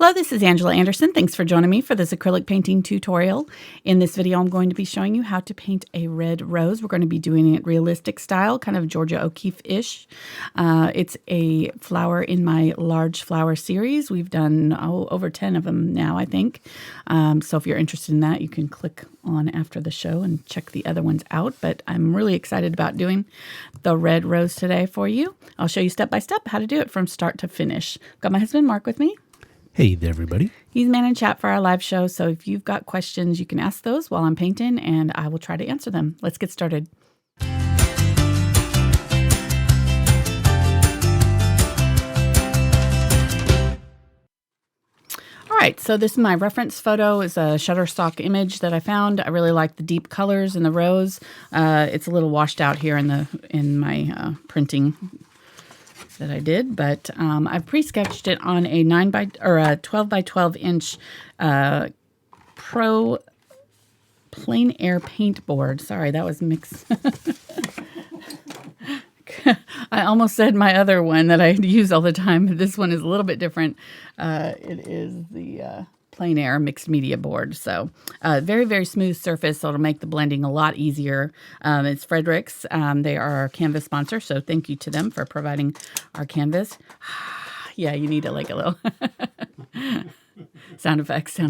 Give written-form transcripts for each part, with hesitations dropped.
Hello, this is Angela Anderson. Thanks for joining me for this acrylic painting tutorial. In this video, I'm going to be showing you how to paint a red rose. We're going to be doing it realistic style, kind of Georgia O'Keeffe-ish. It's a flower in my large flower series. We've done over 10 of them now, I think. So if you're interested in that, you can click on after the show and check the other ones out. But I'm really excited about doing the red rose today for you. I'll show you step by step how to do it from start to finish. Got my husband Mark with me. Hey there, everybody. He's man in chat for our live show, so if you've got questions, you can ask those while I'm painting, and I will try to answer them. Let's get started. All right, so this is my reference photo. It's a Shutterstock image that I found. I really like the deep colors in the rose. It's a little washed out here in my printing that I did, but I've pre-sketched it on a 12 by 12 inch Pro Plein Air paint board. Sorry, that was mixed. I almost said my other one that I use all the time. This one is a little bit different. It is the Plein Air mixed media board. So very, very smooth surface. So it'll make the blending a lot easier. It's Fredrix. They are our canvas sponsor. So thank you to them for providing our canvas. Yeah, you need to like a little sound effects.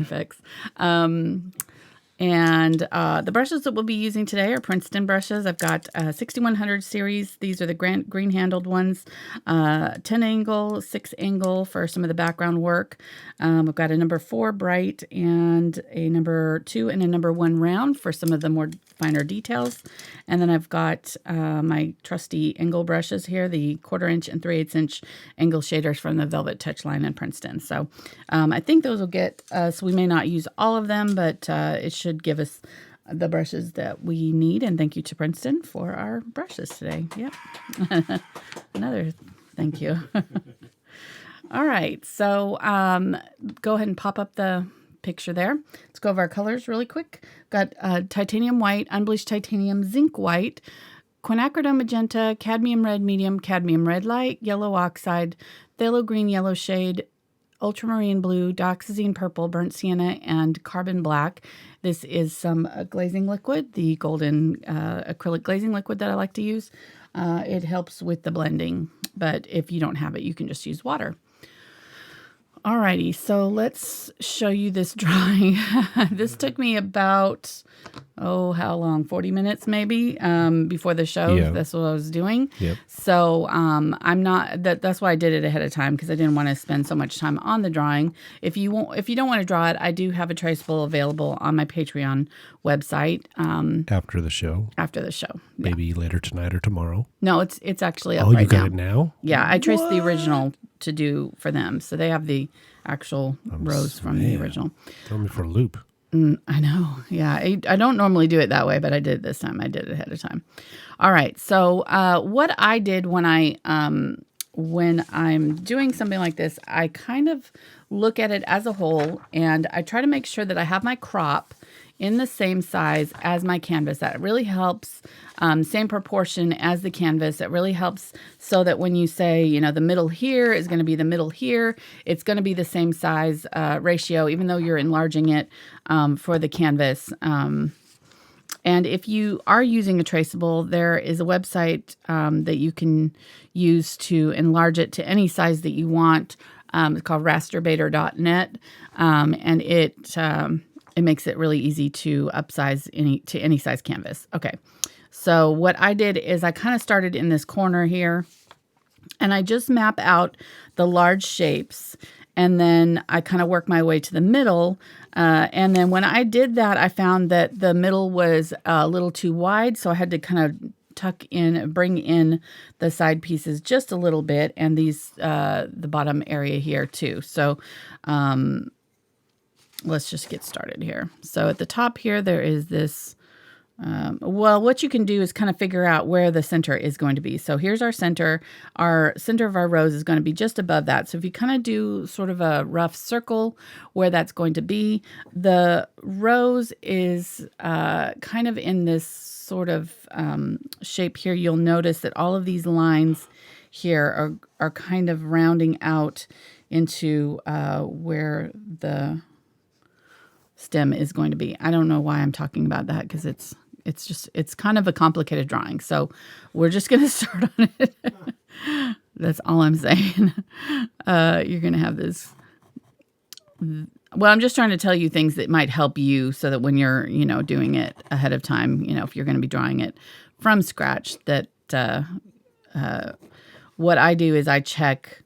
And the brushes that we'll be using today are Princeton brushes. I've got 6100 series. These are the green handled ones. 10 angle, 6 angle for some of the background work. I've got a number 4 bright and a number 2 and a number 1 round for some of the more finer details. And then I've got my trusty angle brushes here, the 1/4 inch and 3/8 inch angle shaders from the VelvetTouch line in Princeton. So I think those will get us, we may not use all of them, but it should give us the brushes that we need. And thank you to Princeton for our brushes today. Yep. Another thank you. All right. So go ahead and pop up the picture there. Let's go over our colors really quick. Got titanium white, unbleached titanium, zinc white, Quinacridone Magenta, Cadmium Red Medium, Cadmium Red Light, yellow oxide, phthalo green yellow shade, Ultramarine Blue, Dioxazine Purple, Burnt Sienna, and Carbon Black. This is some glazing liquid, the golden acrylic glazing liquid that I like to use. It helps with the blending, but if you don't have it, you can just use water. Alrighty, so let's show you this drawing. This took me about, how long? 40 minutes maybe before the show. Yeah. That's what I was doing. Yep. So I'm not, that's why I did it ahead of time, because I didn't want to spend so much time on the drawing. If you don't want to draw it, I do have a traceable available on my Patreon website. After the show? After the show. Maybe later tonight or tomorrow? No, it's actually up right now. Oh, you got it now? Yeah, I traced the original to do for them. So they have the actual rose from the original. Throw me for a loop. I know. Yeah, I don't normally do it that way, but I did it this time. I did it ahead of time. All right. So what I did when I'm doing something like this, I kind of look at it as a whole, and I try to make sure that I have my crop in the same size as my canvas. That really helps, same proportion as the canvas. It really helps so that when you say, the middle here is going to be the middle here, it's going to be the same size ratio, even though you're enlarging it for the canvas. And if you are using a traceable, there is a website that you can use to enlarge it to any size that you want. It's called rasterbaiter.net, and it makes it really easy to upsize to any size canvas. Okay, so what I did is I kind of started in this corner here, and I just map out the large shapes, and then I kind of work my way to the middle. And then when I did that, I found that the middle was a little too wide, so I had to kind of bring in the side pieces just a little bit, and these the bottom area here too. So let's just get started here. So at the top here, there is this, what you can do is kind of figure out where the center is going to be. So here's our center. Our center of our rose is going to be just above that. So if you kind of do sort of a rough circle where that's going to be, the rose is kind of in this sort of shape here. You'll notice that all of these lines here are kind of rounding out into where the stem is going to be. I don't know why I'm talking about that because it's kind of a complicated drawing. So we're just going to start on it. That's all I'm saying. You're going to have this. Well, I'm just trying to tell you things that might help you so that when you're, doing it ahead of time, if you're going to be drawing it from scratch, that what I do is I check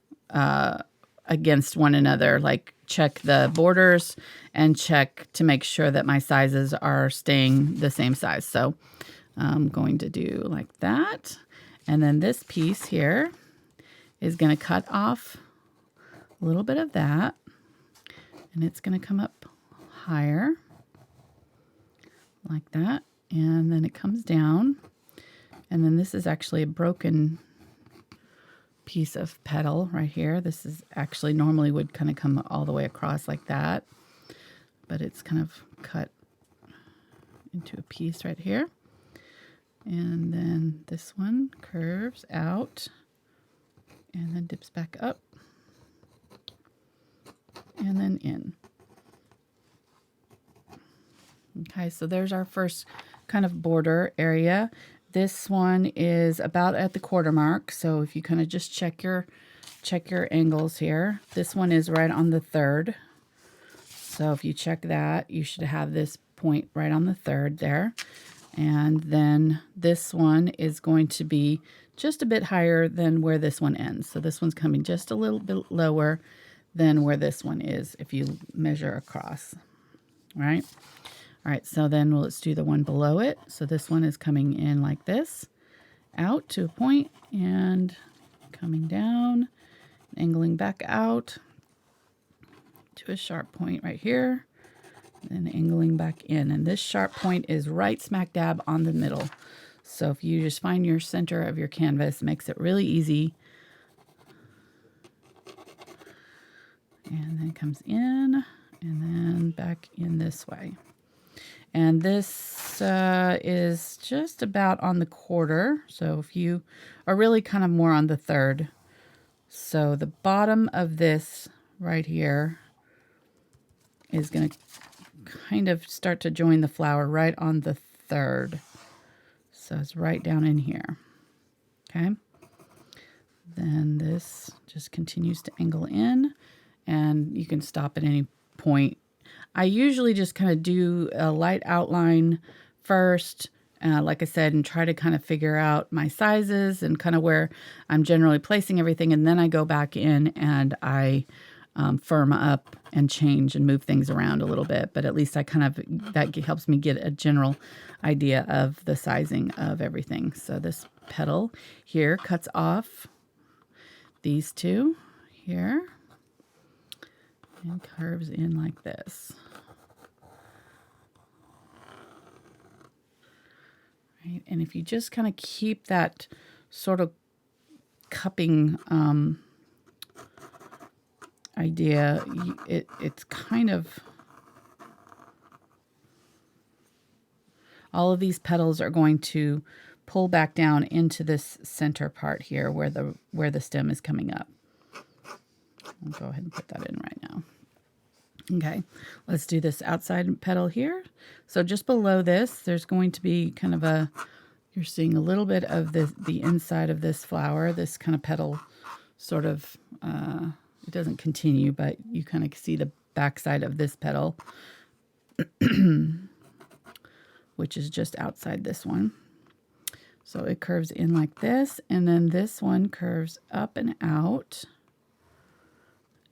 against one another, like check the borders and check to make sure that my sizes are staying the same size. So I'm going to do like that. And then this piece here is going to cut off a little bit of that. And it's going to come up higher like that. And then it comes down. And then this is actually a broken piece of petal right here. This is actually normally would kind of come all the way across like that. But it's kind of cut into a piece right here. And then this one curves out and then dips back up. And then in. Okay, so there's our first kind of border area. This one is about at the quarter mark. So if you kind of just check your angles here. This one is right on the third. So if you check that, you should have this point right on the third there. And then this one is going to be just a bit higher than where this one ends. So this one's coming just a little bit lower than where this one is if you measure across, right? All right, so then let's do the one below it. So this one is coming in like this, out to a point and coming down, angling back out to a sharp point right here, and angling back in. And this sharp point is right smack dab on the middle. So if you just find your center of your canvas, it makes it really easy. And then comes in and then back in this way. And this is just about on the quarter. So if you are really kind of more on the third. So the bottom of this right here is going to kind of start to join the flower right on the third. So it's right down in here. Okay. Then this just continues to angle in. And you can stop at any point. I usually just kind of do a light outline first, like I said, and try to kind of figure out my sizes and kind of where I'm generally placing everything. And then I go back in and I firm up and change and move things around a little bit. But at least that helps me get a general idea of the sizing of everything. So this petal here cuts off these two here. And curves in like this. Right? And if you just kind of keep that sort of cupping idea, it's kind of, all of these petals are going to pull back down into this center part here where the stem is coming up. I'll go ahead and put that in right now. Okay, let's do this outside petal here. So just below this, there's going to be kind of you're seeing a little bit of the inside of this flower, this kind of petal sort of, it doesn't continue, but you kind of see the backside of this petal, which is just outside this one. So it curves in like this, and then this one curves up and out.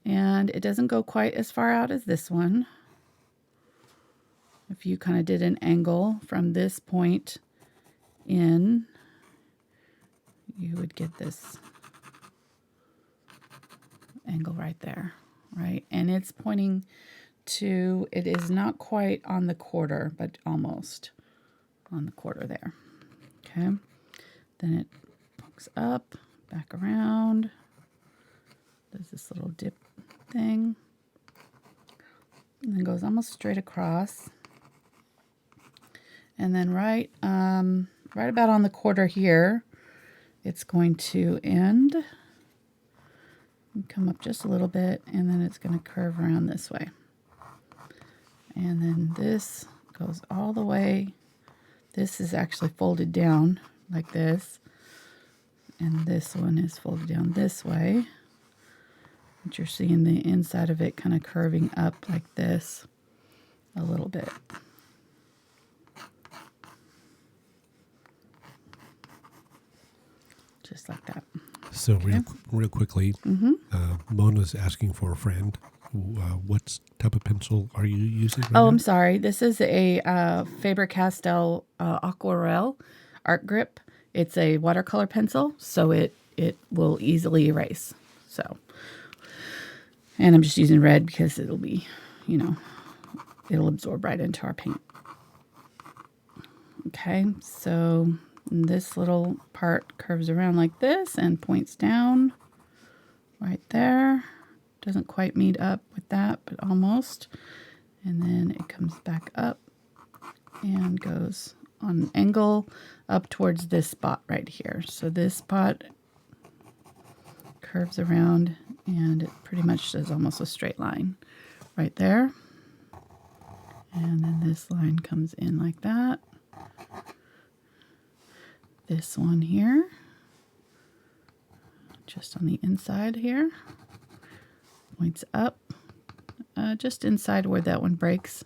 And it doesn't go quite as far out as this one. If you kind of did an angle from this point in, you would get this angle right there, right? And it's pointing to, it is not quite on the quarter, but almost on the quarter there. Okay. Then it pokes up, back around. There's this little dip thing, and then goes almost straight across, and then right about on the quarter here, it's going to end Come up just a little bit, and then it's going to curve around this way. And then this goes all the way. This is actually folded down like this. And this one is folded down this way. But you're seeing the inside of it kind of curving up like this a little bit. Just like that. So real quickly, Mona's asking for a friend. What type of pencil are you using right now? I'm sorry. This is a Faber-Castell Aquarelle Art Grip. It's a watercolor pencil, so it will easily erase. So, and I'm just using red because it'll be, it'll absorb right into our paint. Okay, so this little part curves around like this and points down right there. Doesn't quite meet up with that, but almost. And then it comes back up and goes on an angle up towards this spot right here. So this spot curves around and it pretty much does almost a straight line right there. And then this line comes in like that. This one here, just on the inside here, points up, just inside where that one breaks,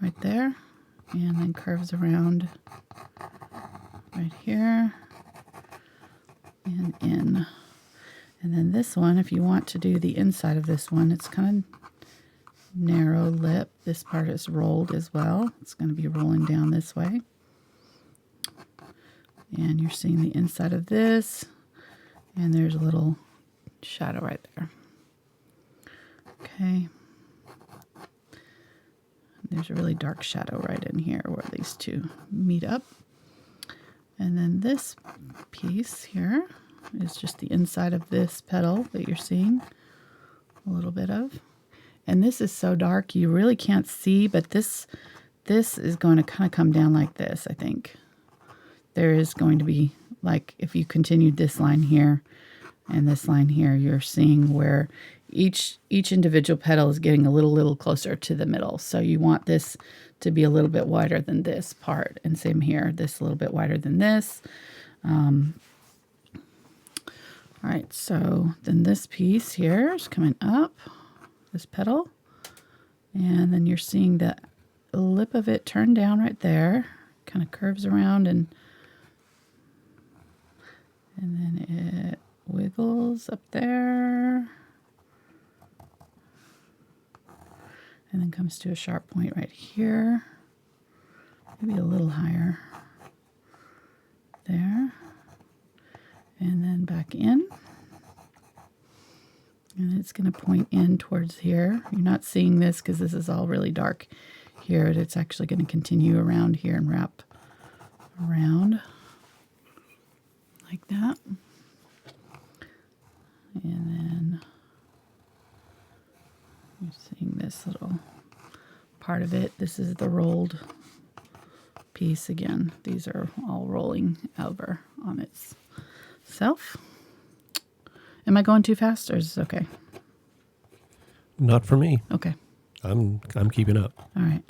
right there, and then curves around right here and in. And then this one, if you want to do the inside of this one, it's kind of narrow lip. This part is rolled as well. It's going to be rolling down this way. And you're seeing the inside of this, and there's a little shadow right there. Okay. There's a really dark shadow right in here where these two meet up. And then this piece here is just the inside of this petal that you're seeing a little bit of. And this is so dark you really can't see, but this is going to kind of come down like this, I think. There is going to be, like, if you continued this line here and this line here, you're seeing where each individual petal is getting a little closer to the middle. So you want this to be a little bit wider than this part. And same here, this a little bit wider than this. All right, so then this piece here is coming up, this petal. And then you're seeing the lip of it turn down right there. Kind of curves around and then it wiggles up there and then comes to a sharp point right here, maybe a little higher there, and then back in, and it's going to point in towards here. You're not seeing this because this is all really dark here. It's actually going to continue around here and wrap around like that. And then you're seeing this little part of it. This is the rolled piece again. These are all rolling over on itself. Am I going too fast or is this okay? Not for me. Okay. I'm keeping up. All right.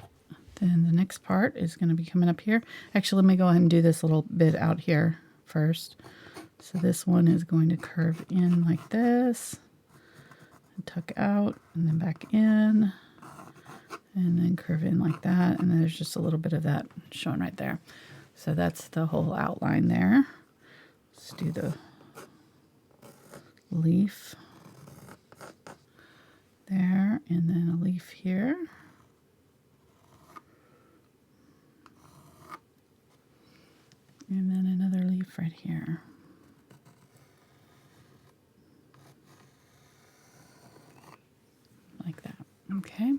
Then the next part is going to be coming up here. Actually, let me go ahead and do this little bit out here first. So this one is going to curve in like this, and tuck out, and then back in, and then curve in like that. And then there's just a little bit of that showing right there. So that's the whole outline there. Let's do the leaf there, and then a leaf here. And then another leaf right here. Like that. Okay.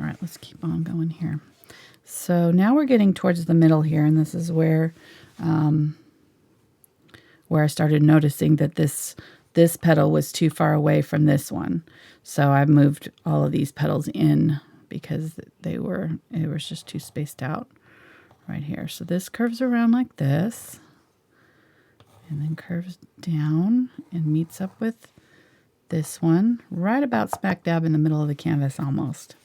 All right, let's keep on going here. So now we're getting towards the middle here, and this is where I started noticing that this petal was too far away from this one. So I moved all of these petals in because it was just too spaced out right here. So this curves around like this and then curves down and meets up with this one right about smack dab in the middle of the canvas almost.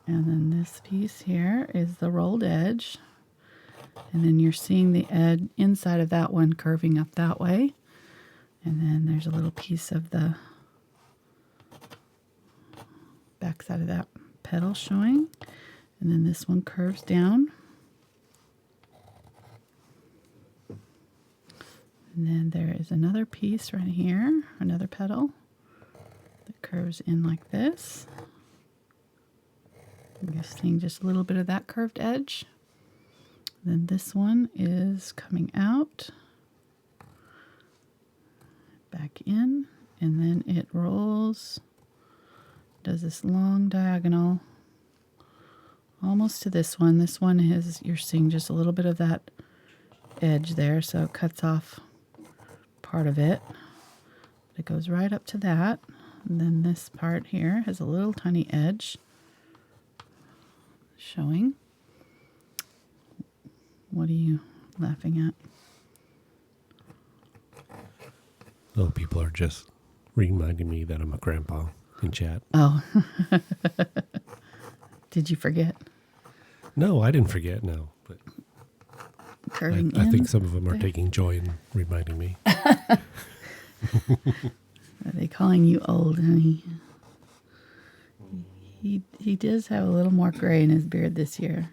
And then this piece here is the rolled edge. And then you're seeing the edge inside of that one curving up that way. And then there's a little piece of the back side of that petal showing. And then this one curves down. And then there is another piece right here, another petal that curves in like this. You're seeing just a little bit of that curved edge. Then this one is coming out, back in, and then it rolls, does this long diagonal almost to this one. This one is, you're seeing just a little bit of that edge there, so it cuts off part of it. It goes right up to that, and then this part here has a little tiny edge showing. What are you laughing at? Oh, people are just reminding me that I'm a grandpa in chat. Oh. Did you forget? No, I didn't forget, no. But Curving I in think some of them are there. taking joy in reminding me. Are they calling you old, honey? He does have a little more gray in his beard this year,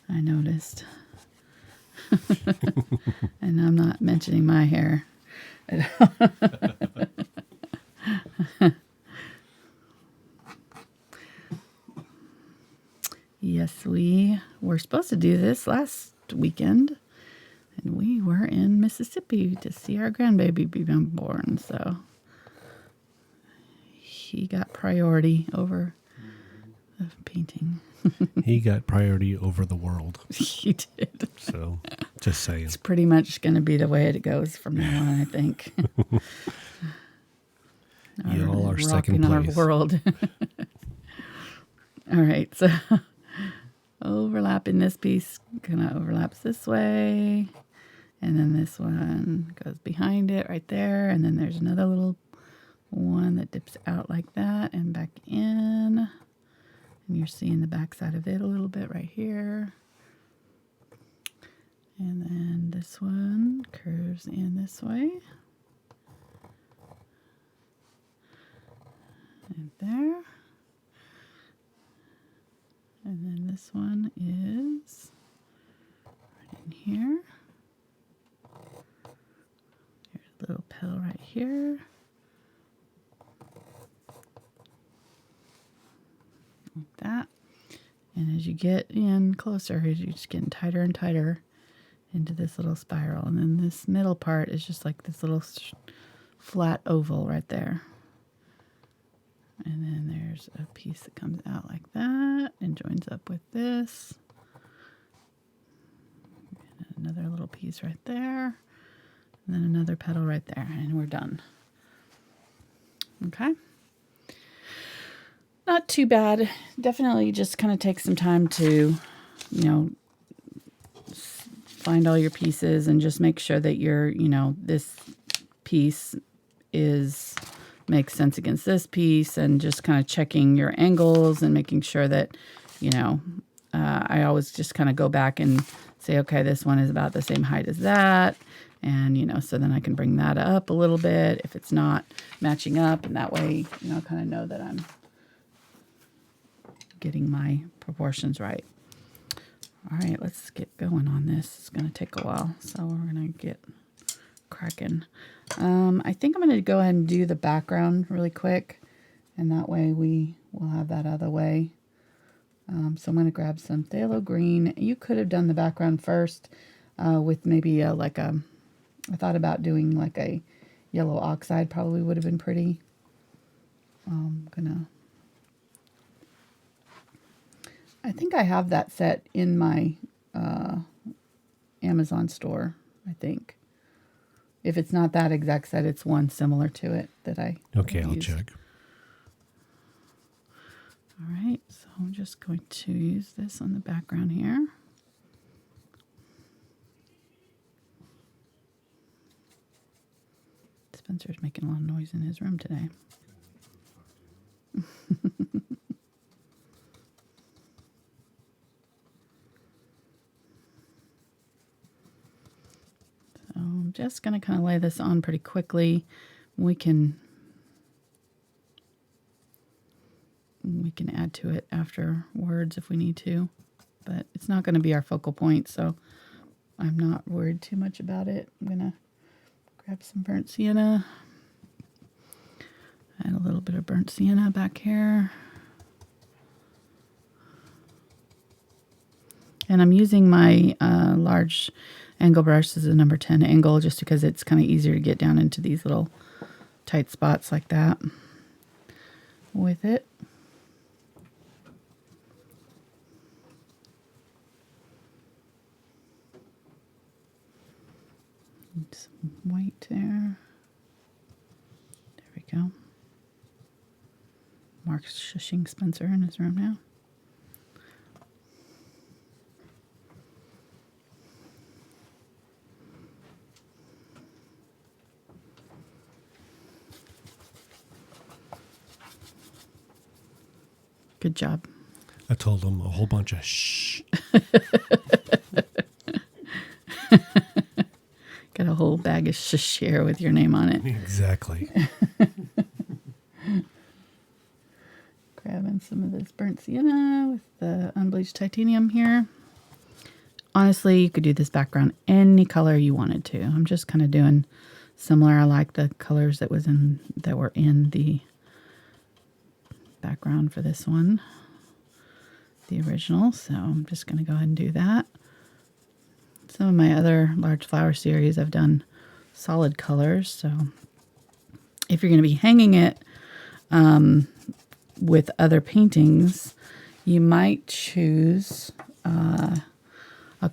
I noticed. And I'm not mentioning my hair. Yes, we were supposed to do this last weekend, and we were in Mississippi to see our grandbaby be born, so he got priority over the painting. He got priority over the world. He did. So, just saying. It's pretty much going to be the way it goes from now on, I think. Y'all are second Rocking place. our world. All right, so overlapping this piece kind of overlaps this way, and then this one goes behind it right there, and then there's another little one that dips out like that and back in. And you're seeing the back side of it a little bit right here. And then this one curves in this way. And there. And then this one is right in here. There's a little petal right here. Like that. And as you get in closer, you're just getting tighter and tighter into this little spiral. And then this middle part is just like this little flat oval right there. And then there's a piece that comes out like that and joins up with this. And another little piece right there. And then another petal right there. And we're done. Okay. Not too bad. Definitely just kind of takes some time to, you know, find all your pieces and just make sure that you're, you know, this piece makes sense against this piece, and just kind of checking your angles and making sure that, you know, I always just kind of go back and say, okay, this one is about the same height as that. And, you know, so then I can bring that up a little bit if it's not matching up. And that way, you know, kind of know that I'm getting my proportions right. All right, let's get going on this. It's going to take a while, so we're going to get cracking. I think I'm going to go ahead and do the background really quick, and that way we will have that out of the way. So I'm going to grab some phthalo green. You could have done the background first with maybe I thought about doing like a yellow oxide, probably would have been pretty. I think I have that set in my Amazon store, I think. If it's not that exact set, it's one similar to it that I Okay, I'll used. check. All right, so I'm just going to use this on the background here. Spend Spencer's making a lot of noise in his room today. So I'm just going to kind of lay this on pretty quickly. We can add to it afterwards if we need to, but it's not going to be our focal point, so I'm not worried too much about it. I'm going to grab some burnt sienna. Add a little bit of burnt sienna back here. And I'm using my large angle brush. This is a number 10 angle just because it's kind of easier to get down into these little tight spots like that with it. Some white there. There we go. Mark's shushing Spencer in his room now. Good job. I told him a whole bunch of shh. Got a whole bag of shush here with your name on it. Exactly. Grabbing some of this burnt sienna with the unbleached titanium here. Honestly, you could do this background any color you wanted to. I'm just kind of doing similar. I like the colors that were in the background for this one, the original. So I'm just going to go ahead and do that. Some of my other large flower series, I've done solid colors. So if you're going to be hanging it with other paintings, you might choose a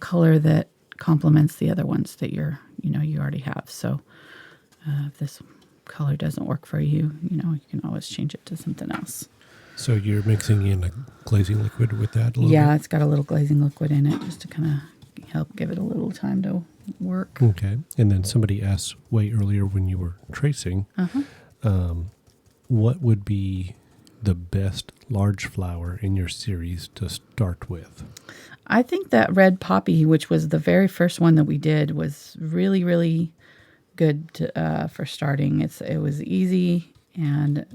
color that complements the other ones that you already have. So if this color doesn't work for you, you can always change it to something else. So you're mixing in a glazing liquid with that a little Yeah, bit? it's got a little glazing liquid in it just to kind of help give it a little time to work. Okay. And then somebody asked way earlier when you were tracing, what would be the best large flower in your series to start with? I think that red poppy, which was the very first one that we did, was really, really good for starting. It was easy, and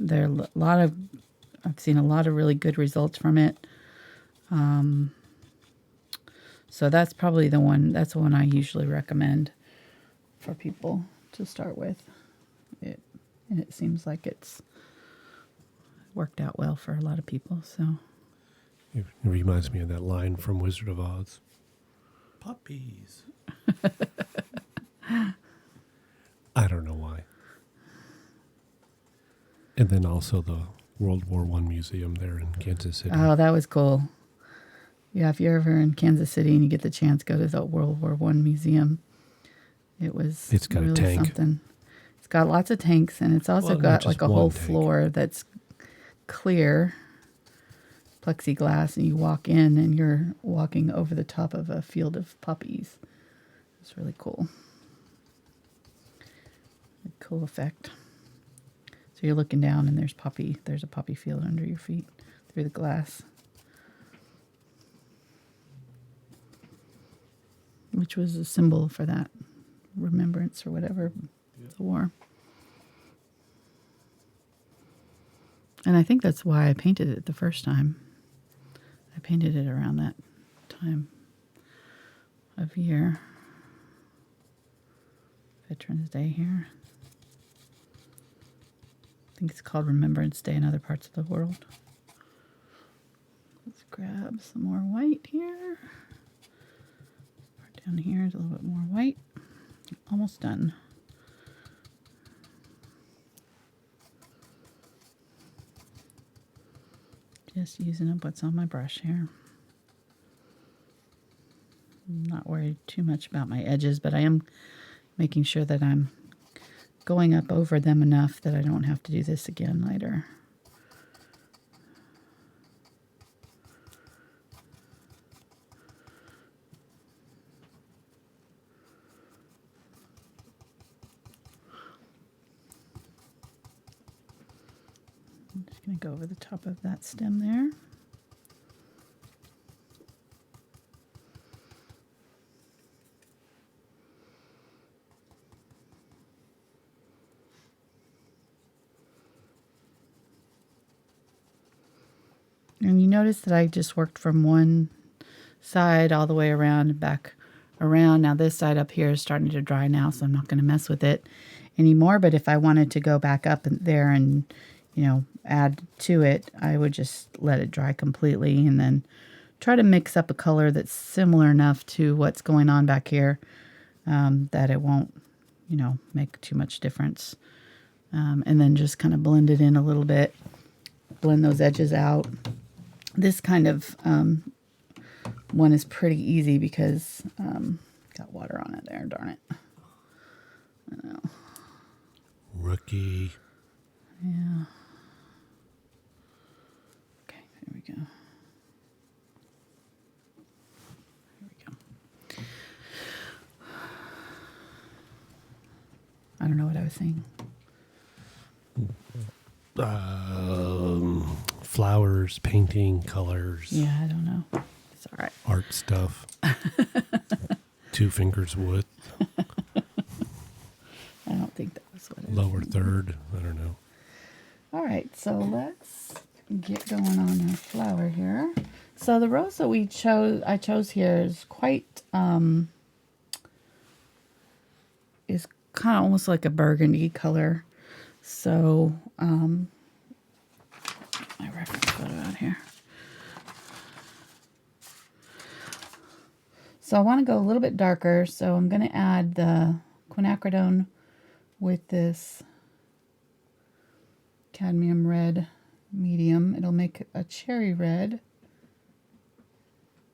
I've seen a lot of really good results from it. So that's probably the one. That's the one I usually recommend for people to start with. And it seems like it's worked out well for a lot of people. So It reminds me of that line from Wizard of Oz. Puppies. I don't know why. And then also the World War I Museum there in Kansas City. Oh, that was cool. Yeah, if you're ever in Kansas City and you get the chance, go to the World War I Museum. It's got really a tank. Something. It's got lots of tanks, and it's also got like a whole floor that's clear plexiglass, and you walk in and you're walking over the top of a field of poppies. It's really cool. A cool effect. So you're looking down and there's a poppy field under your feet through the glass. Which was a symbol for that remembrance or whatever, the war. And I think that's why I painted it the first time. I painted it around that time of year. Veterans Day here. I think it's called Remembrance Day in other parts of the world. Let's grab some more white here. Down here is a little bit more white. Almost done. Just using up what's on my brush here. I'm not worried too much about my edges, but I am making sure that I'm going up over them enough that I don't have to do this again later. Just going to go over the top of that stem there. And you notice that I just worked from one side all the way around and back around. Now this side up here is starting to dry now, so I'm not going to mess with it anymore. But if I wanted to go back up there and, you know, add to it, I would just let it dry completely and then try to mix up a color that's similar enough to what's going on back here that it won't, you know, make too much difference. And then just kind of blend it in a little bit, blend those edges out. This kind of one is pretty easy because got water on it there, darn it. I know. Rookie. Yeah. Okay, there we go. There we go. I don't know what I was saying. Flowers, painting, colors. Yeah, I don't know. It's all right. Art stuff. 2 fingers width. I don't think that was what it was. Lower third. I don't know. All right, so let's get going on our flower here. So the rose that I chose here is quite, is kind of almost like a burgundy color. So, my reference photo out here. So I want to go a little bit darker, so I'm going to add the quinacridone with this Cadmium Red Medium. It'll make a cherry red,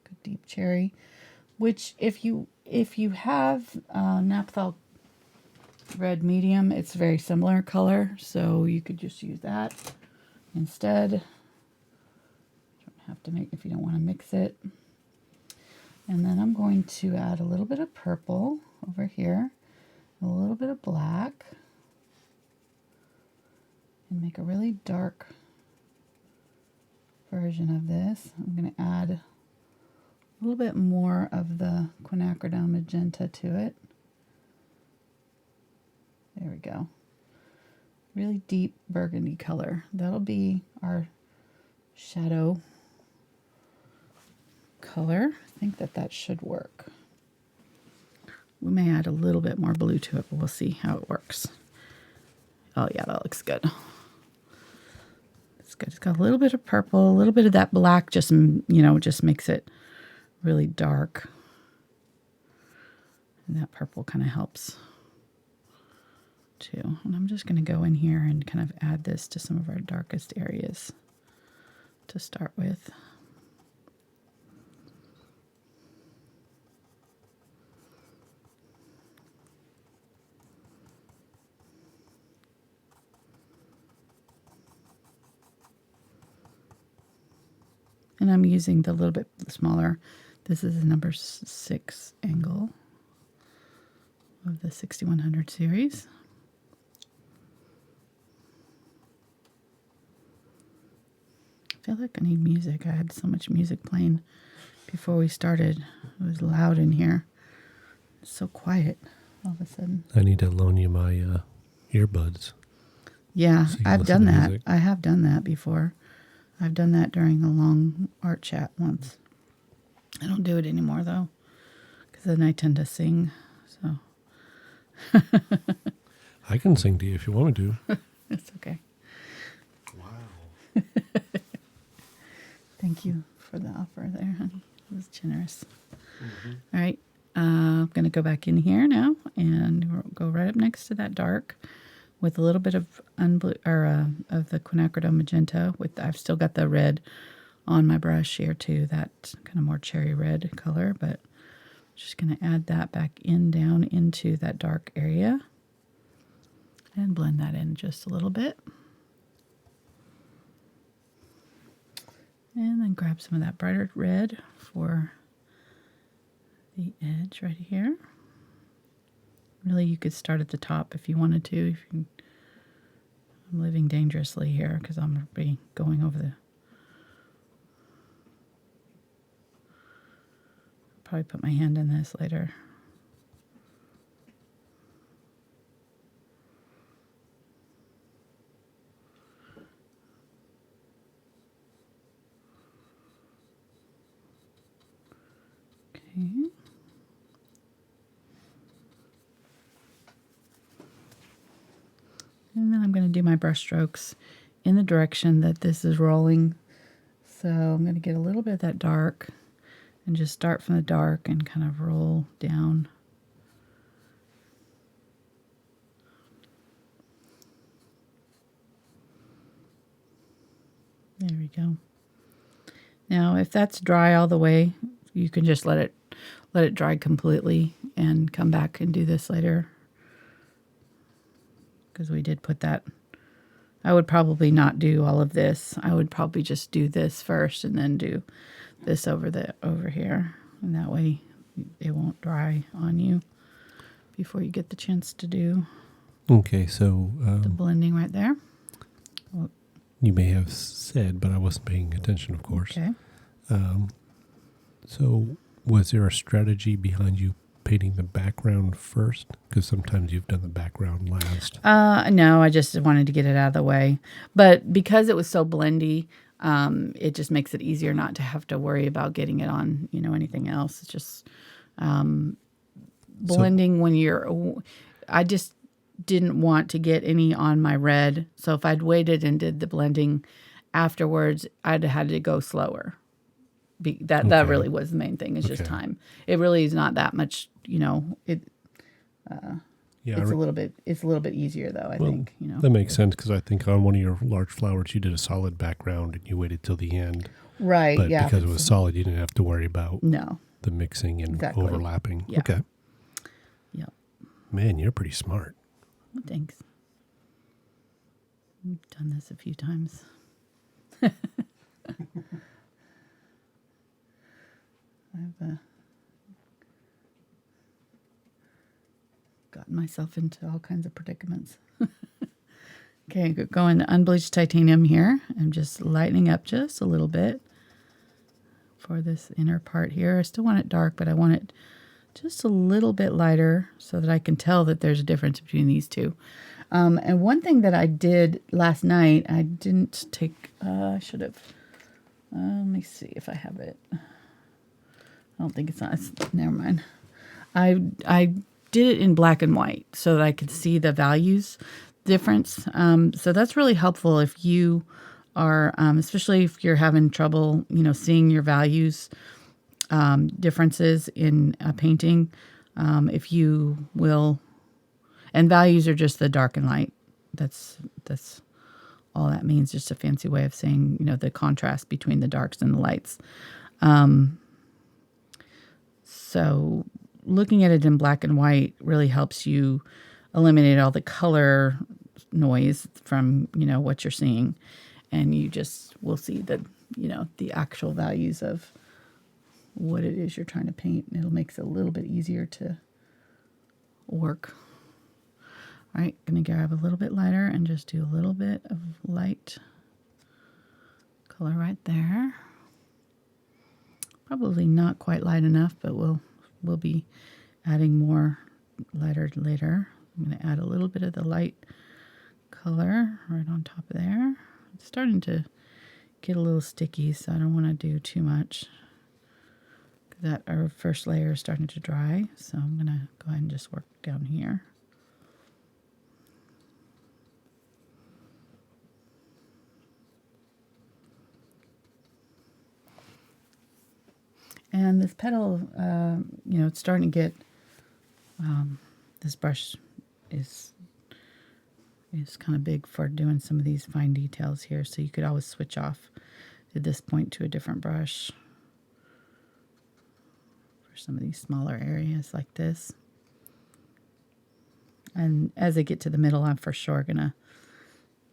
a deep cherry, which if you have Naphtha Red Medium, it's a very similar color, so you could just use that instead. You don't have to make, if you don't want to mix it. And then I'm going to add a little bit of purple over here, a little bit of black, and make a really dark version of this. I'm going to add a little bit more of the Quinacridone Magenta to it. There we go. Really deep burgundy color. That'll be our shadow color. I think that should work. We may add a little bit more blue to it, but we'll see how it works. Oh yeah, that looks good. It's good. It's got a little bit of purple, a little bit of that black, just, you know, just makes it really dark. And that purple kind of helps too. And I'm just going to go in here and kind of add this to some of our darkest areas to start with. And I'm using the little bit smaller. This is the number 6 angle of the 6100 series. I feel like I need music. I had so much music playing before we started. It was loud in here. It's so quiet all of a sudden. I need to loan you my earbuds. Yeah, So I've done that. music. I have done that before. I've done that during a long art chat once. I don't do it anymore though, because then I tend to sing. So I can sing to you if you want me to. it's okay. Wow. Thank you for the offer there, honey. It was generous. Mm-hmm. All right. I'm going to go back in here now and we'll go right up next to that dark with a little bit of of the Quinacridone Magenta. I've still got the red on my brush here too, that kind of more cherry red color, but just going to add that back down into that dark area and blend that in just a little bit. And then grab some of that brighter red for the edge right here. Really, you could start at the top if you wanted to. I'm living dangerously here because I'm going to be going over the... Probably put my hand in this later. Okay. And then I'm going to do my brush strokes in the direction that this is rolling. So I'm going to get a little bit of that dark and just start from the dark and kind of roll down. There we go. Now, if that's dry all the way, you can just let it dry completely and come back and do this later. Because we did put that. I would probably not do all of this. I would probably just do this first and then do this over here. And that way it won't dry on you before you get the chance to do Okay, so the blending right there. you may have said, but I wasn't paying attention, of course. Okay. So was there a strategy behind you painting the background first? Because sometimes you've done the background last. No, I just wanted to get it out of the way. But because it was so blendy, it just makes it easier not to have to worry about getting it on, anything else. It's just blending when you're... I just didn't want to get any on my red. So if I'd waited and did the blending afterwards, I'd had to go slower. That really was the main thing. It's just time. It really is not that much, it's a little bit easier though, I think, That makes sense because I think on one of your large flowers you did a solid background and you waited till the end. Right, but yeah. Because it was solid, you didn't have to worry about the mixing and overlapping. Yeah. Okay. Yep. Man, you're pretty smart. Well, thanks. I've done this a few times. I've gotten myself into all kinds of predicaments. Okay, going to Unbleached Titanium here. I'm just lightening up just a little bit for this inner part here. I still want it dark, but I want it just a little bit lighter so that I can tell that there's a difference between these two. And one thing that I did last night, I didn't take, I should have, let me see if I have it. I don't think it's on. Never mind. I did it in black and white so that I could see the values difference. So that's really helpful if you are, especially if you're having trouble, seeing your values differences in a painting. If you will, and values are just the dark and light. That's all that means. Just a fancy way of saying, the contrast between the darks and the lights. So looking at it in black and white really helps you eliminate all the color noise from, what you're seeing. And you just will see that, the actual values of what it is you're trying to paint. And it'll make it a little bit easier to work. All right, going to grab a little bit lighter and just do a little bit of light color right there. Probably not quite light enough, but we'll be adding more lighter later. I'm going to add a little bit of the light color right on top of there. It's starting to get a little sticky, so I don't want to do too much. That our first layer is starting to dry, so I'm going to go ahead and just work down here. And this petal, it's starting to get, this brush is kind of big for doing some of these fine details here. So you could always switch off at this point to a different brush for some of these smaller areas like this. And as I get to the middle, I'm for sure going to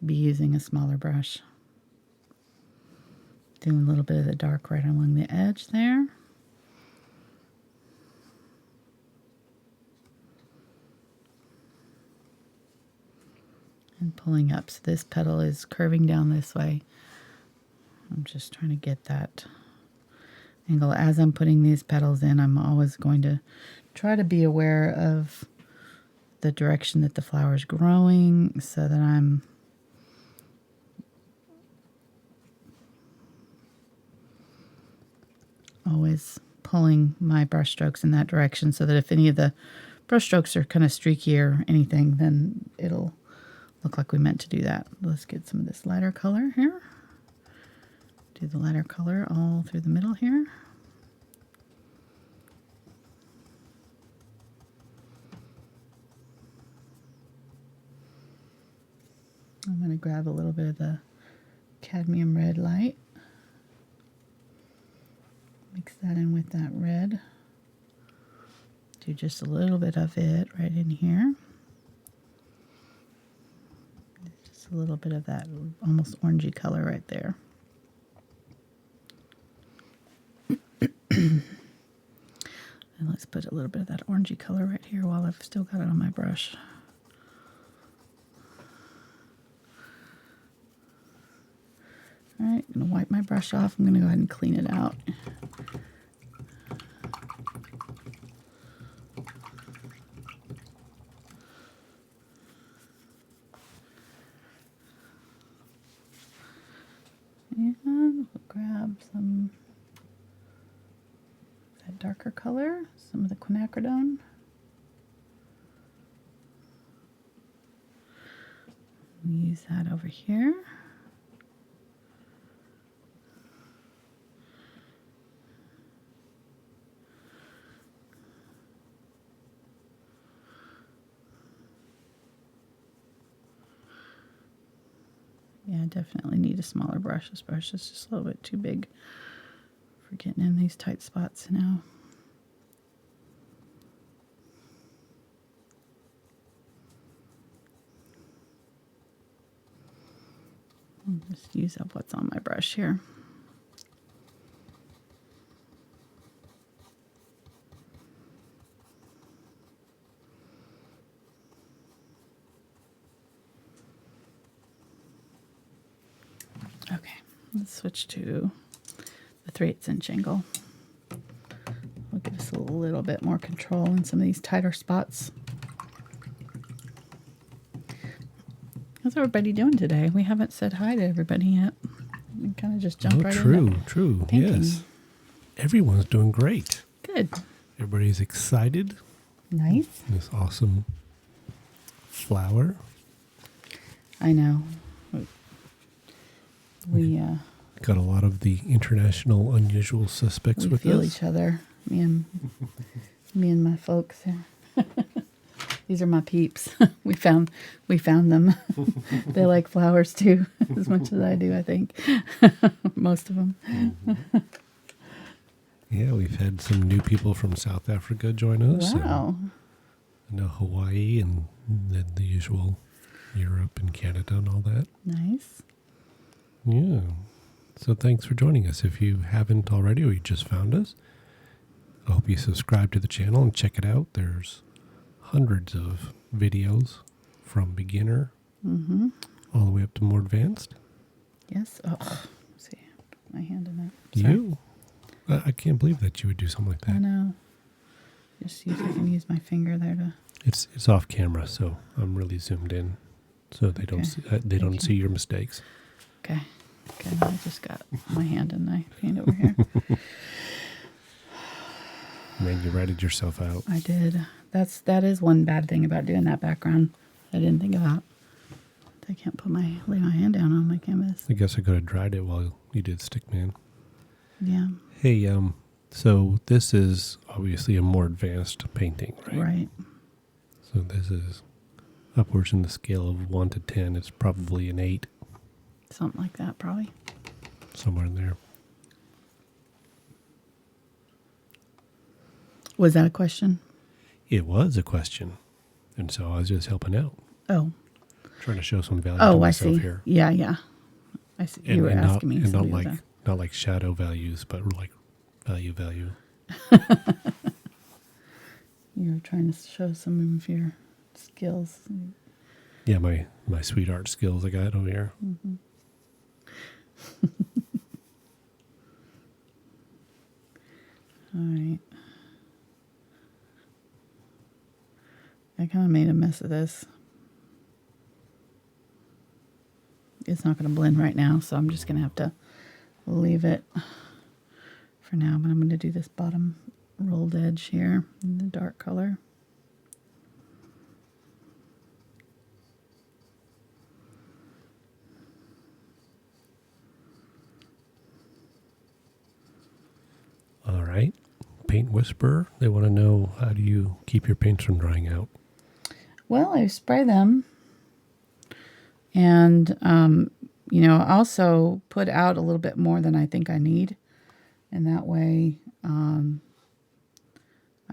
be using a smaller brush. Doing a little bit of the dark right along the edge there. and pulling up. So this petal is curving down this way. I'm just trying to get that angle. As I'm putting these petals in, I'm always going to try to be aware of the direction that the flower is growing so that I'm always pulling my brush strokes in that direction so that if any of the brush strokes are kind of streaky or anything, then it'll look like we meant to do that. Let's get some of this lighter color here. Do the lighter color all through the middle here. I'm going to grab a little bit of the Cadmium Red Light. Mix that in with that red. Do just a little bit of it right in here. Just a little bit of that almost orangey color right there. And let's put a little bit of that orangey color right here while I've still got it on my brush. All right, I'm going to wipe my brush off. I'm going to go ahead and clean it out. And we'll grab some of that darker color, some of the quinacridone. Use that over here. Yeah, I definitely need a smaller brush. This brush is just a little bit too big for getting in these tight spots now. I'll just use up what's on my brush here. Okay, let's switch to the 3/8 inch angle. Will give us a little bit more control in some of these tighter spots. How's everybody doing today? We haven't said hi to everybody yet. We kind of just jumped right in. True, Painting. yes. Everyone's doing great. Good. Everybody's excited. Nice. This awesome flower. I know. We got a lot of the international unusual suspects with feel us. each other. Me and my folks here. These are my peeps. We found them. They like flowers too, as much as I do, I think. Most of them. Mm-hmm. Yeah, we've had some new people from South Africa join us. Wow. And Hawaii and then the usual Europe and Canada and all that. Nice. Yeah. So thanks for joining us. If you haven't already or you just found us, I hope you subscribe to the channel and check it out. There's hundreds of videos from beginner all the way up to more advanced. Yes. Oh, let's see. Put my hand in that. Sorry. You? I can't believe that you would do something like that. I know. Just use, I can use my finger there to. It's off camera, so I'm really zoomed in, so they don't see your mistakes. Okay. Okay. I just got my hand in my hand over here. Man, you ratted yourself out. I did. That is one bad thing about doing that background. I didn't think about. I can't lay my hand down on my canvas. I guess I could have dried it while you did Stickman. Yeah. Hey, so this is obviously a more advanced painting, right? Right. So this is upwards in the scale of 1 to 10. It's probably an 8. Something like that, probably. Somewhere in there. Was that a question? It was a question. And so I was just helping out. Oh. Trying to show some value to myself here. Yeah. I see. You were asking me. And not like shadow values, but like value. You were trying to show some of your skills. Yeah, my sweetheart skills I got over here. Mm-hmm. All right. I kind of made a mess of this. It's not going to blend right now, so I'm just going to have to leave it for now. But I'm going to do this bottom rolled edge here in the dark color. All right. Paint Whisperer, they want to know, how do you keep your paints from drying out? Well, I spray them. And, you know, also put out a little bit more than I think I need. And that way I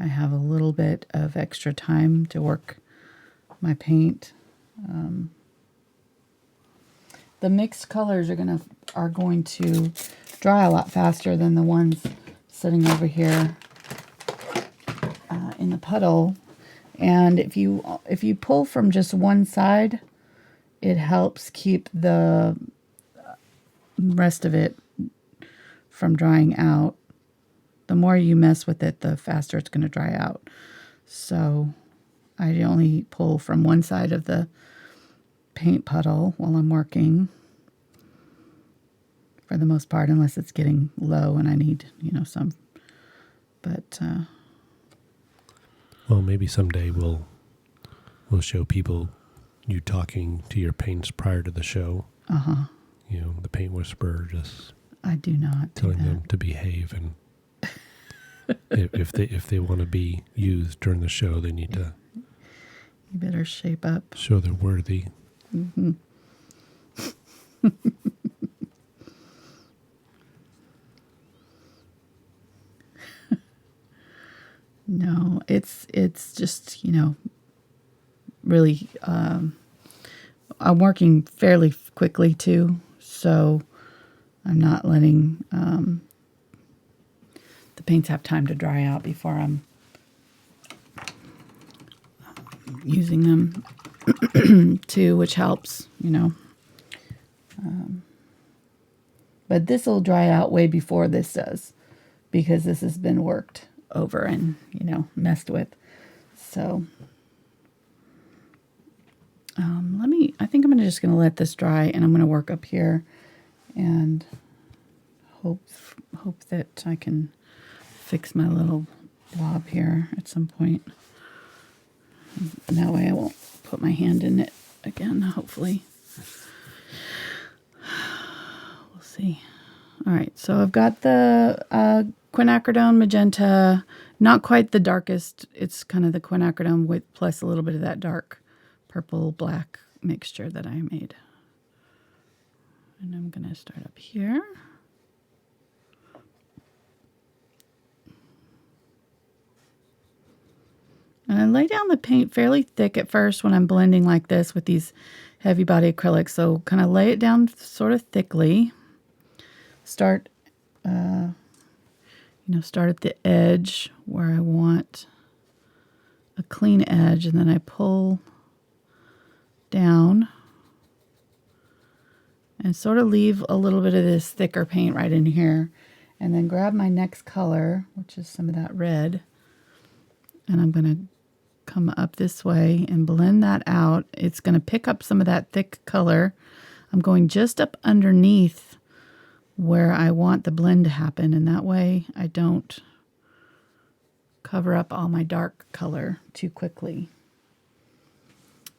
have a little bit of extra time to work my paint. The mixed colors are going to dry a lot faster than the ones sitting over here in the puddle. And if you pull from just one side, it helps keep the rest of it from drying out. The more you mess with it, the faster it's going to dry out. So I only pull from one side of the paint puddle while I'm working, for the most part, unless it's getting low and I need, you know, some. But well, maybe someday we'll show people you talking to your paints prior to the show. You know, the Paint Whisperer just I do not telling them to behave, and if they want to be used during the show, they need to. You better shape up. Show they're worthy. Mm-hmm. No, it's just, you know, really, I'm working fairly quickly too, so I'm not letting the paints have time to dry out before I'm using them too, which helps, you know. But this will dry out way before this does, because this has been worked over and, you know, messed with. So I think I'm just going to let this dry, and I'm going to work up here and hope that I can fix my little blob here at some point. And that way I won't put my hand in it again, hopefully. We'll see. All right, so I've got the Quinacridone Magenta, not quite the darkest. It's kind of the Quinacridone with plus a little bit of that dark purple black mixture that I made. And I'm going to start up here. And I lay down the paint fairly thick at first when I'm blending like this with these heavy body acrylics. So kind of lay it down sort of thickly. Start at the edge where I want a clean edge, and then I pull down and sort of leave a little bit of this thicker paint right in here, and then grab my next color, which is some of that red, and I'm going to come up this way and blend that out. It's going to pick up some of that thick color. I'm going just up underneath where I want the blend to happen, and that way I don't cover up all my dark color too quickly.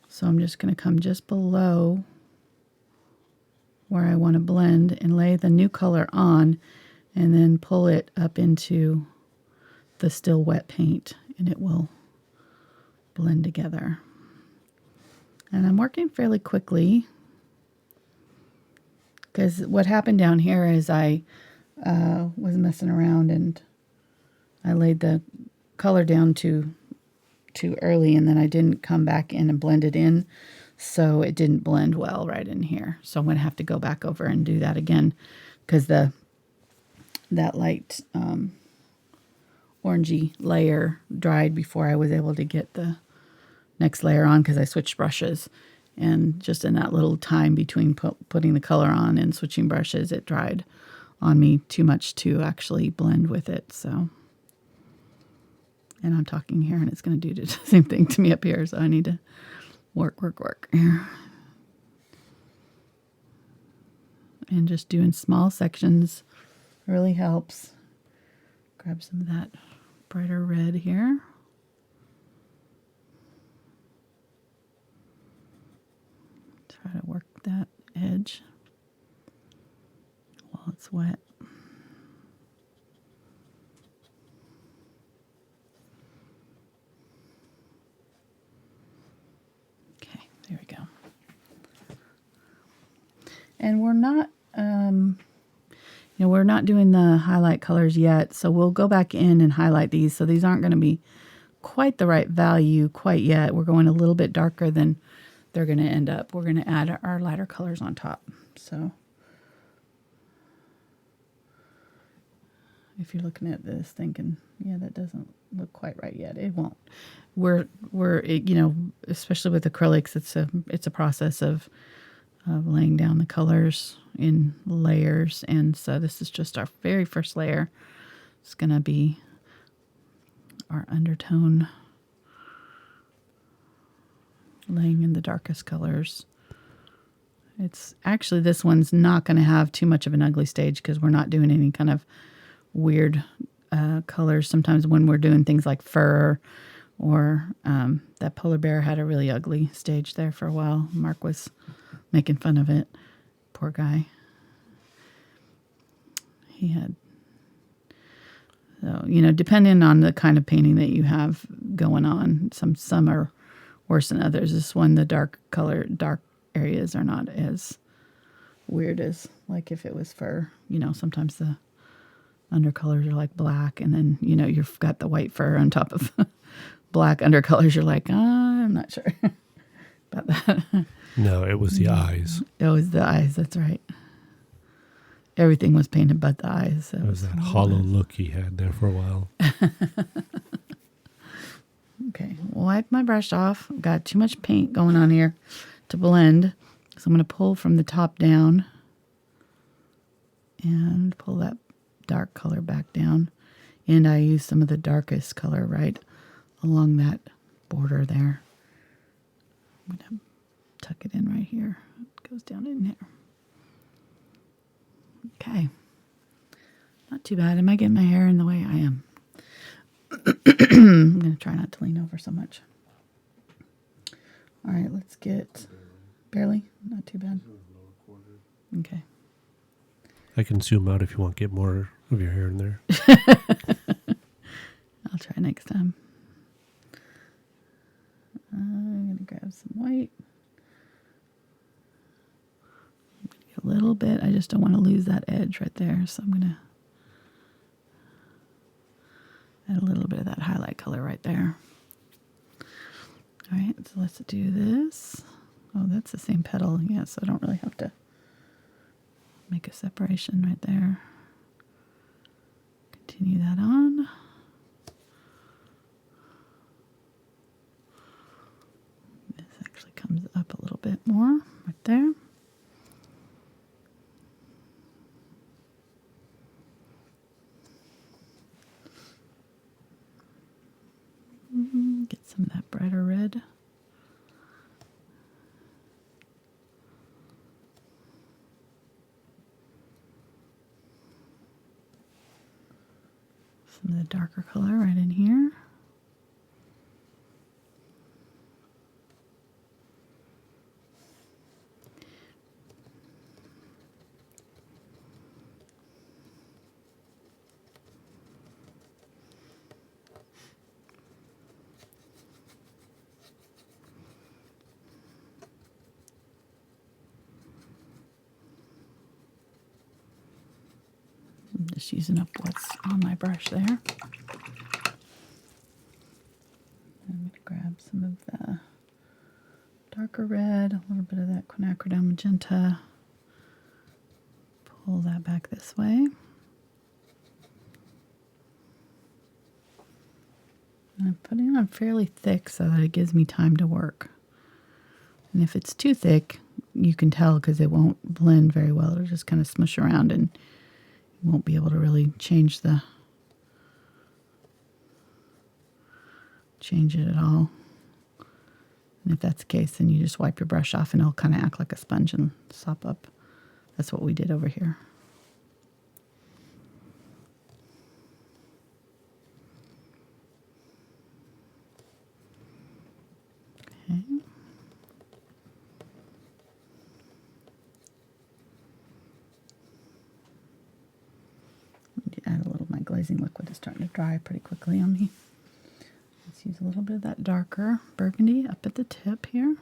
So I'm just going to come just below where I want to blend and lay the new color on, and then pull it up into the still wet paint, and it will blend together. And I'm working fairly quickly, because what happened down here is I was messing around and I laid the color down too early, and then I didn't come back in and blend it in, so it didn't blend well right in here. So I'm going to have to go back over and do that again, because that light orangey layer dried before I was able to get the next layer on, because I switched brushes. And just in that little time between putting the color on and switching brushes, it dried on me too much to actually blend with it. So, and I'm talking here and it's going to do the same thing to me up here. So I need to work here. And just doing small sections really helps. Grab some of that brighter red here. Try to work that edge while it's wet. Okay, there we go. And we're not, we're not doing the highlight colors yet, so we'll go back in and highlight these. So these aren't going to be quite the right value quite yet. We're going a little bit darker than they're going to end up. We're going to add our lighter colors on top. So if you're looking at this thinking, yeah, that doesn't look quite right yet, it won't. Especially with acrylics, it's a process of laying down the colors in layers. And so this is just our very first layer. It's going to be our undertone, laying in the darkest colors. It's actually, this one's not going to have too much of an ugly stage because we're not doing any kind of weird colors. Sometimes when we're doing things like fur or that polar bear had a really ugly stage there for a while. Mark was making fun of it. Poor guy. He had, so, depending on the kind of painting that you have going on, some are worse than others. This one, the dark areas are not as weird as like if it was fur. Sometimes the undercolors are like black, and then you've got the white fur on top of black undercolors. You're like, I'm not sure about that. No, it was the eyes. It was the eyes. That's right. Everything was painted but the eyes. It was that hollow look he had there for a while. Okay, wipe my brush off. I've got too much paint going on here to blend. So I'm going to pull from the top down and pull that dark color back down. And I use some of the darkest color right along that border there. I'm going to tuck it in right here. It goes down in here. Okay. Not too bad. Am I getting my hair in the way? I am. I'm going to try not to lean over so much. All right, let's get... Barely? Not too bad. Okay. I can zoom out if you want to get more of your hair in there. I'll try next time. I'm going to grab some white. A little bit. I just don't want to lose that edge right there, so I'm going to add a little bit of that highlight color right there. All right, so let's do this. Oh, that's the same petal. Yeah, so I don't really have to make a separation right there. Continue that on. This actually comes up a little bit more right there. Get some of that brighter red. Some of the darker color right in here. I'm just using up what's on my brush there. I'm going to grab some of the darker red, a little bit of that Quinacridone Magenta. Pull that back this way. And I'm putting it on fairly thick so that it gives me time to work. And if it's too thick, you can tell because it won't blend very well. It'll just kind of smush around and you won't be able to really change it at all. And if that's the case, then you just wipe your brush off and it'll kind of act like a sponge and sop up. That's what we did over here. Okay. Add a little, my glazing liquid is starting to dry pretty quickly on me. Let's use a little bit of that darker burgundy up at the tip here.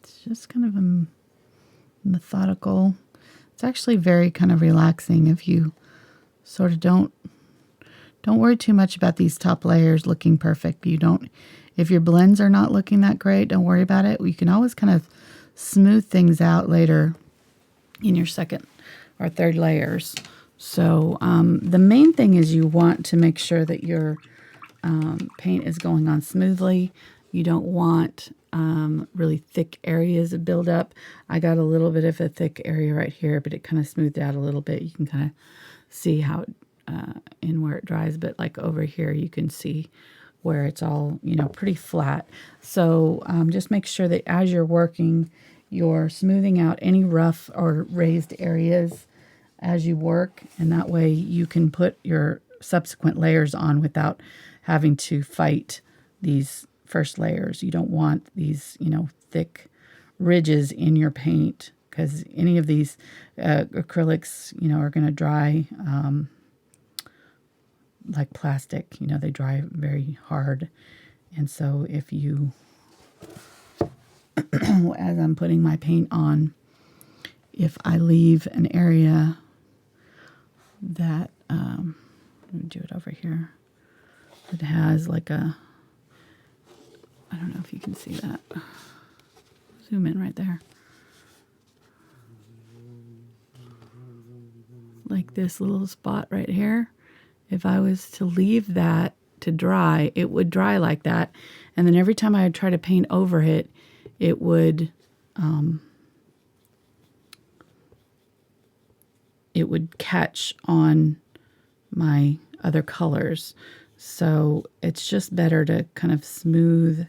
It's just kind of a methodical. It's actually very kind of relaxing if you sort of don't worry too much about these top layers looking perfect. If your blends are not looking that great, don't worry about it. You can always kind of smooth things out later in your second or third layers. So the main thing is you want to make sure that your paint is going on smoothly. You don't want really thick areas to build up. I got a little bit of a thick area right here, but it kind of smoothed out a little bit. You can kind of see how in where it dries, but like over here you can see where it's all, pretty flat. So just make sure that as you're working, you're smoothing out any rough or raised areas as you work, and that way you can put your subsequent layers on without having to fight these first layers. You don't want these, thick ridges in your paint, because any of these acrylics, are going to dry like plastic. They dry very hard. And so if you, as I'm putting my paint on, if I leave an area that, let me do it over here, that has like I don't know if you can see that. Zoom in right there. Like this little spot right here. If I was to leave that to dry, it would dry like that. And then every time I would try to paint over it, it would catch on my other colors. So it's just better to kind of smooth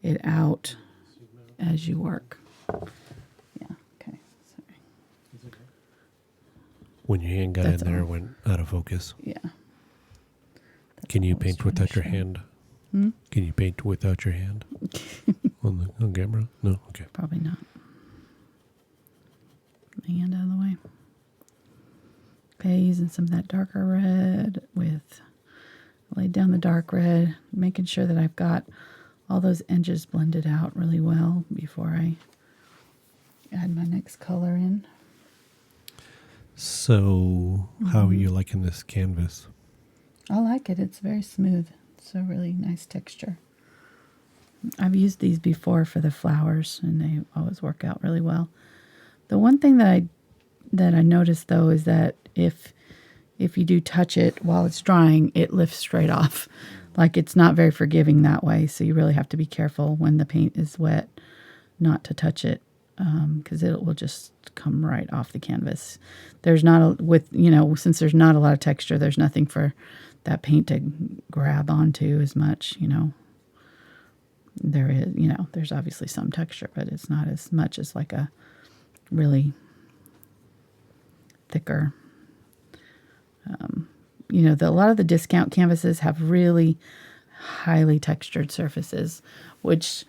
it out as you work. Yeah, okay. Sorry. When your hand got in there, it went out of focus. Yeah. Can you paint without your hand? Hmm? Can you paint without your hand on camera? No? Okay. Probably not. Put my hand out of the way. Okay, using some of that darker red with, laid down the dark red, making sure that I've got all those edges blended out really well before I add my next color in. So, how are you liking this canvas? I like it. It's very smooth. It's a really nice texture. I've used these before for the flowers, and they always work out really well. The one thing that I noticed, though, is that if you do touch it while it's drying, it lifts straight off. Like, it's not very forgiving that way, so you really have to be careful when the paint is wet not to touch it, because it will just come right off the canvas. There's not since there's not a lot of texture, there's nothing for that paint to grab onto as much. There is, there's obviously some texture, but it's not as much as like a really thicker. A lot of the discount canvases have really highly textured surfaces, which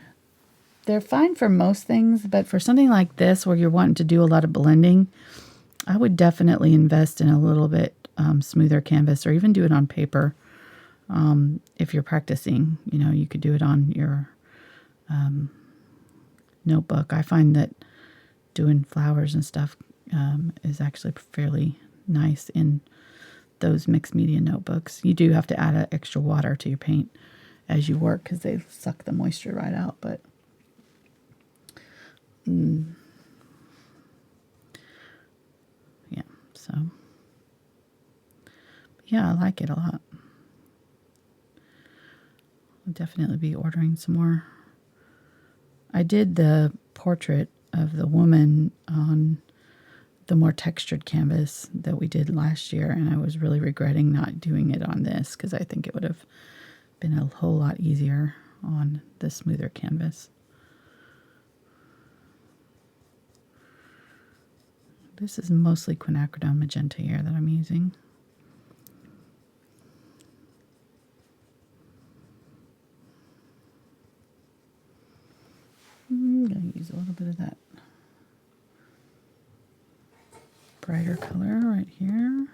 they're fine for most things, but for something like this where you're wanting to do a lot of blending, I would definitely invest in a little bit smoother canvas, or even do it on paper. If you're practicing, you could do it on your notebook. I find that doing flowers and stuff is actually fairly nice in those mixed media notebooks. You do have to add extra water to your paint as you work because they suck the moisture right out. But yeah, so yeah, I like it a lot. I'll definitely be ordering some more. I did the portrait of the woman on the more textured canvas that we did last year, and I was really regretting not doing it on this because I think it would have been a whole lot easier on the smoother canvas. This is mostly Quinacridone Magenta here that I'm using. I'm going to use a little bit of that brighter color right here.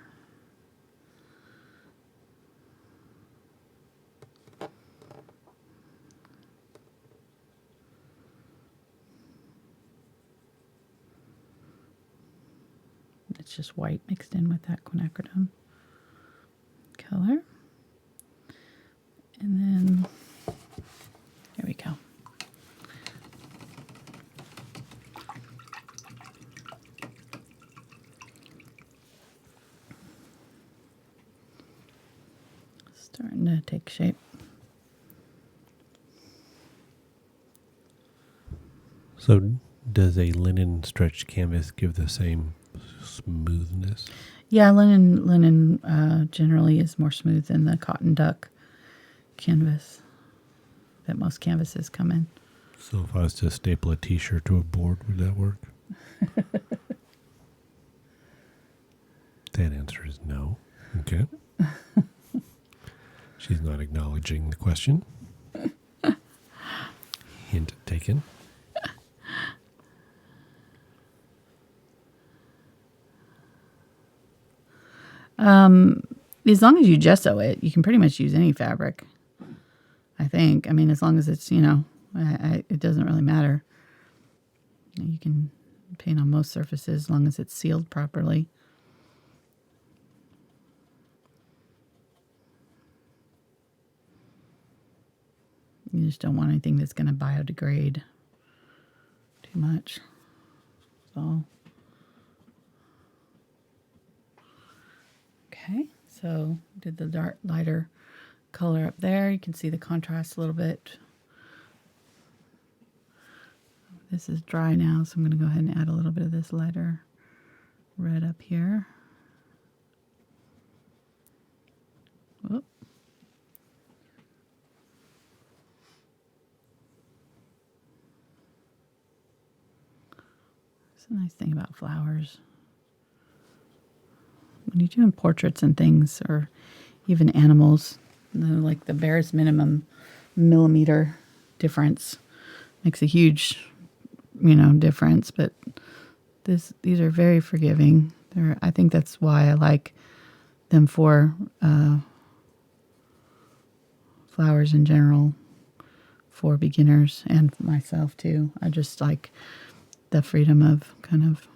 It's just white mixed in with that quinacridone color. And then, there we go. Starting to take shape. So does a linen stretched canvas give the same smoothness? Yeah, linen generally is more smooth than the cotton duck canvas that most canvases come in. So if I was to staple a t-shirt to a board, would that work? That answer is no. Okay. She's not acknowledging the question. Hint taken. As long as you gesso it, you can pretty much use any fabric, I think. I mean, as long as it's, it doesn't really matter. You can paint on most surfaces as long as it's sealed properly. You just don't want anything that's going to biodegrade too much. So, okay, so did the dark, lighter color up there. You can see the contrast a little bit. This is dry now, so I'm going to go ahead and add a little bit of this lighter red up here. Whoop. It's a nice thing about flowers. When you're doing portraits and things, or even animals, like the barest minimum millimeter difference makes a huge, difference. But these are very forgiving. I think that's why I like them for flowers in general, for beginners and myself too. I just like the freedom of kind of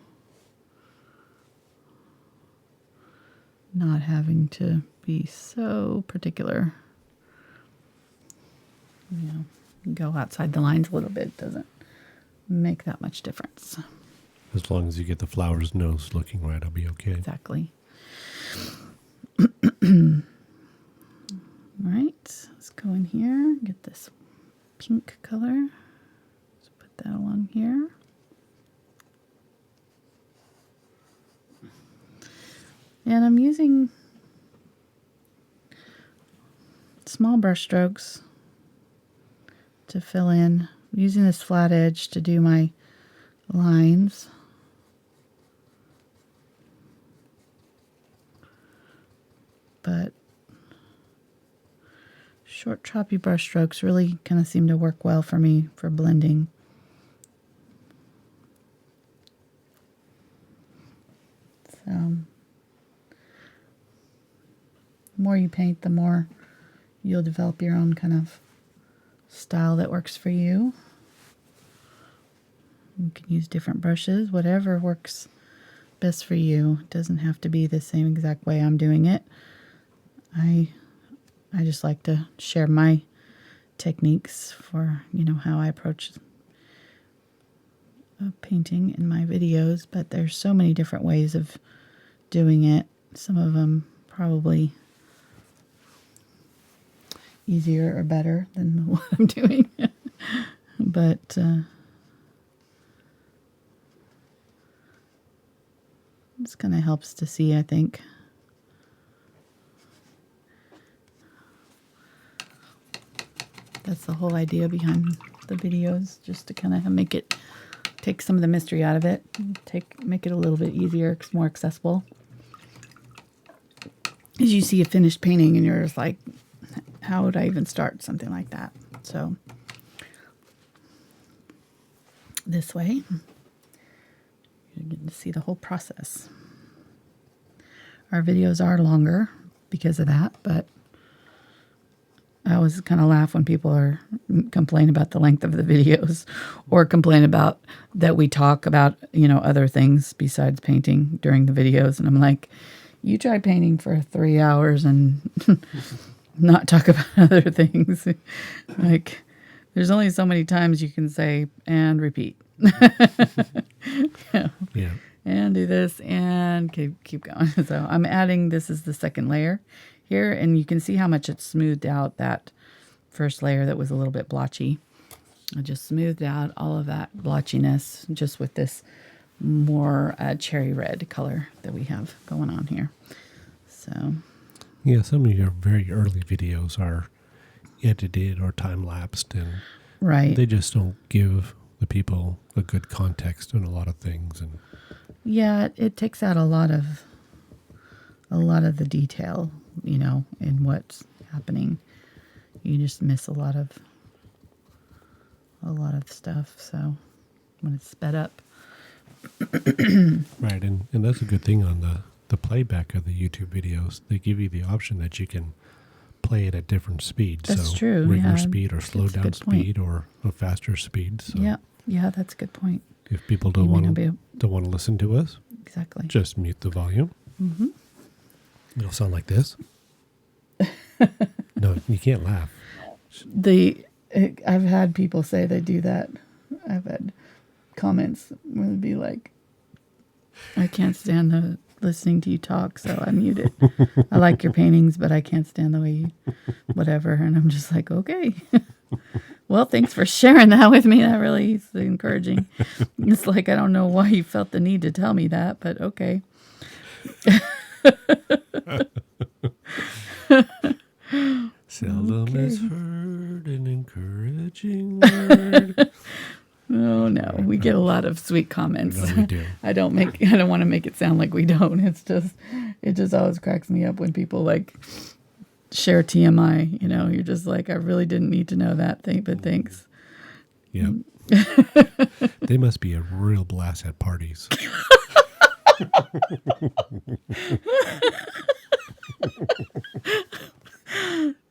not having to be so particular. Go outside the lines a little bit doesn't make that much difference. As long as you get the flower's nose looking right, I'll be okay. Exactly. All right, let's go in here, get this pink color. Let's put that along here. And I'm using small brush strokes to fill in. I'm using this flat edge to do my lines. But short choppy brush strokes really kind of seem to work well for me for blending. So the more you paint, the more you'll develop your own kind of style that works for you. You can use different brushes, whatever works best for you. It doesn't have to be the same exact way I'm doing it. I just like to share my techniques for, how I approach painting in my videos, but there's so many different ways of doing it. Some of them probably easier or better than what I'm doing. But this kind of helps to see, I think. That's the whole idea behind the videos, just to kind of take some of the mystery out of it, make it a little bit easier, more accessible. As you see a finished painting and you're just like, how would I even start something like that? So this way, you're getting to see the whole process. Our videos are longer because of that, but I always kind of laugh when people complain about the length of the videos, or complain about that we talk about, other things besides painting during the videos. And I'm like, you try painting for 3 hours and not talk about other things. Like, there's only so many times you can say and repeat. Yeah. And do this and keep going. So I'm adding, this is the second layer here, and you can see how much it smoothed out that first layer that was a little bit blotchy. I just smoothed out all of that blotchiness just with this more cherry red color that we have going on here. So yeah, some of your very early videos are edited or time-lapsed, and right, they just don't give the people a good context on a lot of things. And yeah, it takes out a lot of the detail, in what's happening. You just miss a lot of stuff. So when it's sped up. Right, and that's a good thing on the playback of the YouTube videos. They give you the option that you can play it at different speeds. That's so true. regular Yeah, speed or slow that's a down good speed or a faster speed. So yeah, that's a good point. if people don't want to listen to us, exactly, just mute the volume. Mm-hmm. It'll sound like this. No, you can't laugh. I've had people say they do that. I've had comments where it'd be like, I can't stand listening to you talk, so I mute it. I like your paintings, but I can't stand the way you whatever. And I'm just like, okay. Well, thanks for sharing that with me. That really is encouraging. It's like, I don't know why you felt the need to tell me that, but okay. Seldom is heard an encouraging word. Oh no, we get a lot of sweet comments. No, we do. I don't want to make it sound like we don't. It just always cracks me up when people like share TMI. You're just like, I really didn't need to know that thing, but thanks. Yeah. They must be a real blast at parties.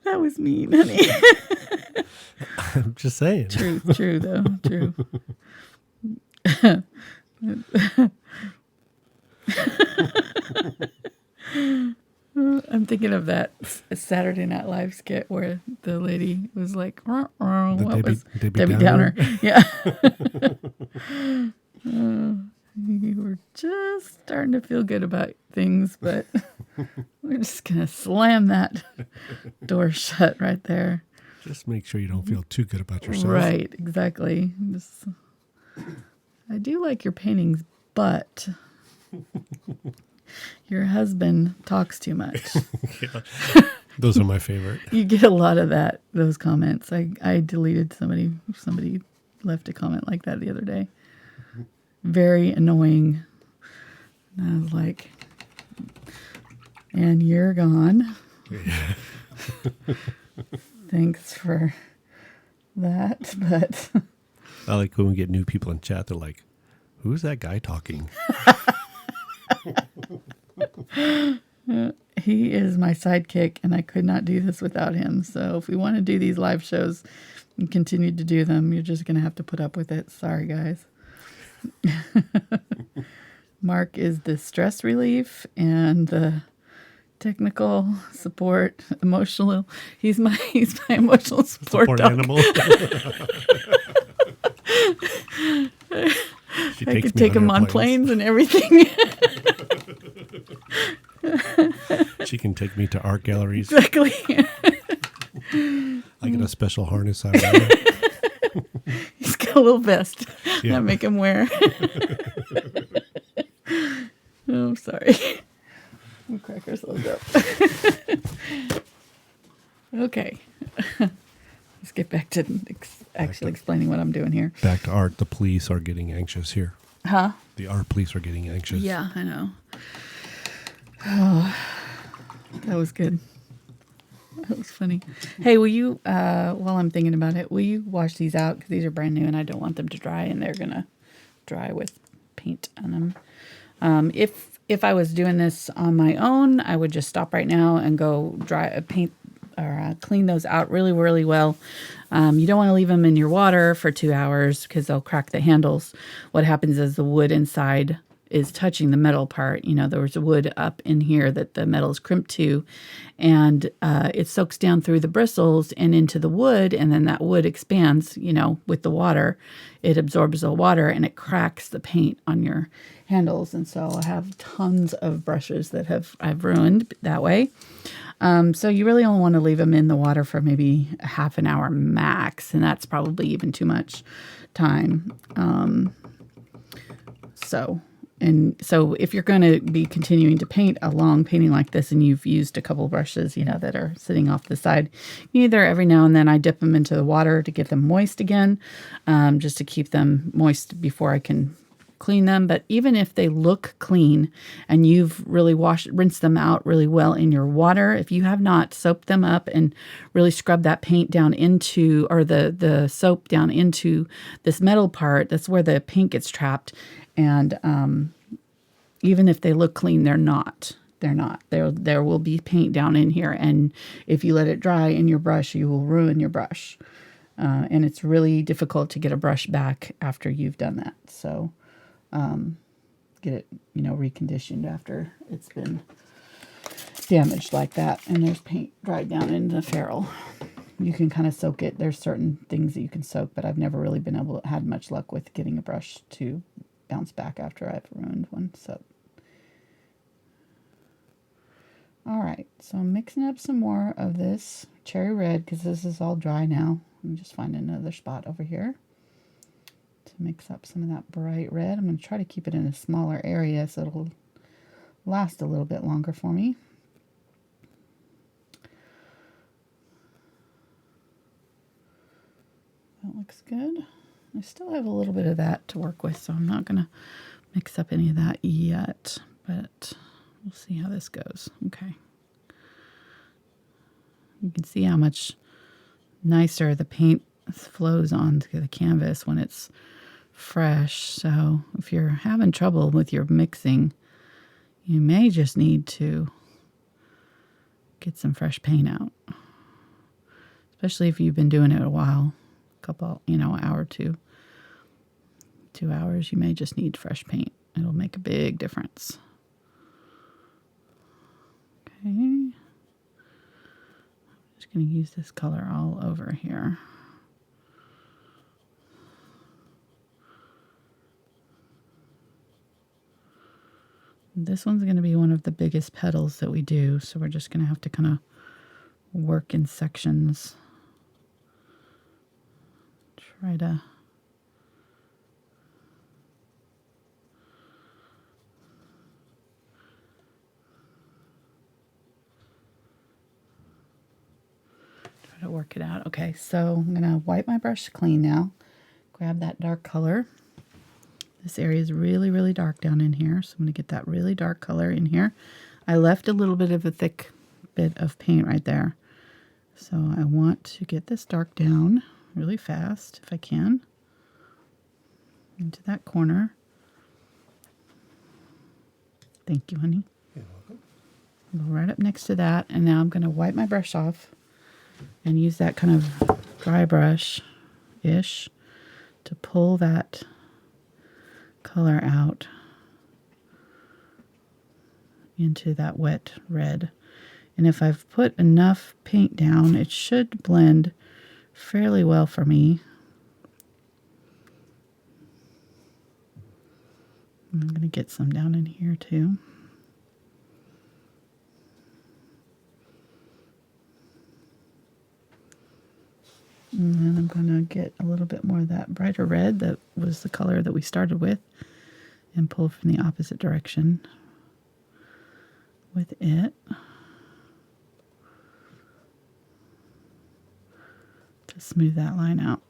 That was mean, honey. I'm just saying. True though. True. I'm thinking of that Saturday Night Live skit where the lady was like, Debbie Downer. Yeah. You were just starting to feel good about things, but we're just going to slam that door shut right there. Just make sure you don't feel too good about yourself. Right, exactly. I do like your paintings, but your husband talks too much. Yeah. Those are my favorite. You get a lot of those comments. I deleted somebody left a comment like that the other day. Very annoying. And I was like, and you're gone. Yeah. Thanks for that, but I like when we get new people in chat, they're like, who's that guy talking? He is my sidekick, and I could not do this without him. So if we want to do these live shows and continue to do them, you're just going to have to put up with it. Sorry, guys. Mark is the stress relief and the technical support, emotional. He's my emotional support dog. animal. I could take him on planes and everything. She can take me to art galleries. Exactly. I get a special harness out of it. He's got a little vest that I make him wear. Oh, I'm sorry. We'll crack ourselves up. Okay. Let's get back to actually explaining what I'm doing here. Back to art. The police are getting anxious here. Huh? The art police are getting anxious. Yeah, I know. Oh, that was good. That was funny. Hey, will you, while I'm thinking about it, will you wash these out? Because these are brand new and I don't want them to dry, and they're going to dry with paint on them. If I was doing this on my own, I would just stop right now and go paint or clean those out really, really well. You don't want to leave them in your water for 2 hours because they'll crack the handles. What happens is the wood inside is touching the metal part. You know, there was wood up in here that the metal is crimped to, and it soaks down through the bristles and into the wood, and then that wood expands, you know, with the water. It absorbs the water and it cracks the paint on your handles. And so I have tons of brushes that I've ruined that way. So you really only want to leave them in the water for maybe a half an hour max, and that's probably even too much time. So if you're going to be continuing to paint a long painting like this, and you've used a couple brushes, you know, that are sitting off the side, either every now and then I dip them into the water to get them moist again, just to keep them moist before I can clean them. But even if they look clean and you've really rinsed them out really well in your water, if you have not soaped them up and really scrubbed that paint down into, or the soap down into this metal part, that's where the paint gets trapped. And even if they look clean, they're not. There will be paint down in here. And if you let it dry in your brush, you will ruin your brush. And it's really difficult to get a brush back after you've done that. So get it, you know, reconditioned after it's been damaged like that. And there's paint dried down in the ferrule. You can kind of soak it. There's certain things that you can soak, but I've never really had much luck with getting a brush to bounce back after I've ruined one. So, all right. So I'm mixing up some more of this cherry red because this is all dry now. Let me just find another spot over here to mix up some of that bright red. I'm going to try to keep it in a smaller area so it'll last a little bit longer for me. That looks good. I still have a little bit of that to work with, so I'm not going to mix up any of that yet, but we'll see how this goes. Okay. You can see how much nicer the paint flows onto the canvas when it's fresh. So if you're having trouble with your mixing, you may just need to get some fresh paint out, especially if you've been doing it a while. Couple, you know, hour or 2 hours, you may just need fresh paint. It'll make a big difference. Okay. I'm just going to use this color all over here. This one's going to be one of the biggest petals that we do, so we're just going to have to kind of work in sections. Try to work it out. Okay, so I'm going to wipe my brush clean now. Grab that dark color. This area is really, really dark down in here, so I'm going to get that really dark color in here. I left a little bit of a thick bit of paint right there. So I want to get this dark down really fast, if I can, into that corner. Thank you, honey. You're welcome. Go right up next to that, and now I'm going to wipe my brush off and use that kind of dry brush-ish to pull that color out into that wet red. And if I've put enough paint down, it should blend fairly well for me. I'm going to get some down in here too. And then I'm going to get a little bit more of that brighter red that was the color that we started with and pull from the opposite direction with it. To smooth that line out.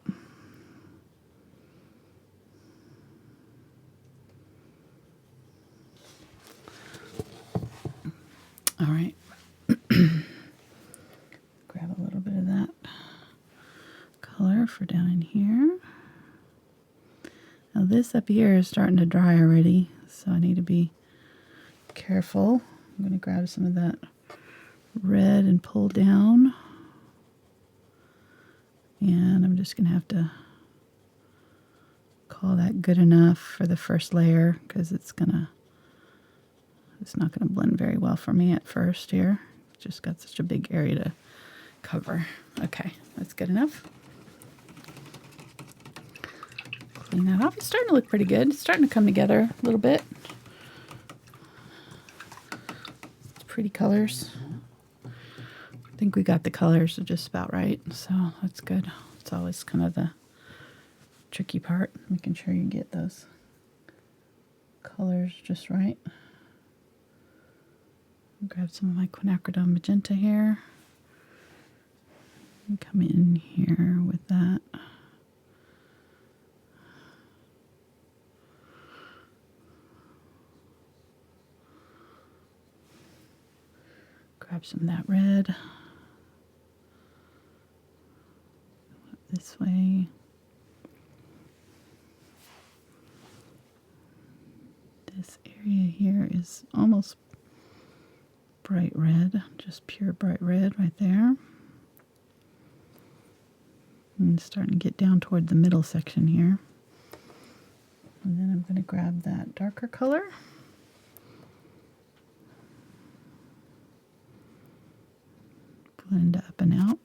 All right. Grab a little bit of that color for down in here. Now this up here is starting to dry already, so I need to be careful. I'm going to grab some of that red and pull down. And I'm just going to have to call that good enough for the first layer because it's not going to blend very well for me at first here. Just got such a big area to cover. Okay, that's good enough. Clean that off. It's starting to look pretty good. It's starting to come together a little bit. It's pretty colors. I think we got the colors just about right, so that's good. It's always kind of the tricky part, making sure you get those colors just right. Grab some of my Quinacridone Magenta here. And come in here with that. Grab some of that red. This way. This area here is almost bright red, just pure bright red right there. And starting to get down toward the middle section here. And then I'm going to grab that darker color. Blend up and out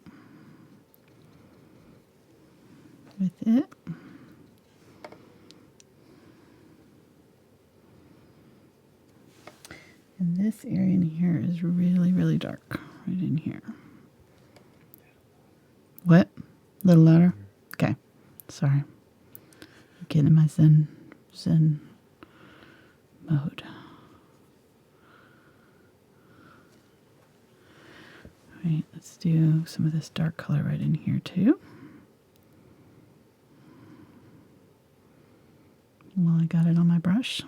with it. And this area in here is really, really dark, right in here. What? A little louder? Okay. Sorry. I'm getting in my zen mode. All right, let's do some of this dark color right in here too. While I got it on my brush.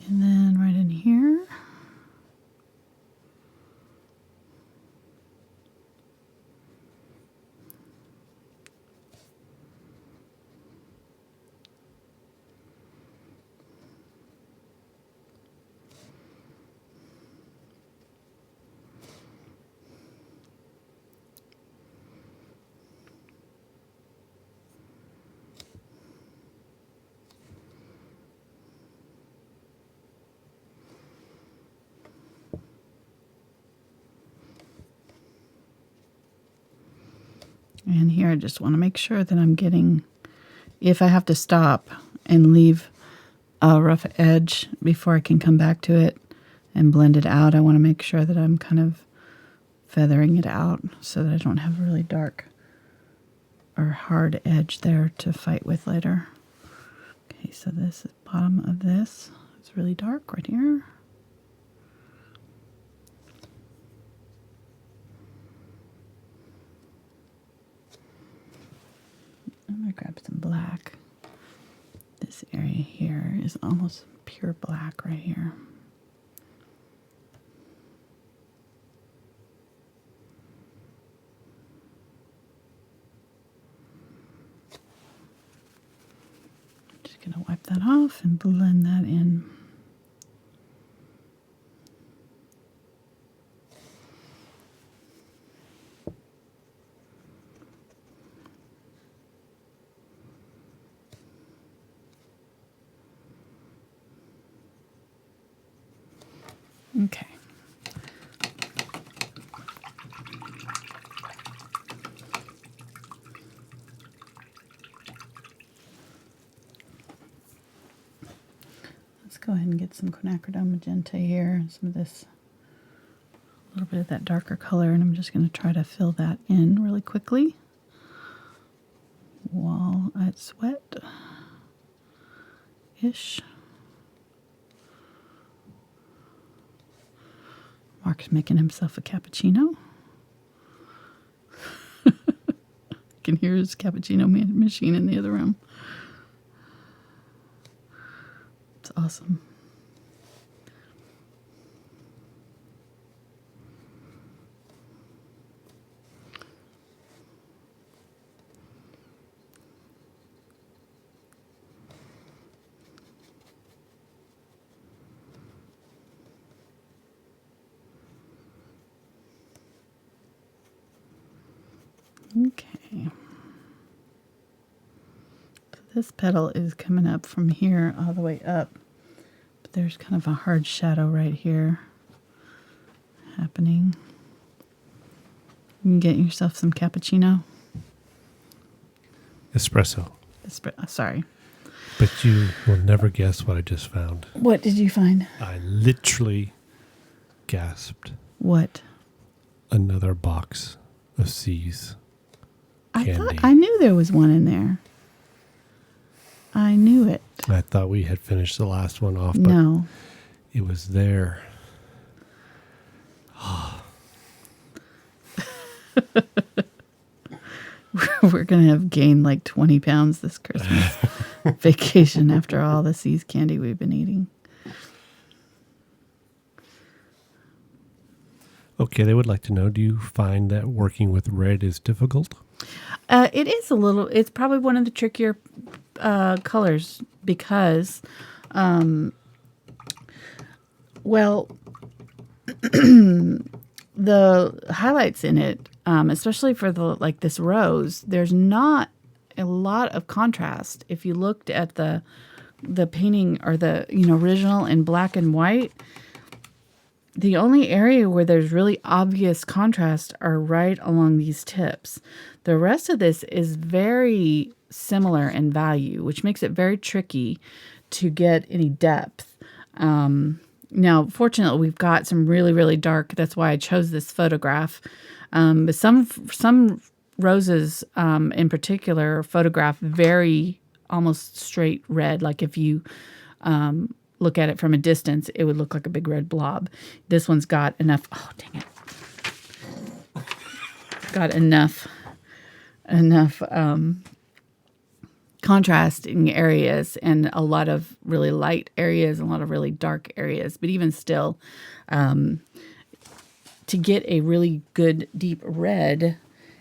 And then right in here. And here I just want to make sure that I'm getting, if I have to stop and leave a rough edge before I can come back to it and blend it out, I want to make sure that I'm kind of feathering it out so that I don't have a really dark or hard edge there to fight with later. Okay, so this is bottom of this. It's really dark right here. I'm going to grab some black. This area here is almost pure black right here. Just going to wipe that off and blend that in. go ahead and get some Quinacridone Magenta here, some of this, a little bit of that darker color, and I'm just going to try to fill that in really quickly while it's wet-ish. Mark's making himself a cappuccino. You can hear his cappuccino machine in the other room. It's awesome. Okay. So this petal is coming up from here all the way up. But there's kind of a hard shadow right here happening. You can get yourself some cappuccino. Espresso. Sorry. But you will never guess what I just found. What did you find? I literally gasped. What? Another box of C's. Candy. I knew there was one in there. I knew it. I thought we had finished the last one off, but no, it was there. We're going to have gained like 20 pounds this Christmas vacation after all the C's candy we've been eating. Okay, they would like to know, do you find that working with red is difficult? It is a little, it's probably one of the trickier colors because, well, the highlights in it, especially for this rose, there's not a lot of contrast. If you looked at the painting or the original in black and white, the only area where there's really obvious contrast are right along these tips. The rest of this is very similar in value, which makes it very tricky to get any depth. Now, fortunately, we've got some really, really dark. That's why I chose this photograph. But some roses in particular photograph very almost straight red. Like if you look at it from a distance, it would look like a big red blob. This one's got enough. Oh, dang it! Got enough contrasting areas and a lot of really light areas and a lot of really dark areas. But even still, to get a really good deep red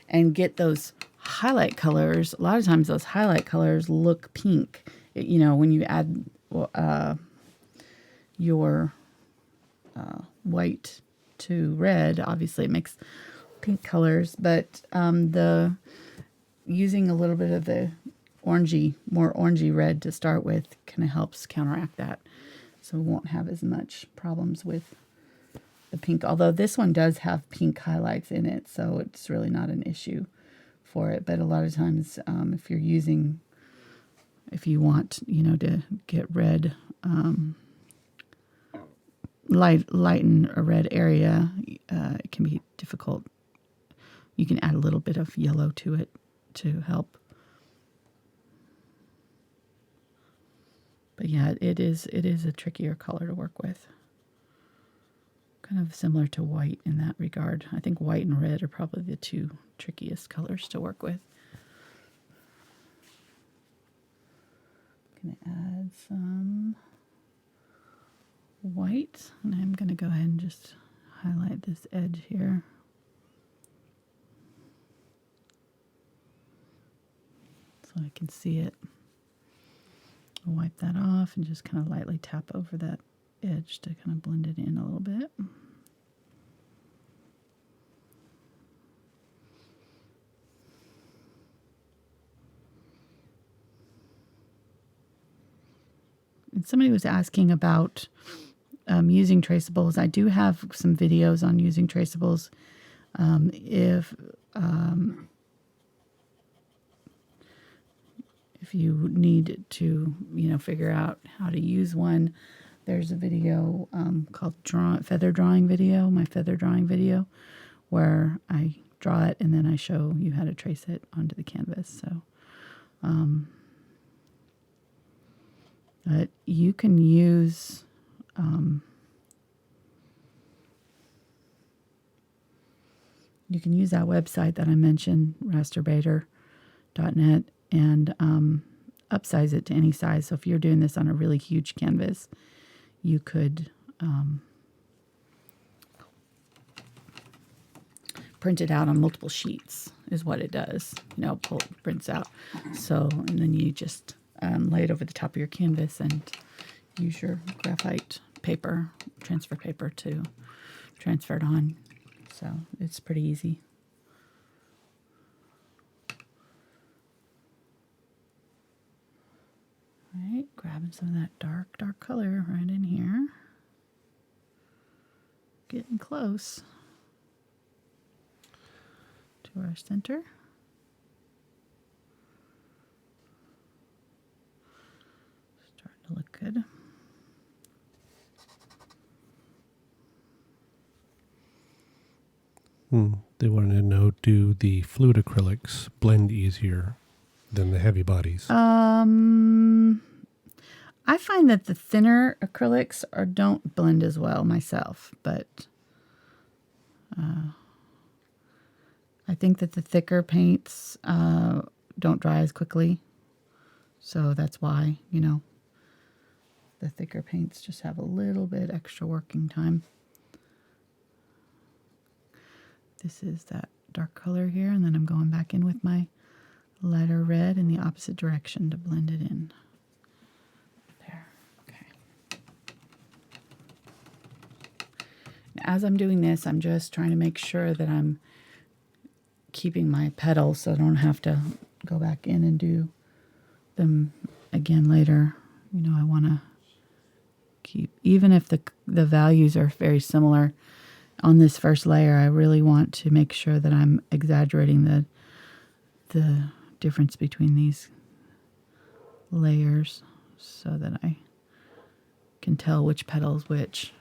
and get those highlight colors, a lot of times those highlight colors look pink. When you add your white to red, obviously it makes pink colors, but using a little bit of the more orangey red to start with kind of helps counteract that, so we won't have as much problems with the pink, although this one does have pink highlights in it, so it's really not an issue for it. But a lot of times if you want to get red, lighten a red area, it can be difficult. You can add a little bit of yellow to it to help. But yeah, it is a trickier color to work with. Kind of similar to white in that regard. I think white and red are probably the two trickiest colors to work with. I'm going to add some white, and I'm going to go ahead and just highlight this edge here. So I can see it. I'll wipe that off and just kind of lightly tap over that edge to kind of blend it in a little bit. And somebody was asking about using traceables. I do have some videos on using traceables. If you need to, figure out how to use one, There's a video called feather drawing video, my feather drawing video, where I draw it and then I show you how to trace it onto the canvas. So, but you can use that website that I mentioned, rasterbaiter.net, and upsize it to any size. So if you're doing this on a really huge canvas, you could print it out on multiple sheets is what it does. Prints out. So, and then you just lay it over the top of your canvas and use your graphite paper, transfer paper to transfer it on. So it's pretty easy. All right, grabbing some of that dark color right in here. Getting close to our center. Starting to look good. They wanted to know, do the fluid acrylics blend easier than the heavy bodies? I find that the thinner acrylics don't blend as well myself, but I think that the thicker paints don't dry as quickly. So that's why, the thicker paints just have a little bit extra working time. This is that dark color here, and then I'm going back in with my lighter red in the opposite direction to blend it in. There. Okay. As I'm doing this, I'm just trying to make sure that I'm keeping my petals so I don't have to go back in and do them again later. I want to keep, even if the values are very similar on this first layer, I really want to make sure that I'm exaggerating the difference between these layers so that I can tell which petal is which.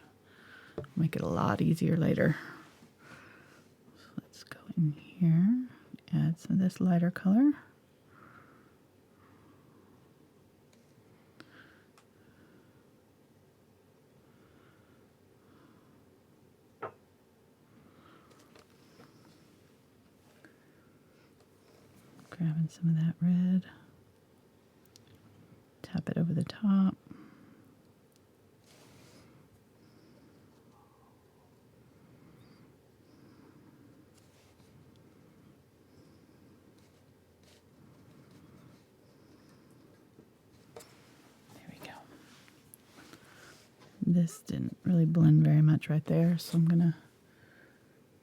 Make it a lot easier later. So let's go in here, add some of this lighter color. Grabbing some of that red, tap it over the top. There we go. This didn't really blend very much right there, so I'm going to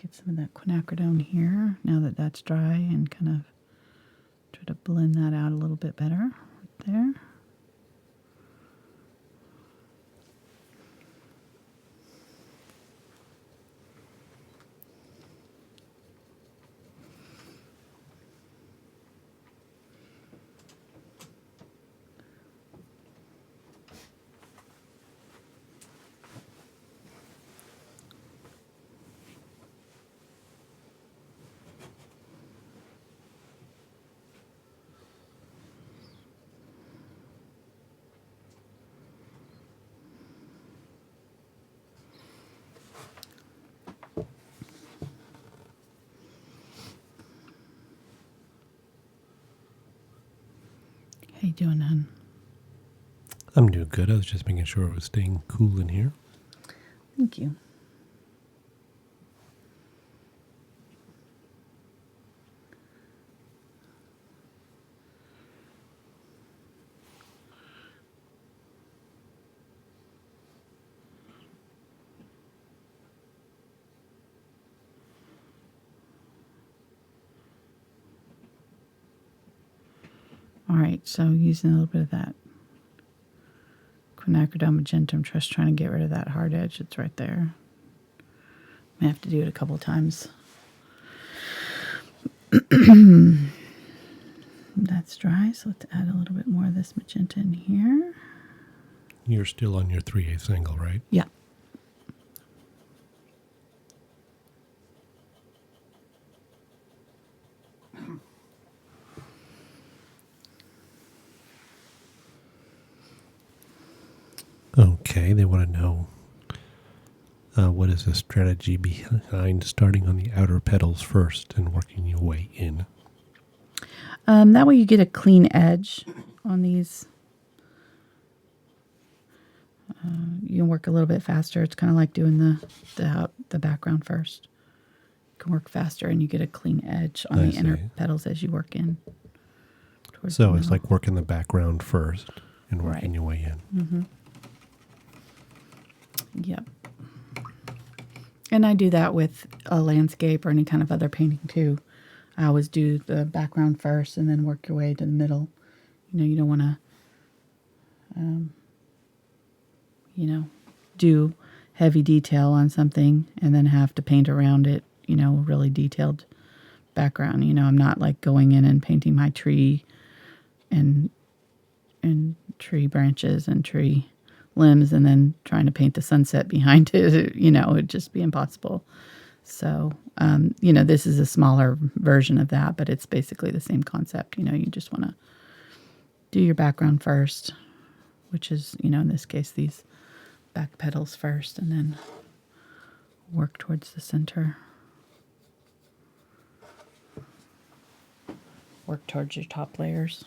get some of that quinacridone here now that that's dry and kind of try to blend that out a little bit better right there. How you doing, hon? I'm doing good. I was just making sure it was staying cool in here. Thank you. All right, so using a little bit of that Quinacridone Magenta, I'm just trying to get rid of that hard edge that's right there. May have to do it a couple of times. That's dry, so let's add a little bit more of this magenta in here. You're still on your 3/8 angle, right? Yeah. Okay, they want to know what is the strategy behind starting on the outer petals first and working your way in? That way you get a clean edge on these. You can work a little bit faster. It's kind of like doing the background first. You can work faster and you get a clean edge on the inner petals as you work in. So it's like working the background first and working your way in. Mm-hmm. Yep. And I do that with a landscape or any kind of other painting too. I always do the background first and then work your way to the middle. You know, you don't want to, do heavy detail on something and then have to paint around it, really detailed background. I'm not like going in and painting my tree and tree branches and tree limbs and then trying to paint the sunset behind it. It'd just be impossible. So, this is a smaller version of that, but it's basically the same concept. You just want to do your background first, which is, in this case, these back petals first, and then work towards the center. Work towards your top layers.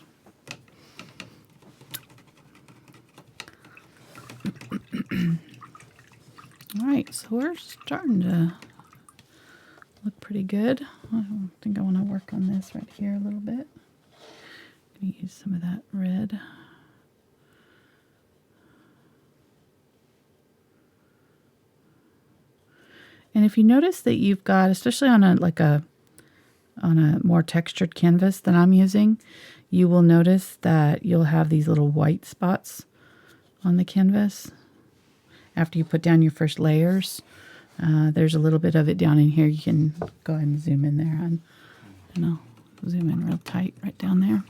All right, so we're starting to look pretty good. I think I want to work on this right here a little bit. I'm going to use some of that red. And if you notice that you've got, especially on a more textured canvas than I'm using, you will notice that you'll have these little white spots on the canvas. After you put down your first layers, there's a little bit of it down in here. You can go ahead and zoom in there, and I'll zoom in real tight right down there.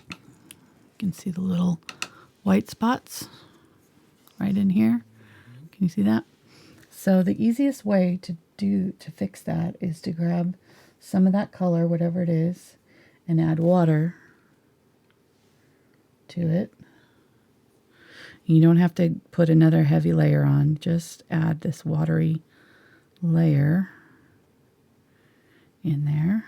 You can see the little white spots right in here. Can you see that? So the easiest way to fix that is to grab some of that color, whatever it is, and add water to it. You don't have to put another heavy layer on. Just add this watery layer in there.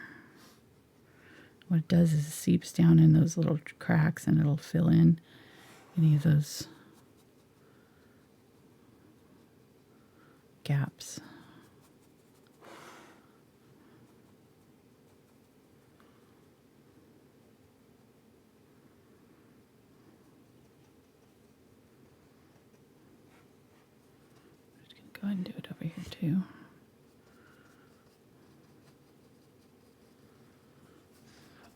What it does is it seeps down in those little cracks and it'll fill in any of those gaps. Go ahead and do it over here too.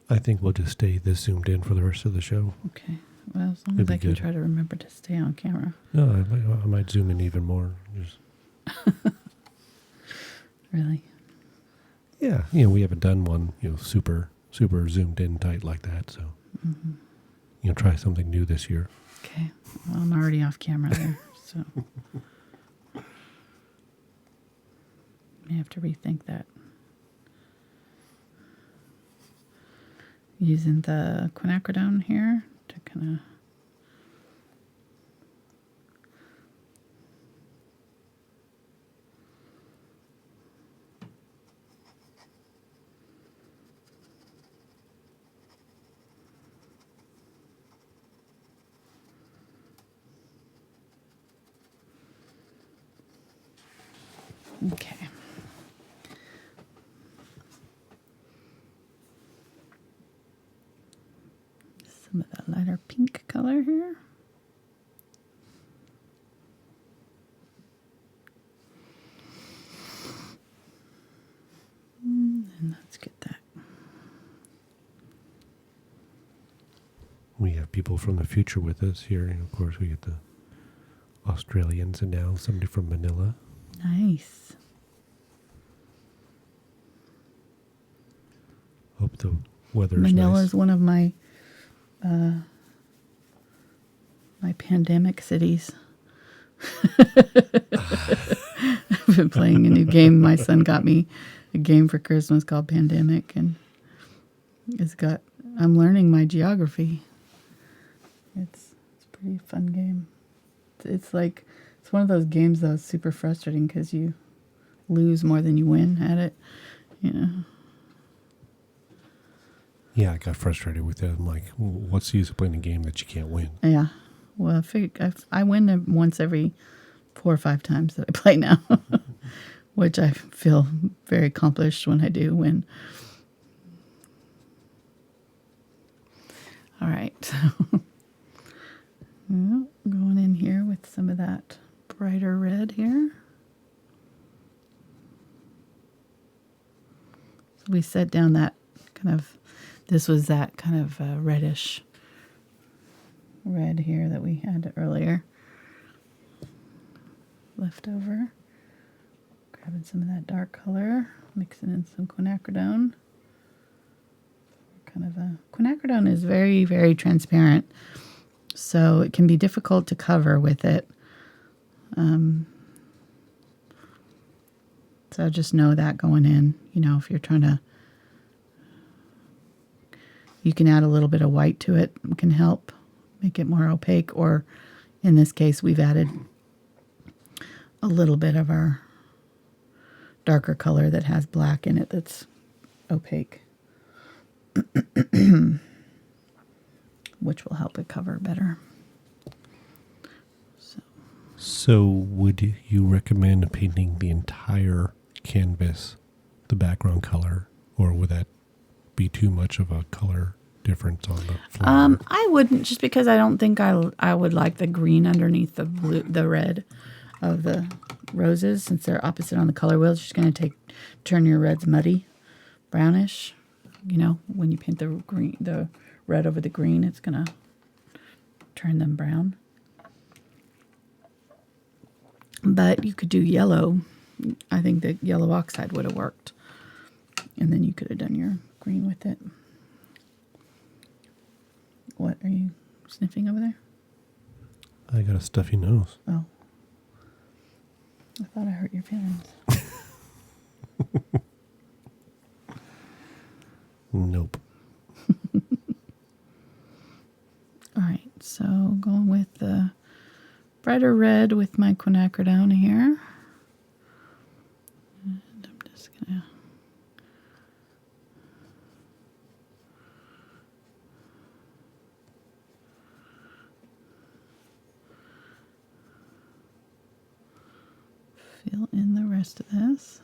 I think we'll just stay this zoomed in for the rest of the show. Okay. Well, as long as I can try to remember to stay on camera. No, I might zoom in even more. Just Really? Yeah. We haven't done one, super zoomed in tight like that. So, try something new this year. Okay. Well, I'm already off camera there, so. I have to rethink that. Using the quinacridone here to kind of okay. Some of that lighter pink color here. And let's get that. We have people from the future with us here. And of course, we get the Australians and now somebody from Manila. Nice. Hope the weather is Manila nice. is one of my my pandemic cities. I've been playing a new game. My son got me a game for Christmas called Pandemic, and I'm learning my geography. It's a pretty fun game. It's one of those games though, it's super frustrating because you lose more than you win at it, you know. Yeah, I got frustrated with it. I'm like, what's the use of playing a game that you can't win? Yeah. Well, I win once every 4 or 5 times that I play now, which I feel very accomplished when I do win. All right. So, well, going in here with some of that brighter red here. So we set down that this was that kind of reddish red here that we had earlier. Left over. Grabbing some of that dark color, mixing in some quinacridone. Quinacridone is very, very transparent, so it can be difficult to cover with it. So just know that going in, you know, if you're trying to, you can add a little bit of white to it. It can help make it more opaque, or in this case, we've added a little bit of our darker color that has black in it that's opaque, which will help it cover better. So would you recommend painting the entire canvas the background color, or would that be too much of a color difference on the flower? I wouldn't, just because I don't think I would like the green underneath the red of the roses, since they're opposite on the color wheel. It's just going to turn your reds muddy, brownish. You know, when you paint the red over the green, it's going to turn them brown. But you could do yellow. I think the yellow oxide would have worked. And then you could have done your green with it. What are you sniffing over there? I got a stuffy nose. Oh. I thought I hurt your feelings. Nope. All right, so going with the brighter red with my quinacridone here. And I'm just going to fill in the rest of this.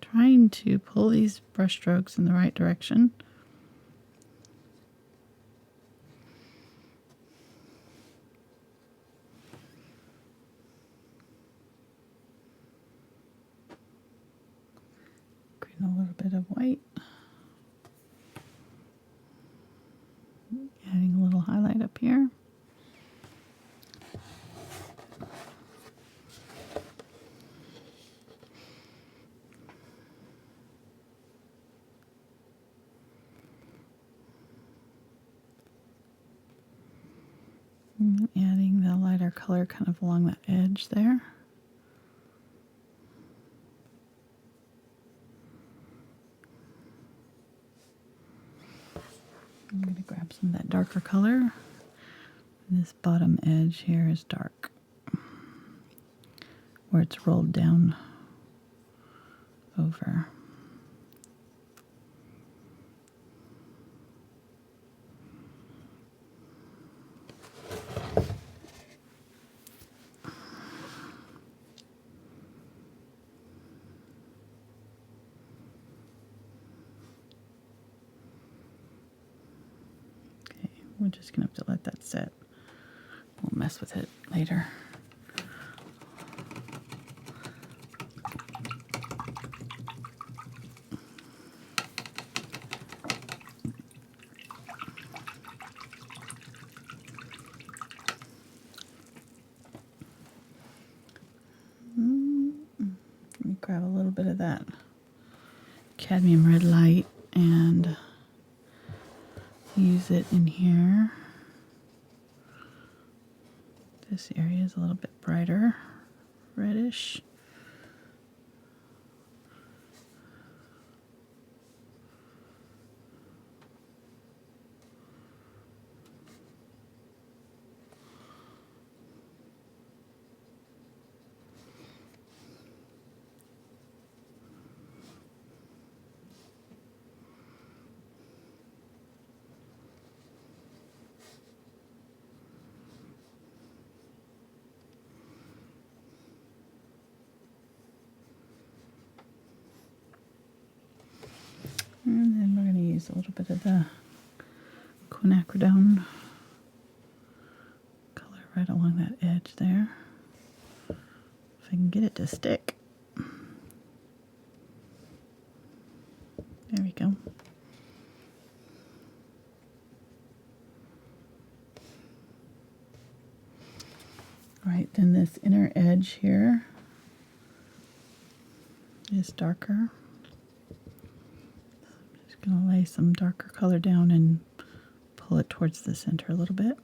Trying to pull these brush strokes in the right direction. Green a little bit of white. Adding a little highlight up here. Adding the lighter color kind of along that edge there. I'm going to grab some of that darker color. This bottom edge here is dark, where it's rolled down over. We're just going to have to let that set. We'll mess with it later. grab a little bit of that Cadmium Red Light and use it in here. This area is a little bit brighter, reddish. And then we're going to use a little bit of the Quinacridone color right along that edge there. If I can get it to stick. There we go. All right, then this inner edge here is darker. Going to lay some darker color down and pull it towards the center a little bit.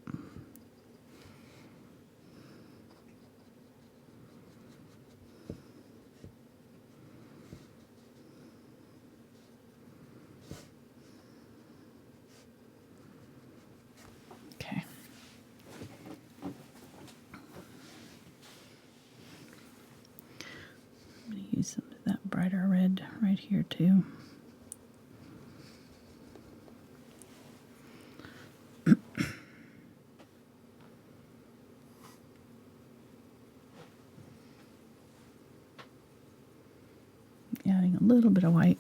Okay. I'm going to use some of that brighter red right here too. Adding a little bit of white.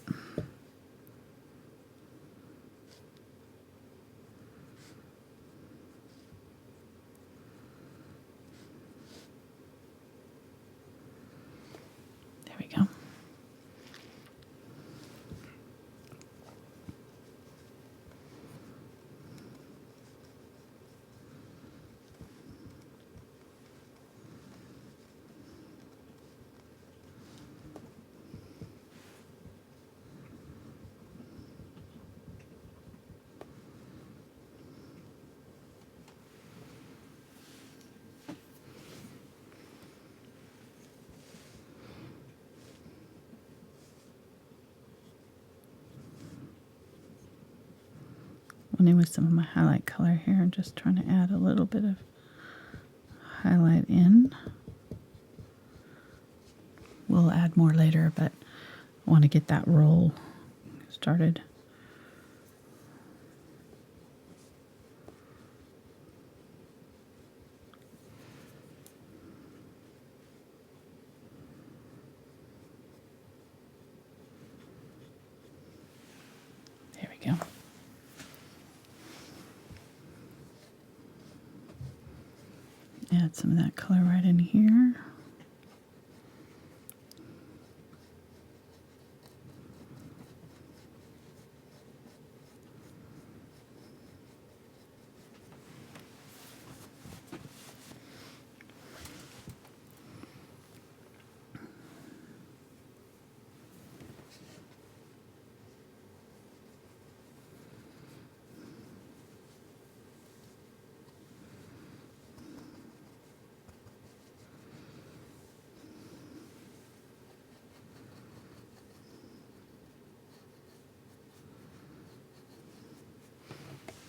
There we go. Went in with some of my highlight color here and just trying to add a little bit of highlight in. We'll add more later, but I want to get that roll started. There we go. Add some of that color right in here.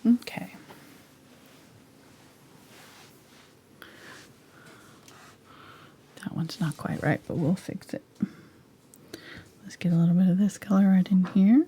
Okay. That one's not quite right, but we'll fix it. Let's get a little bit of this color right in here.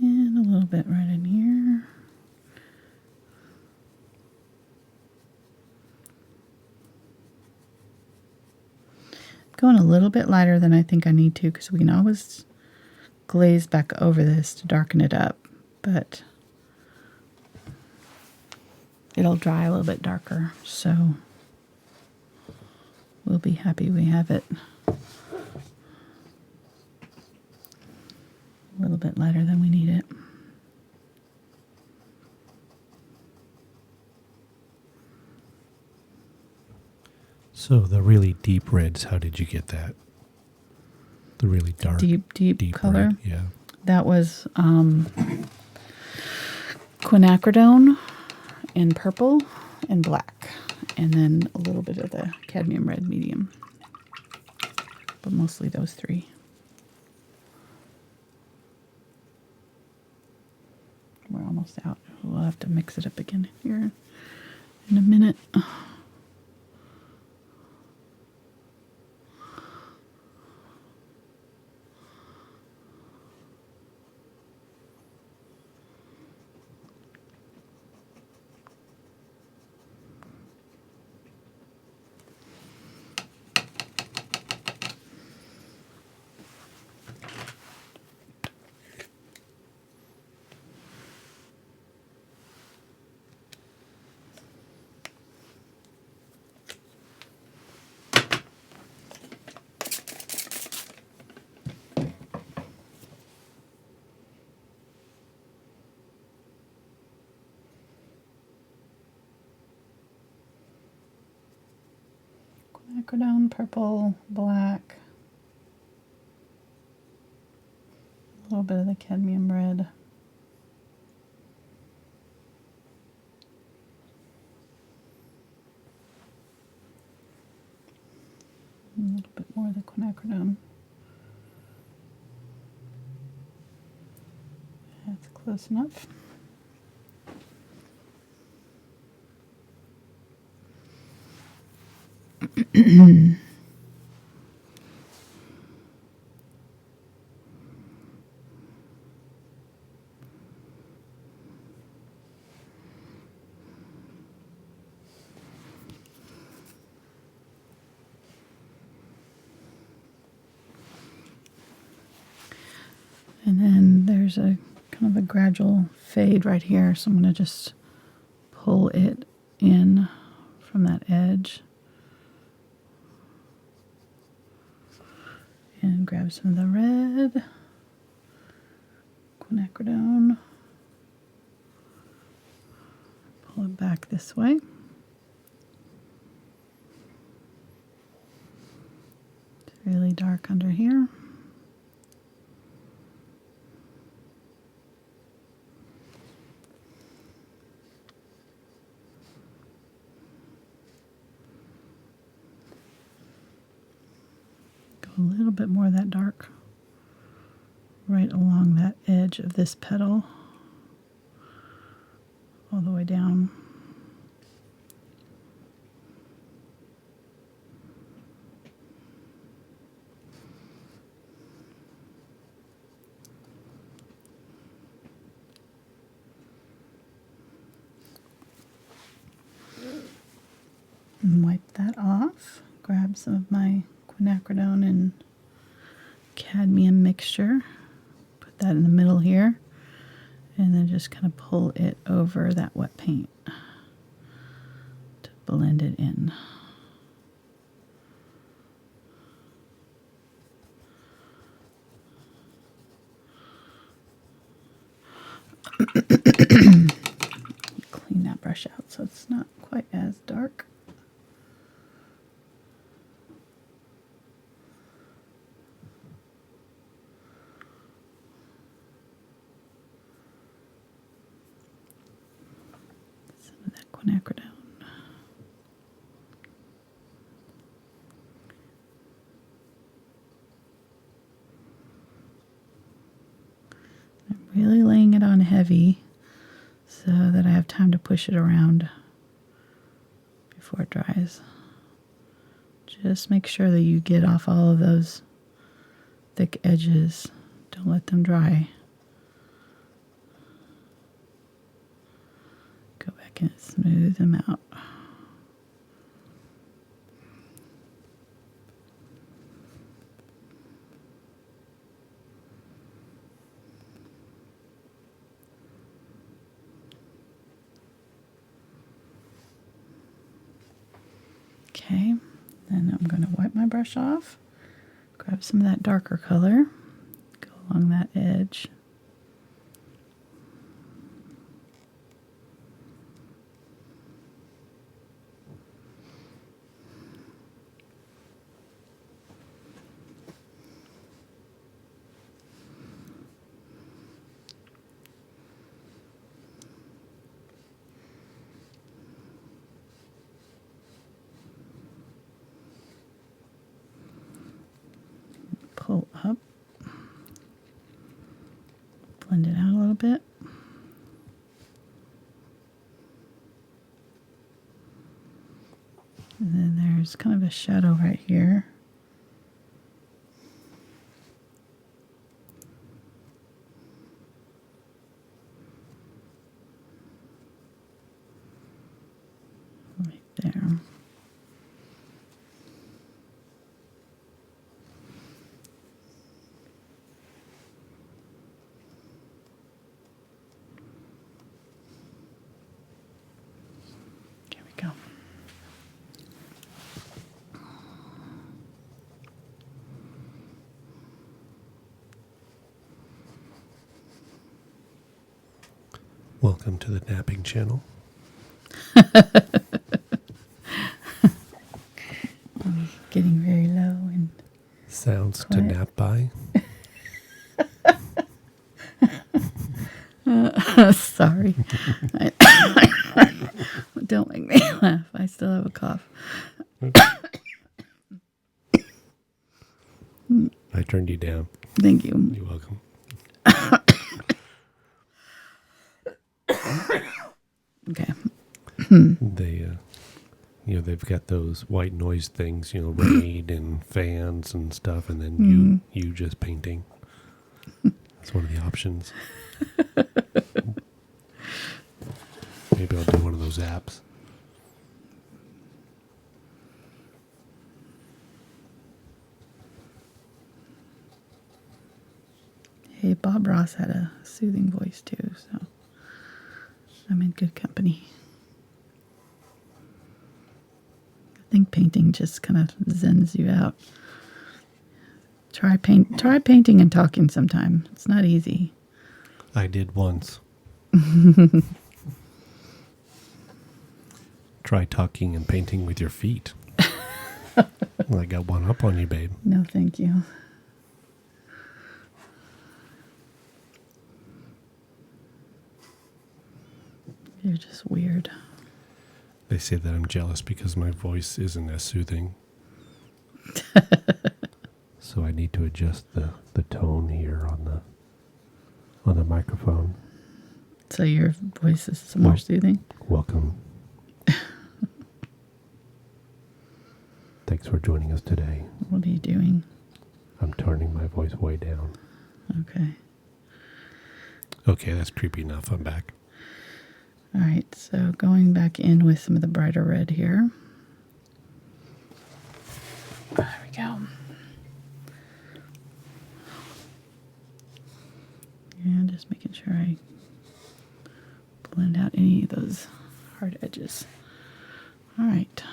And a little bit right in here. Going a little bit lighter than I think I need to, because we can always glaze back over this to darken it up, but it'll dry a little bit darker. So we'll be happy we have it a little bit lighter than we need it. So the really deep reds, how did you get that? The really dark, deep color. red, yeah. That was Quinacridone in purple and black, and then a little bit of the Cadmium Red Medium, but mostly those three. We're almost out. We'll have to mix it up again here in a minute. Acrylic, purple, black, a little bit of the cadmium red. A little bit more of the quinacridone. That's close enough. And then there's a kind of a gradual fade right here, so I'm going to just pull it in from that edge and grab some of the red quinacridone, pull it back this way. It's really dark under here. A little bit more of that dark right along that edge of this petal, all the way down. And wipe that off. Grab some of my quinacridone and cadmium mixture, put that in the middle here, and then just kind of pull it over that wet paint to blend it in. Clean that brush out so it's not quite as dark. Quinacridone. I'm really laying it on heavy so that I have time to push it around before it dries. Just make sure that you get off all of those thick edges. Don't let them dry. Go back and smooth them out. Okay, then I'm going to wipe my brush off, grab some of that darker color, go along that edge. Pull up, blend it out a little bit. And then there's kind of a shadow right here. Right there. Go. Welcome to the napping channel. Getting very low and sounds quiet. to nap by. Sorry. Don't make me laugh. I still have a cough. I turned you down. Thank you. You're welcome. Okay. They, they've got those white noise things, rain and fans and stuff, and then you just painting. That's one of the options. Maybe I'll do one of those apps. Hey, Bob Ross had a soothing voice too, so I'm in good company. I think painting just kind of zens you out. Try painting and talking sometime. It's not easy. I did once. Try talking and painting with your feet. Well, I got one up on you, babe. No, thank you. You're just weird. They say that I'm jealous because my voice isn't as soothing. So I need to adjust the tone here on the microphone. So your voice is more soothing? Welcome. Thanks for joining us today. What are you doing? I'm turning my voice way down. Okay. Okay, that's creepy enough. I'm back. All right, so going back in with some of the brighter red here. There we go. And just making sure I blend out any of those hard edges. All right.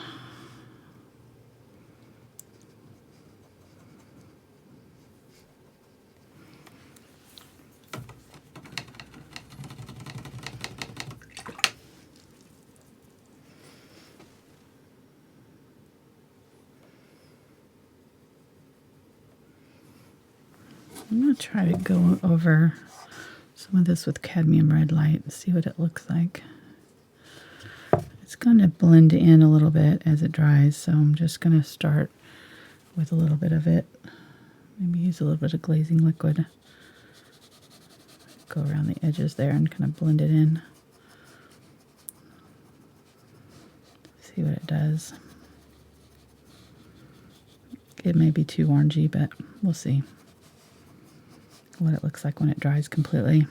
I'm going to try to go over some of this with Cadmium Red Light and see what it looks like. It's going to blend in a little bit as it dries, so I'm just going to start with a little bit of it. Maybe use a little bit of glazing liquid. Go around the edges there and kind of blend it in. See what it does. It may be too orangey, but we'll see what it looks like when it dries completely.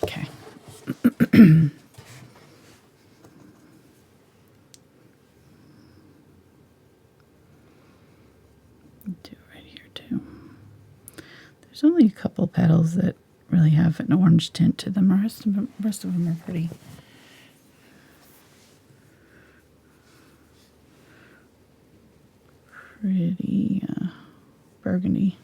Okay. Do it right here too. There's only a couple petals that really really have an orange tint to them. The rest of them are pretty. Pretty burgundy.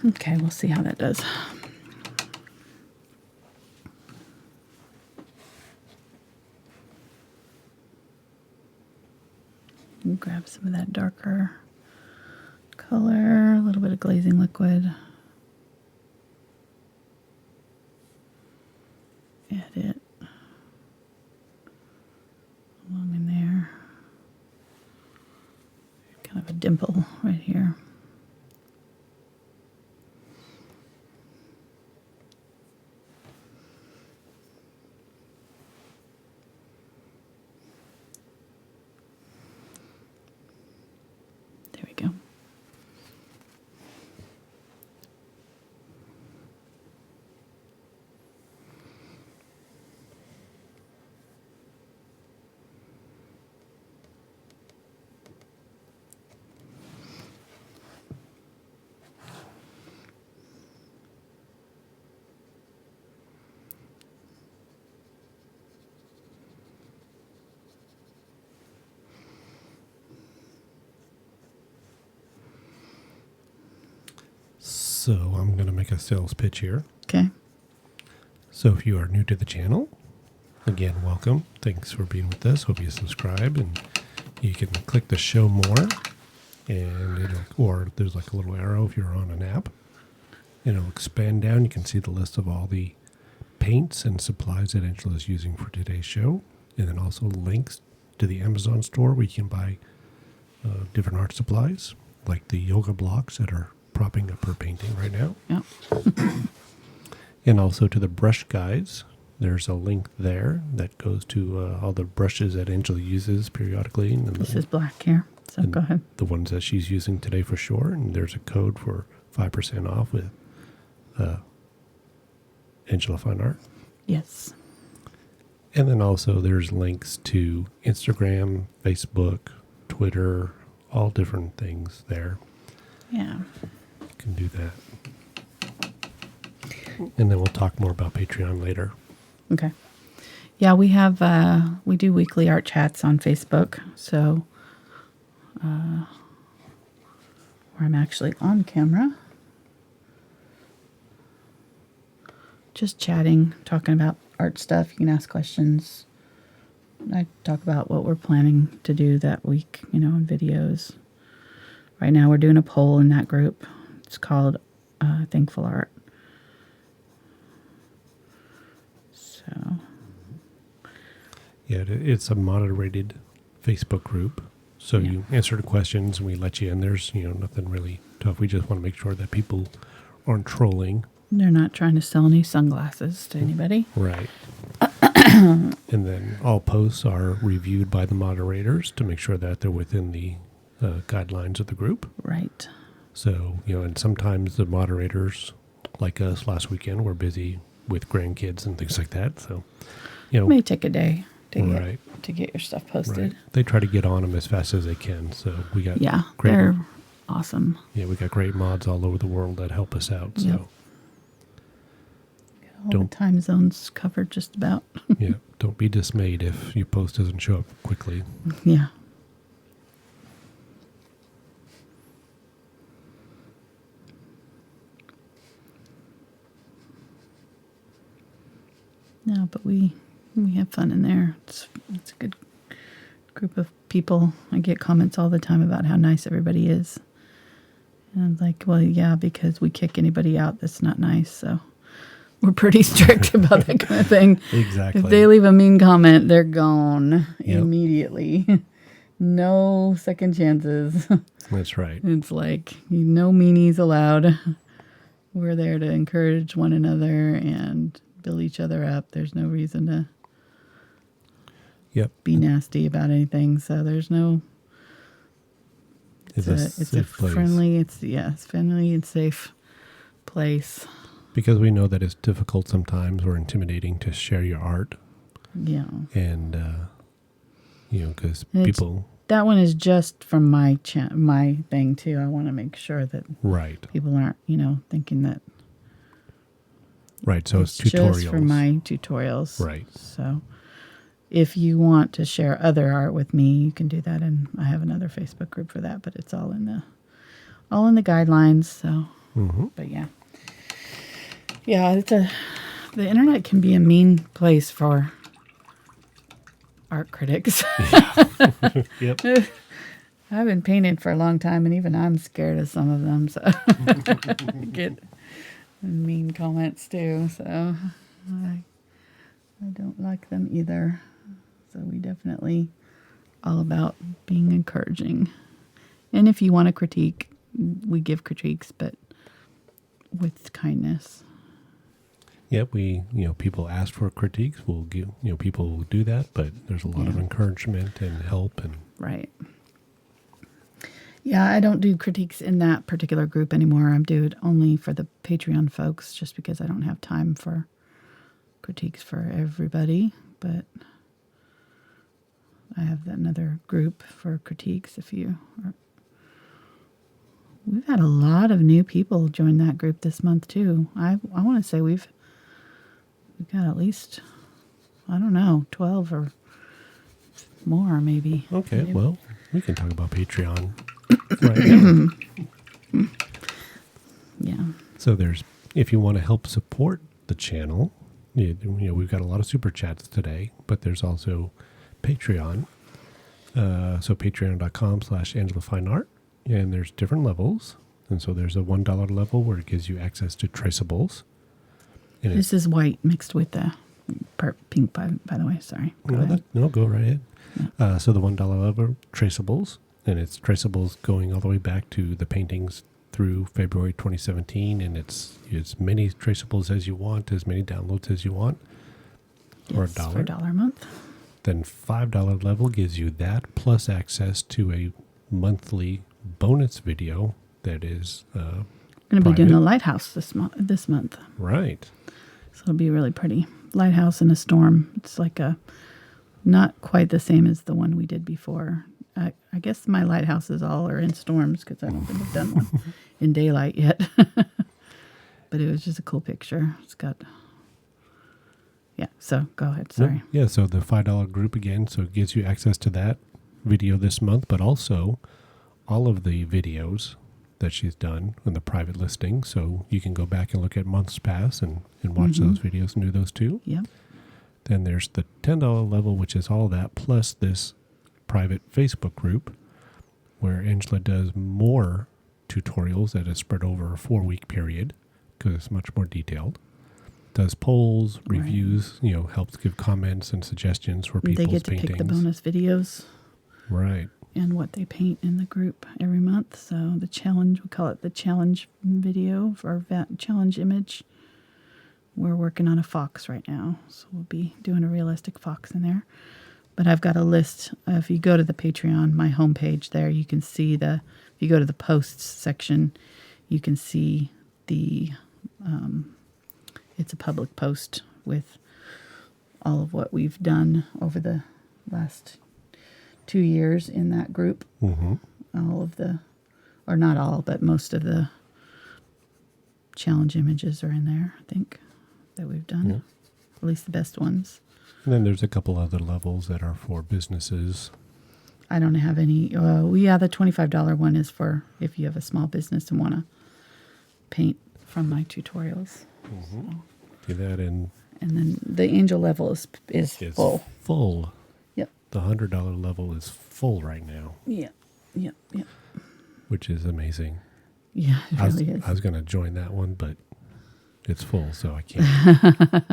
Okay, we'll see how that does. And grab some of that darker color, a little bit of glazing liquid. Add it along in there. Kind of a dimple right here. There we go. So I'm going to make a sales pitch here. Okay. So if you are new to the channel, again, welcome. Thanks for being with us. Hope you subscribe, and you can click the show more, and or there's like a little arrow if you're on an app. It'll expand down. You can see the list of all the paints and supplies that Angela is using for today's show, and then also links to the Amazon store where you can buy different art supplies, like the yoga blocks that are propping up her painting right now. Yep. And also to the brush guides. There's a link there that goes to all the brushes that Angela uses periodically. And This is black here, so go ahead. The ones that she's using today for sure. And there's a code for 5% off with Angela Fine Art. Yes. And then also there's links to Instagram, Facebook, Twitter, all different things there. Yeah. You can do that. And then we'll talk more about Patreon later. Okay. Yeah, we have, we do weekly art chats on Facebook. So, where I'm actually on camera. Just chatting, talking about art stuff. You can ask questions. I talk about what we're planning to do that week, in videos. Right now we're doing a poll in that group. It's called Thankful Art. So. Yeah, it's a moderated Facebook group. So you answer the questions and we let you in. There's, nothing really tough. We just want to make sure that people aren't trolling. They're not trying to sell any sunglasses to anybody. Right. And then all posts are reviewed by the moderators to make sure that they're within the guidelines of the group. Right. So, and sometimes the moderators, like us last weekend, were busy with grandkids and things like that. So, It may take a day to get your stuff posted. Right. They try to get on them as fast as they can. So we got they're awesome. Yeah, we got great mods all over the world that help us out. So Yep. All the time zones covered just about. Yeah, don't be dismayed if your post doesn't show up quickly. Yeah. No, but we have fun in there. It's a good group of people. I get comments all the time about how nice everybody is. And I'm like, well, yeah, because we kick anybody out that's not nice. So we're pretty strict about that kind of thing. Exactly. If they leave a mean comment, they're gone immediately. No second chances. That's right. It's like, no meanies allowed. We're there to encourage one another and build each other up. There's no reason to. Yep. be nasty about anything. So there's no. It's a safe place. friendly. It's friendly and safe place. Because we know that it's difficult sometimes or intimidating to share your art. Yeah. And because people. That one is just from my my thing too. I want to make sure that people aren't thinking that. Right. So it's tutorials. Just for my tutorials. Right. So if you want to share other art with me, you can do that, and I have another Facebook group for that. But it's all in the guidelines. So, But yeah, the internet can be a mean place for art critics. Yep. I've been painting for a long time, and even I'm scared of some of them. So get mean comments too. So I don't like them either. So we definitely all about being encouraging. And if you want to critique, we give critiques, but with kindness. Yep, people ask for critiques. We'll give, people will do that, but there's a lot of encouragement and help and. Right. Yeah, I don't do critiques in that particular group anymore. I do it only for the Patreon folks, just because I don't have time for critiques for everybody. But I have another group for critiques. We've had a lot of new people join that group this month too. I want to say we've got at least 12 or more maybe. Okay, well, we can talk about Patreon right now. Yeah. So if you want to help support the channel, we've got a lot of super chats today, but there's also Patreon. So patreon.com/AngelaFineArt, and there's different levels. And so there's a $1 level where it gives you access to traceables. And this is white mixed with the pink, by the way. Sorry. Go right ahead. Yeah. So the $1 level, traceables, and it's traceables going all the way back to the paintings through February 2017, and it's as many traceables as you want, as many downloads as you want, for $1. For $1 a month. Then $5 level gives you that plus access to a monthly bonus video that is I'm going to be doing a lighthouse this month. Right. So it'll be really pretty. Lighthouse in a storm. It's like not quite the same as the one we did before. I guess my lighthouses all are in storms because I don't think I've done one in daylight yet. But it was just a cool picture. It's got... Yeah, so go ahead. Sorry. Yeah, so the $5 group again, so it gives you access to that video this month, but also all of the videos that she's done in the private listing. So you can go back and look at months past and watch those videos and do those too. Yep. Then there's the $10 level, which is all that, plus this private Facebook group where Angela does more tutorials that is spread over a 4-week period because it's much more detailed. Does polls, reviews, helps give comments and suggestions for people's paintings. They get to pick the bonus videos. Right. And what they paint in the group every month. So the challenge, we call it the challenge video or challenge image. We're working on a fox right now. So we'll be doing a realistic fox in there. But I've got a list. If you go to the Patreon, my homepage there, you can see if you go to the posts section, you can see it's a public post with all of what we've done over the last 2 years in that group. Mm-hmm. All of or not all, but most of the challenge images are in there, I think, that we've done. Yeah. At least the best ones. And then there's a couple other levels that are for businesses. I don't have any. The $25 one is for if you have a small business and want to paint from my tutorials. Mm-hmm. Do that in. And then the angel level is full. Full. Yep. The $100 level is full right now. Yeah. Which is amazing. Yeah, it really is. I was going to join that one, but it's full, so I can't.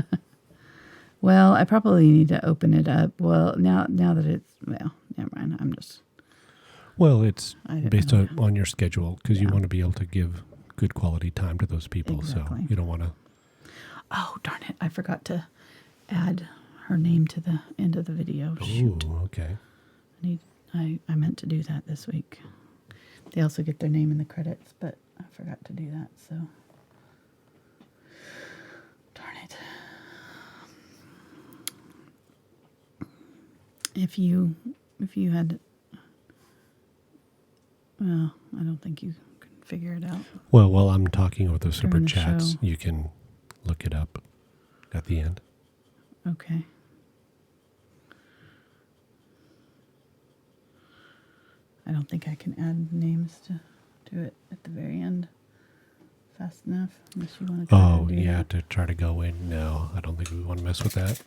Well, I probably need to open it up. Well, now that it's... Well, never mind. I'm just... Well, it's based on your schedule because you want to be able to give good quality time to those people. Exactly. So you don't want to... Oh, darn it. I forgot to add her name to the end of the video. Shoot. Ooh, okay. I meant to do that this week. They also get their name in the credits, but I forgot to do that, so darn it. If you had, well, I don't think you can figure it out. Well, while I'm talking over the super During the chats, show. you can look it up at the end. Okay. I don't think I can add names to do it at the very end fast enough, unless you want to try Oh, to do yeah, that. to try to go in. No, I don't think we want to mess with that.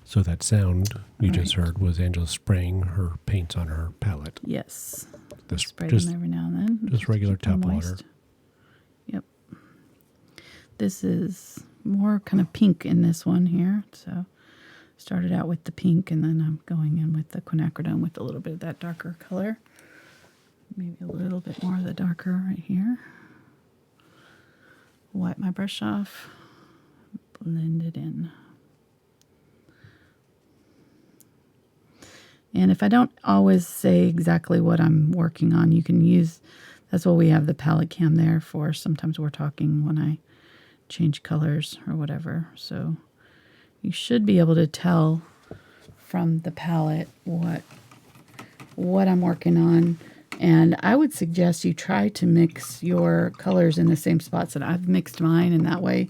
So that sound you just heard was Angela spraying her paints on her palette. Yes. This, Spray just, them every now and then. just regular keep them tap moist. water. Yep. This is more kind of pink in this one here. So started out with the pink, and then I'm going in with the quinacridone with a little bit of that darker color. Maybe a little bit more of the darker right here. Wipe my brush off. Blend it in. And if I don't always say exactly what I'm working on, you can use, that's what we have the palette cam there for. Sometimes we're talking when I change colors or whatever. So you should be able to tell from the palette what I'm working on. And I would suggest you try to mix your colors in the same spots that I've mixed mine. And that way,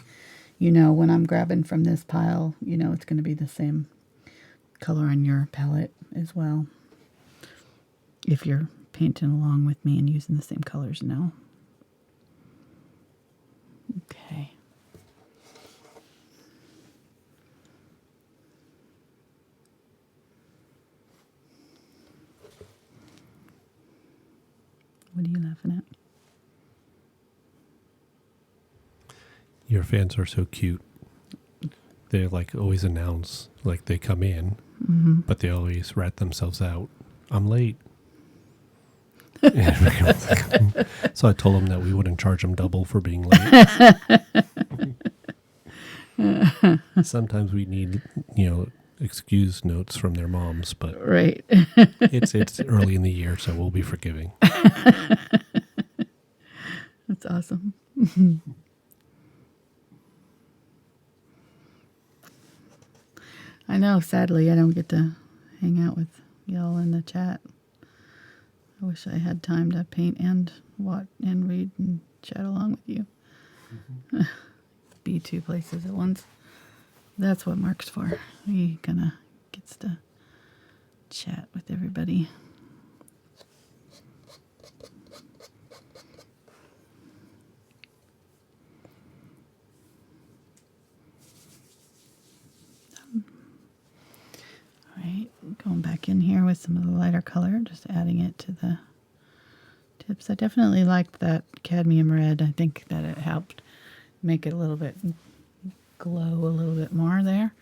you know, when I'm grabbing from this pile, you know, it's going to be the same color on your palette as well. If you're painting along with me and using the same colors now. Okay. What are you laughing at? Your fans are so cute. They like always announce, like they come in, but they always rat themselves out. I'm late. So I told them that we wouldn't charge them double for being late. Sometimes we need, excuse notes from their moms, but Right. it's early in the year, so we'll be forgiving. That's awesome. I know, sadly, I don't get to hang out with y'all in the chat. I wish I had time to paint and watch and read and chat along with you. Be two places at once. That's what Mark's for. He kind of gets to chat with everybody. All right, going back in here with some of the lighter color, just adding it to the tips. I definitely liked that cadmium red. I think that it helped make it a little bit glow a little bit more there.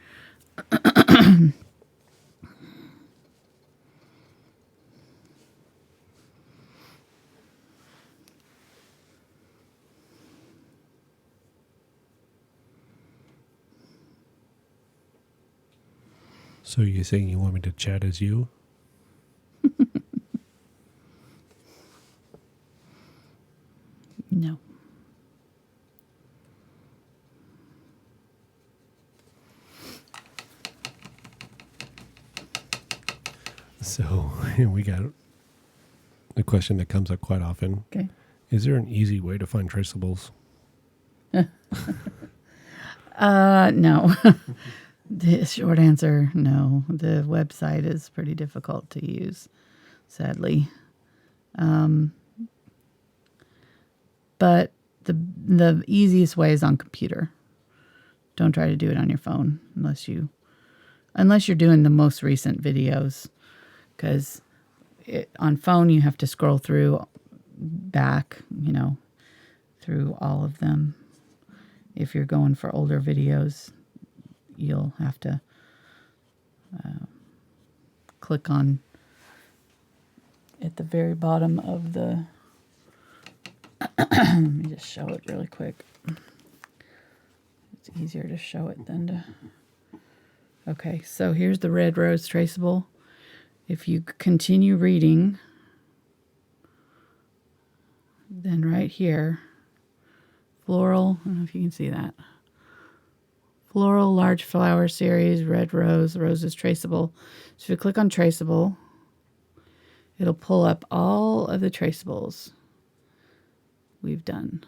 So you're saying you want me to chat as you? No. So we got a question that comes up quite often. Okay. Is there an easy way to find traceables? No. The short answer, no. The website is pretty difficult to use, sadly. But the easiest way is on computer. Don't try to do it on your phone unless you're doing the most recent videos, because on phone you have to scroll through back, through all of them. If you're going for older videos, you'll have to click on at the very bottom of the let me just show it really quick. It's easier to show it than to... Okay, so here's the red rose traceable. If you continue reading, then right here, floral, I don't know if you can see that. Floral, large flower series, red rose, rose is traceable. So if you click on traceable, it'll pull up all of the traceables we've done.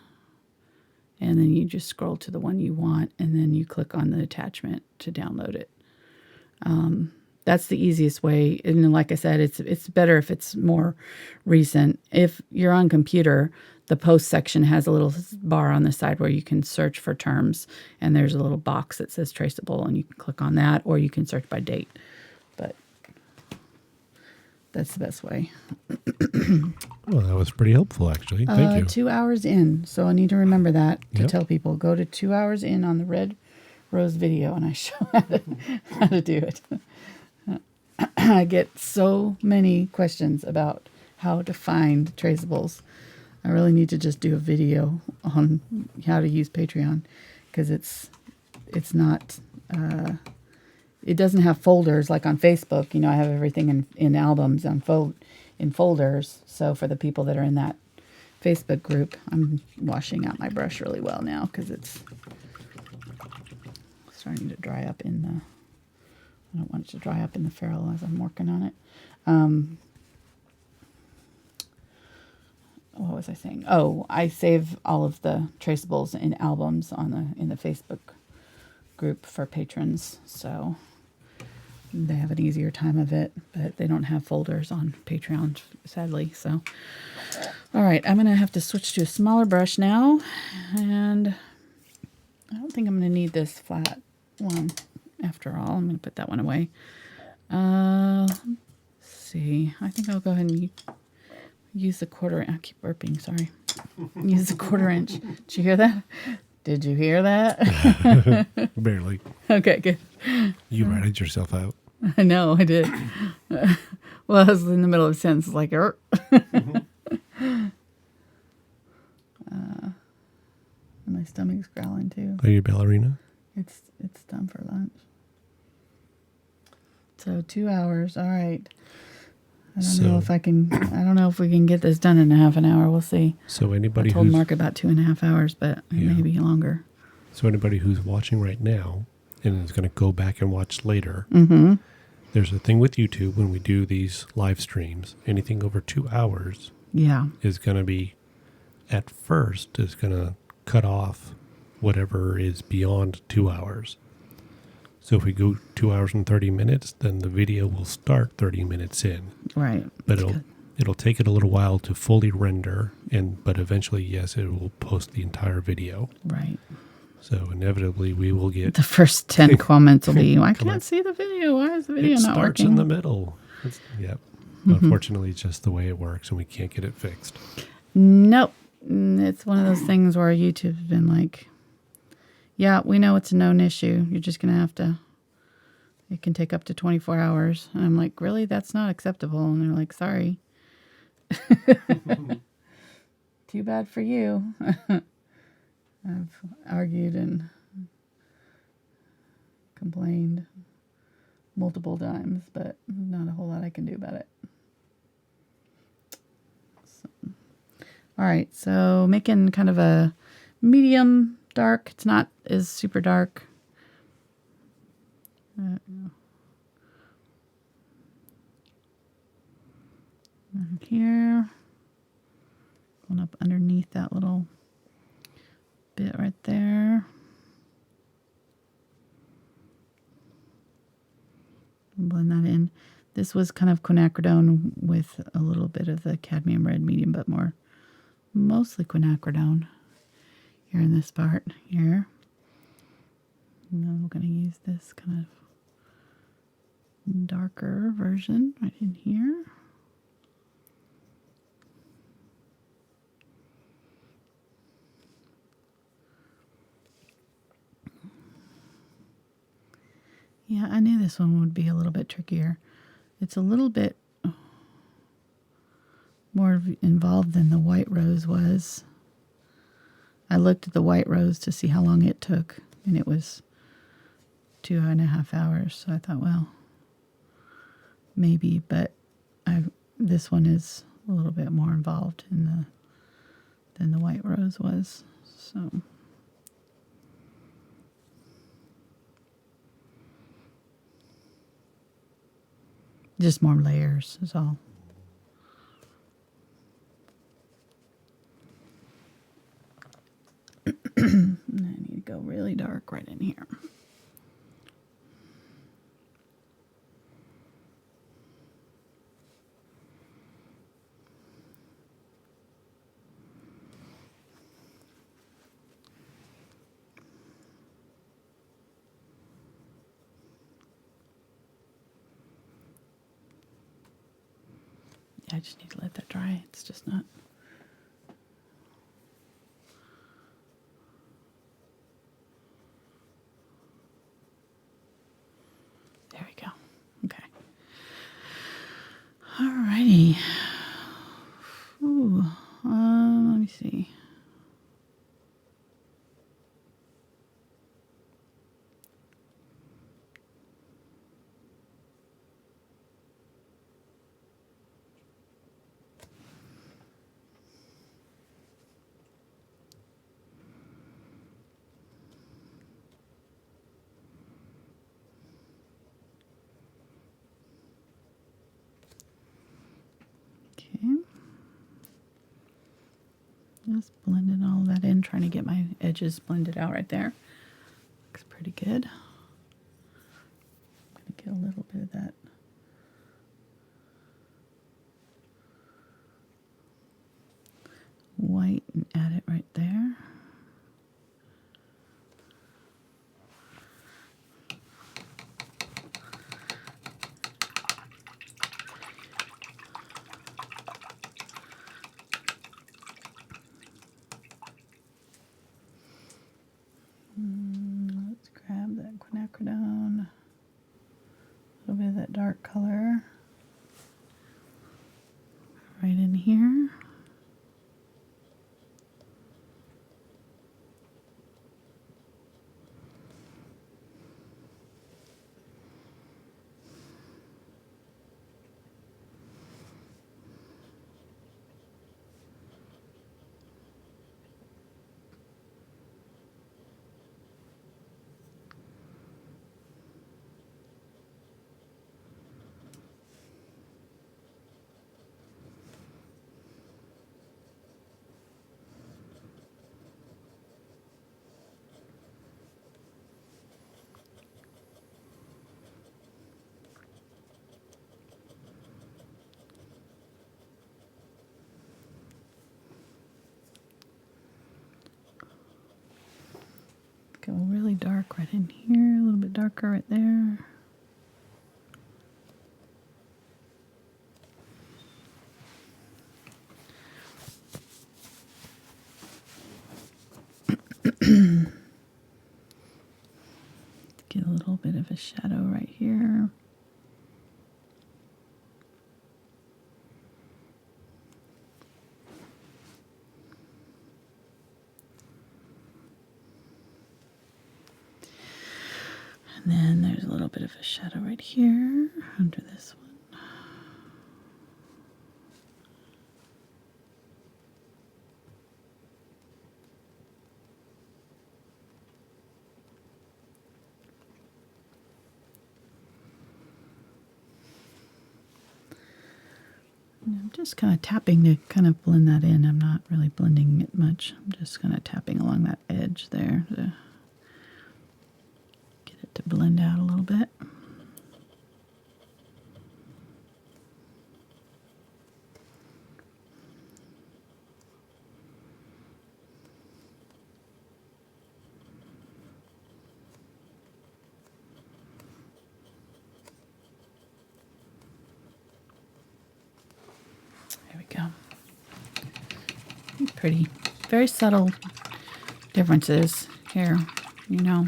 And then you just scroll to the one you want, and then you click on the attachment to download it. That's the easiest way. And like I said, it's better if it's more recent. If you're on computer, the post section has a little bar on the side where you can search for terms, and there's a little box that says traceable, and you can click on that, or you can search by date. But that's the best way. Well, that was pretty helpful, actually. Thank you. 2 hours in, so I need to remember that to tell people. Go to 2 hours in on the red rose video, and I show how to do it. I get so many questions about how to find traceables. I really need to just do a video on how to use Patreon, because it's not, it doesn't have folders like on Facebook. You know, I have everything in albums in folders. So for the people that are in that Facebook group, I'm washing out my brush really well now because it's starting to dry up in the, I don't want it to dry up in the ferrule as I'm working on it. What was I saying? Oh, I save all of the traceables in albums in the Facebook group for patrons, so they have an easier time of it, but they don't have folders on Patreon, sadly. So, all right, I'm gonna have to switch to a smaller brush now, and I don't think I'm gonna need this flat one after all. I'm gonna put that one away. Let's see. I think I'll go ahead and use the quarter. I keep burping. Sorry. Use the 1/4 inch. Did you hear that? Did you hear that? Barely. Okay, good. You ratted yourself out. I know, I did. Well, I was in the middle of a sentence, like, my stomach's growling too. Are you a ballerina? It's time for lunch. So 2 hours. All right. I don't know if we can get this done in a half an hour. We'll see. So anybody I told Mark about 2.5 hours, but maybe longer. So anybody who's watching right now and is going to go back and watch later, there's a thing with YouTube when we do these live streams. Anything over 2 hours is going to be, at first, is going to cut off whatever is beyond 2 hours. So if we go 2 hours and 30 minutes, then the video will start 30 minutes in. Right. But it'll take it a little while to fully render, but eventually, yes, it will post the entire video. Right. So inevitably, we will get... The first 10 comments will be, I can't see the video. Why is the video not working? It starts in the middle. Unfortunately, it's just the way it works, and we can't get it fixed. Nope. It's one of those things where YouTube's been like, yeah, we know it's a known issue. You're just going to have to, it can take up to 24 hours. And I'm like, really? That's not acceptable. And they're like, sorry. Too bad for you. I've argued and complained multiple times, but not a whole lot I can do about it. So, all right, so making kind of a medium dark. It's not as super dark. Here, going up underneath that little bit right there. Blend that in. This was kind of quinacridone with a little bit of the cadmium red medium, but mostly quinacridone here in this part here. And then we're going to use this kind of darker version right in here. Yeah, I knew this one would be a little bit trickier. It's a little bit more involved than the white rose was. I looked at the white rose to see how long it took and it was 2.5 hours. So I thought, well, maybe, but this one is a little bit more involved than the white rose was. So just more layers is all. And I need to go really dark right in here. I just need to let that dry. It's just not. There we go. Okay. Alrighty. Ooh, let me see. Just blending all that in, trying to get my edges blended out right there. Looks pretty good. I'm going to get a little bit of that white and add it right there. Let's grab that quinacridone, a little bit of that dark color right in here. Go really dark right in here, a little bit darker right there. Get a little bit of a shadow right here. And then there's a little bit of a shadow right here under this one. And I'm just kind of tapping to kind of blend that in. I'm not really blending it much. I'm just kind of tapping along that edge there to get it to blend out a little bit. There we go. Pretty, very subtle differences here, you know.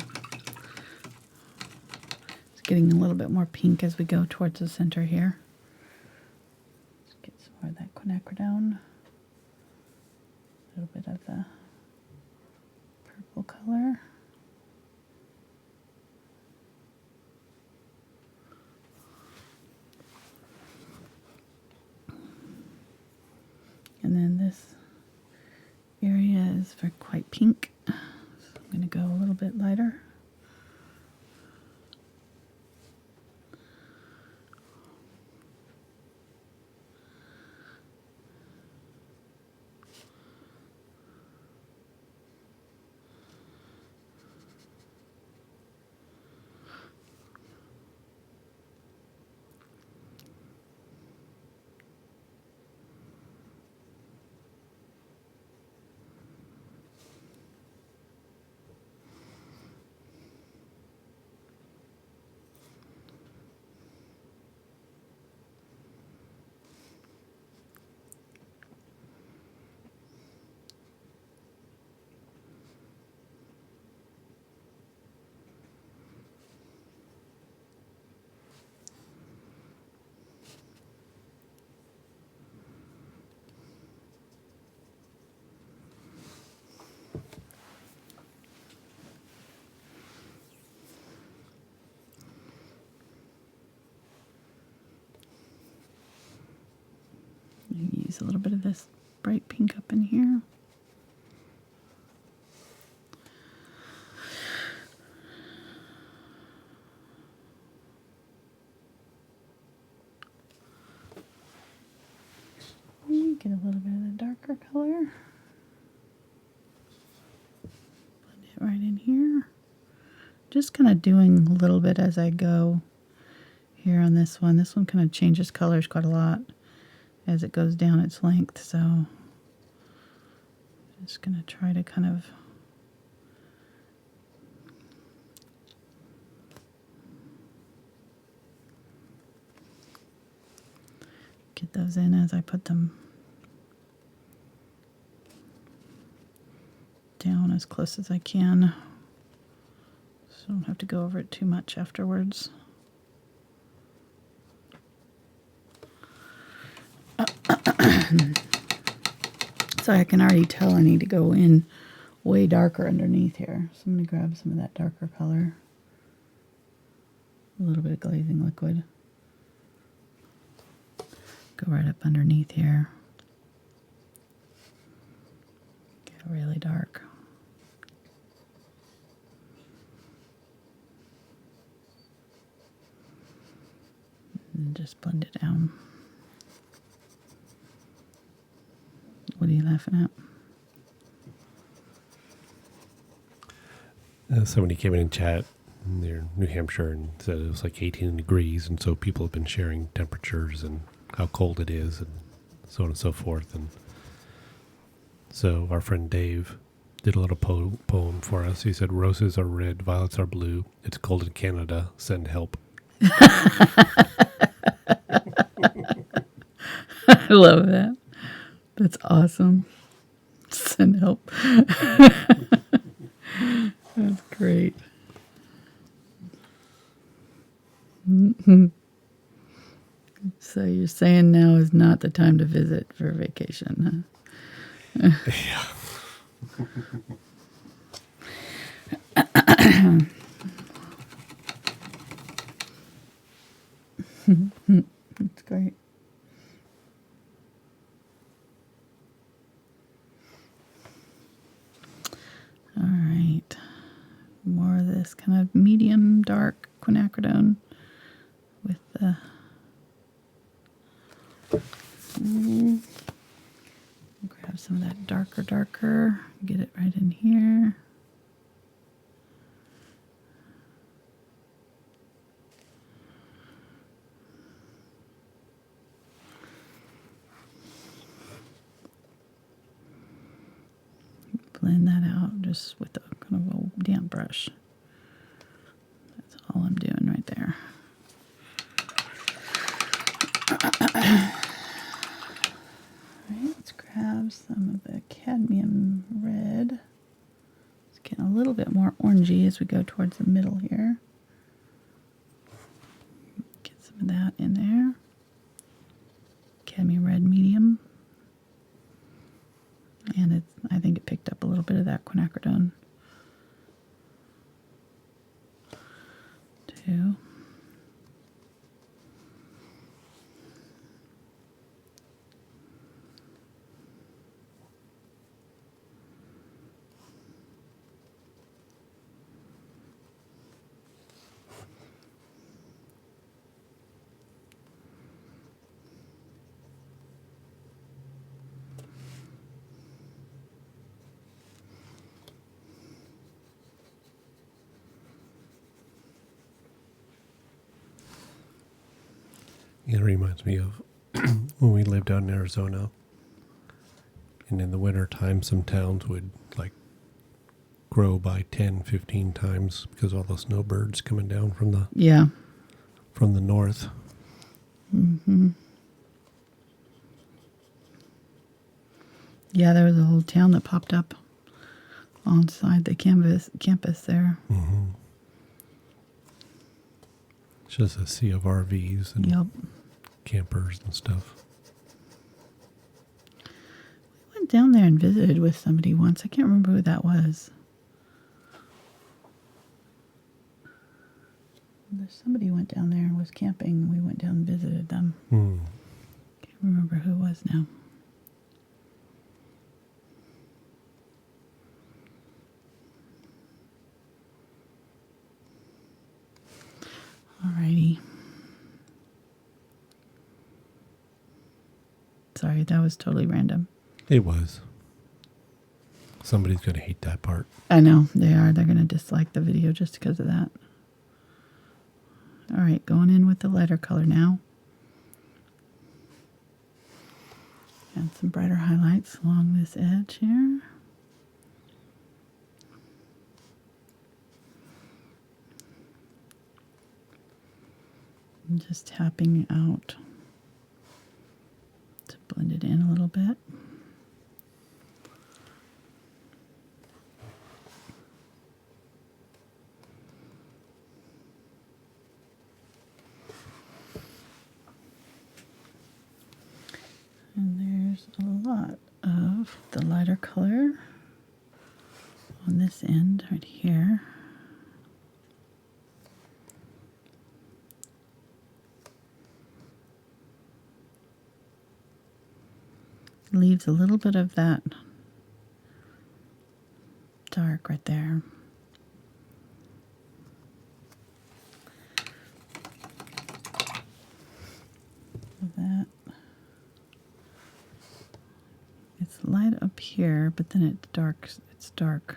It's getting a little bit more pink as we go towards the center here. Let's get some more of that quinacridone. A little bit of the purple color. are quite pink. So I'm going to go a little bit lighter. Use a little bit of this bright pink up in here. Get a little bit of the darker color. Blend it right in here. Just kind of doing a little bit as I go here on this one. This one kind of changes colors quite a lot as it goes down its length, so just going to try to kind of get those in as I put them down as close as I can, so I don't have to go over it too much afterwards. So I can already tell I need to go in way darker underneath here. So I'm going to grab some of that darker color. A little bit of glazing liquid. Go right up underneath here. Get really dark. And just blend it down. What are you laughing at? Somebody came in and chat. They're in New Hampshire and said it was like 18 degrees, and so people have been sharing temperatures and how cold it is and so on and so forth. And so our friend Dave did a little poem for us. He said, "Roses are red, violets are blue. It's cold in Canada. Send help." I love that. That's awesome. Send help. That's great. So you're saying now is not the time to visit for vacation, huh? Yeah. That's great. All right. More of this kind of medium dark quinacridone with the grab some of that darker, get it right in here. Blend that out just with a kind of a damp brush. That's all I'm doing right there. Alright, let's grab some of the cadmium red. It's getting a little bit more orangey as we go towards the middle here. Get some of that in there. Cadmium Red Medium. And I think it picked up a little bit of that quinacridone too. It reminds me of when we lived out in Arizona. And in the wintertime, some towns would like grow by 10, 15 times because all the snowbirds coming down from the north. Mm-hmm. Yeah, there was a whole town that popped up onside the campus there. Mm-hmm. It's just a sea of RVs and campers and stuff. We went down there and visited with somebody once. I can't remember who that was. There's somebody went down there and was camping. We went down and visited them. Can't remember who it was now. Alrighty. Sorry, that was totally random. It was. Somebody's going to hate that part. I know, they are. They're going to dislike the video just because of that. Alright, going in with the lighter color now. Add some brighter highlights along this edge here. I'm just tapping out to blend it in a little bit. And there's a lot of the lighter color on this end right here. Leaves a little bit of that dark right there. That it's light up here, but then it's dark. It's dark.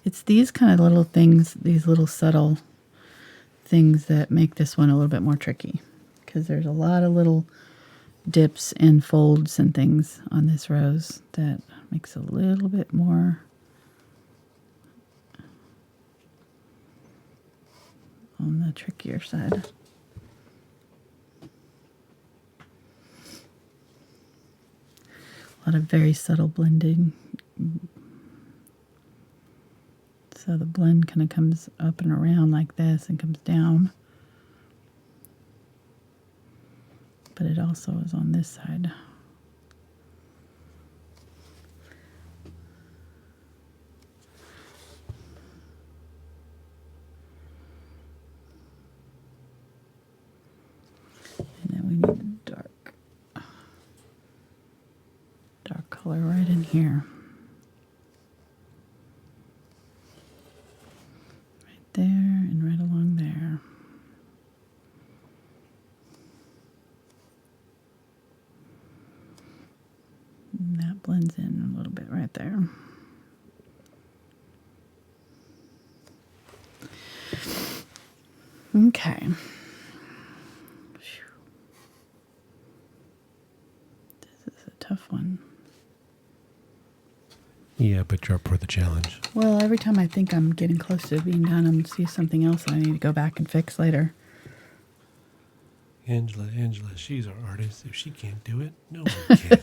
It's these kind of little things, these little subtle things that make this one a little bit more tricky, because there's a lot of little dips and folds and things on this rose that makes it a little bit more on the trickier side. A lot of very subtle blending. So the blend kind of comes up and around like this and comes down. But it also is on this side. And then we need a dark color right in here. There and right along there. And that blends in a little bit right there. Okay. This is a tough one. Yeah, but you're up for the challenge. Well, every time I think I'm getting close to being done, I'm going to see something else that I need to go back and fix later. Angela, she's our artist. If she can't do it, no one can.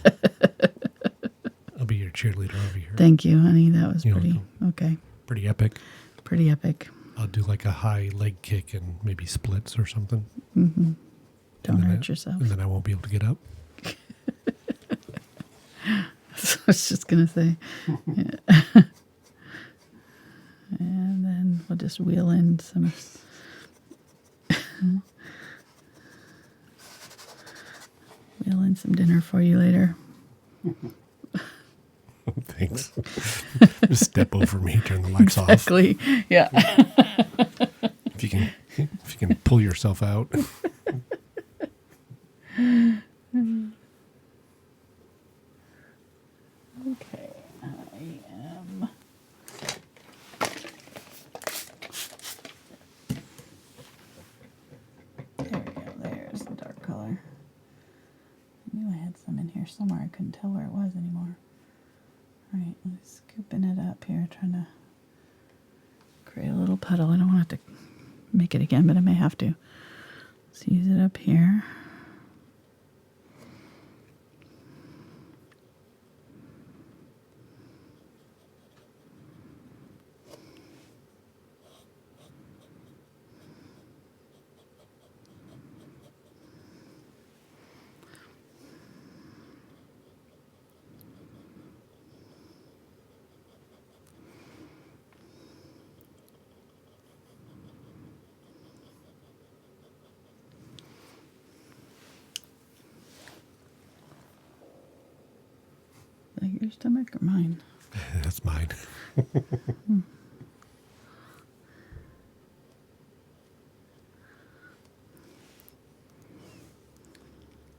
I'll be your cheerleader over here. Thank you, honey. That was pretty okay. Pretty epic. Pretty epic. I'll do like a high leg kick and maybe splits or something. Mm-hmm. Don't hurt yourself. And then I won't be able to get up. I was just going to say. Yeah. And then we'll just wheel in some... wheel in some dinner for you later. Thanks. Just step over me, turn the lights off. Exactly. Yeah. If you can pull yourself out. Okay, I am here somewhere. I couldn't tell where it was anymore. All right, let's scooping it up here, trying to create a little puddle. I don't want to make it again, but I may have to. Let's use it up here. Like your stomach or mine? That's mine. I'm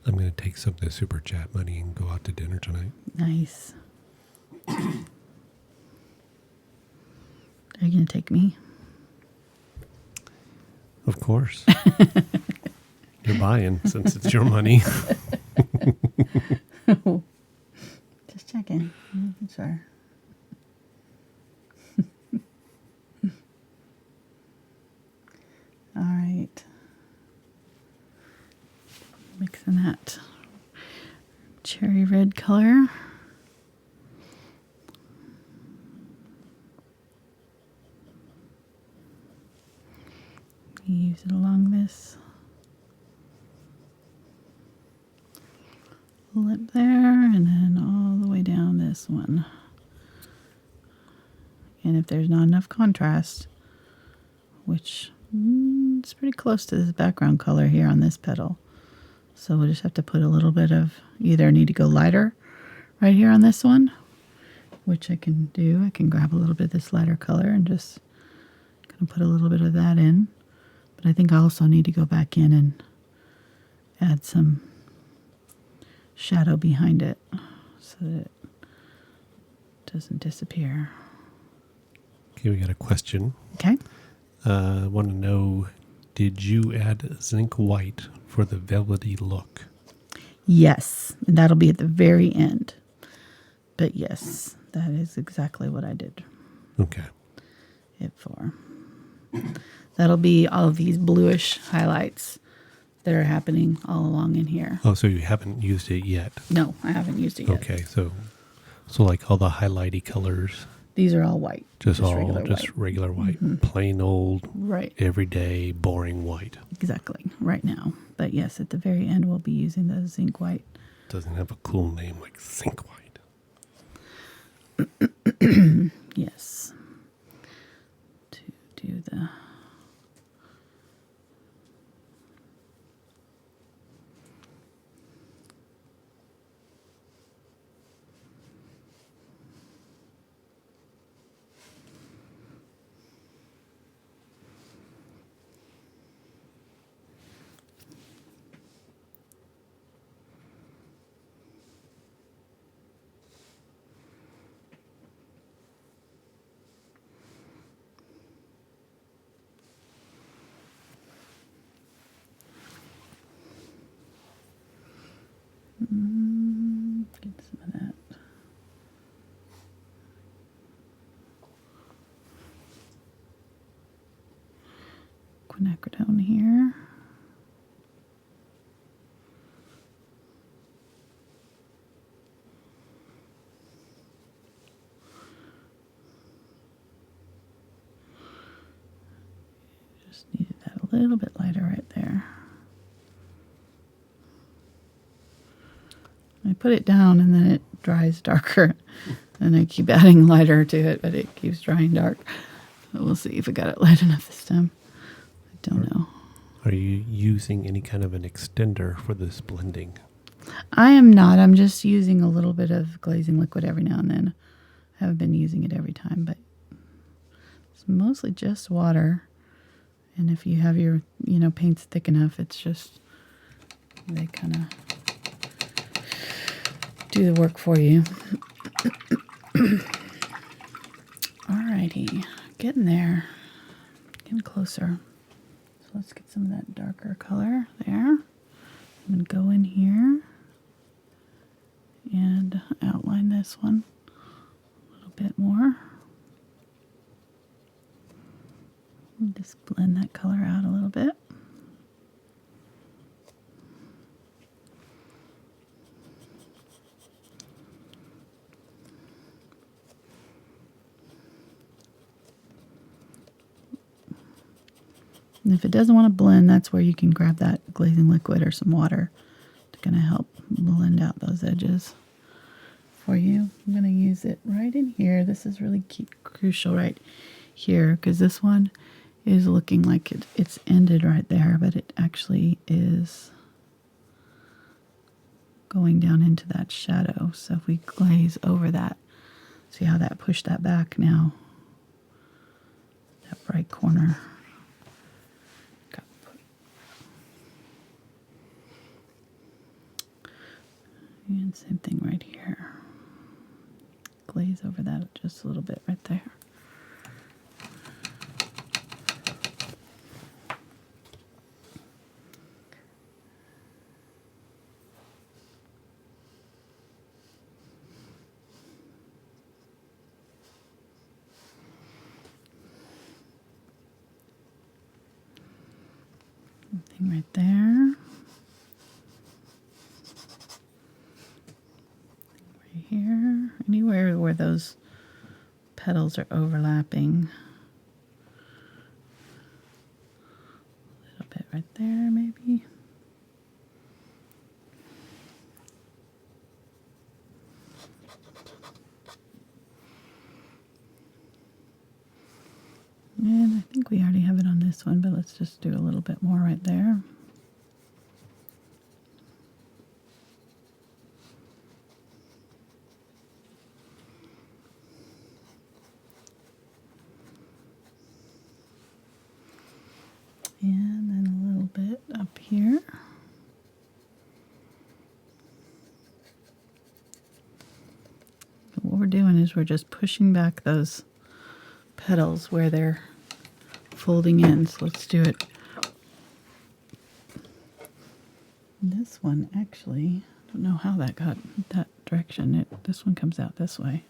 going to take some of the super chat money and go out to dinner tonight. Nice. Are you going to take me? Of course. You're buying since it's your money. Just checking. Sure. All right. Mixing that cherry red color. Use it along this lip there, and then all the way down this one. And if there's not enough contrast, which it's pretty close to this background color here on this petal, so we'll just have to put a little bit of, either need to go lighter right here on this one, which I can do. I can grab a little bit of this lighter color and just kind of put a little bit of that in. But I think I also need to go back in and add some shadow behind it so that it doesn't disappear. Okay, we got a question. Okay. I want to know, did you add Zinc White for the velvety look? Yes, and that'll be at the very end. But yes, that is exactly what I did Okay. it for. That'll be all of these bluish highlights that are happening all along in here. Oh, so you haven't used it yet? No, I haven't used it yet. Okay, so like all the highlighty colors, These are all white. just regular regular white. white, plain old, Right. everyday, boring white. Exactly, right now. But yes, at the very end, we'll be using the zinc white. Doesn't have a cool name like Zinc White. Yes. To do the... Get some of that. Quinacridone here. Just needed that a little bit lighter right there. I put it down and then it dries darker. And I keep adding lighter to it, but it keeps drying dark. But we'll see if I got it light enough this time. I don't know. Are you using any kind of an extender for this blending? I am not. I'm just using a little bit of glazing liquid every now and then. I haven't been using it every time, but it's mostly just water. And if you have your, paints thick enough, it's just, they kind of do the work for you. Alrighty, getting there, getting closer. So let's get some of that darker color there. I'm going to go in here and outline this one a little bit more. And just blend that color out a little bit. And if it doesn't want to blend, that's where you can grab that glazing liquid or some water. It's going to help blend out those edges for you. I'm going to use it right in here. This is really crucial right here because this one is looking like it's ended right there, but it actually is going down into that shadow. So if we glaze over that, see how that pushed that back now? That bright corner. And same thing right here. Glaze over that just a little bit right there. Something right there. Here, anywhere where those petals are overlapping. A little bit right there, maybe. And I think we already have it on this one, but let's just do a little bit more right there. And then a little bit up here. What we're doing is we're just pushing back those petals where they're folding in. So let's do it. This one actually, I don't know how that got that direction. This one comes out this way.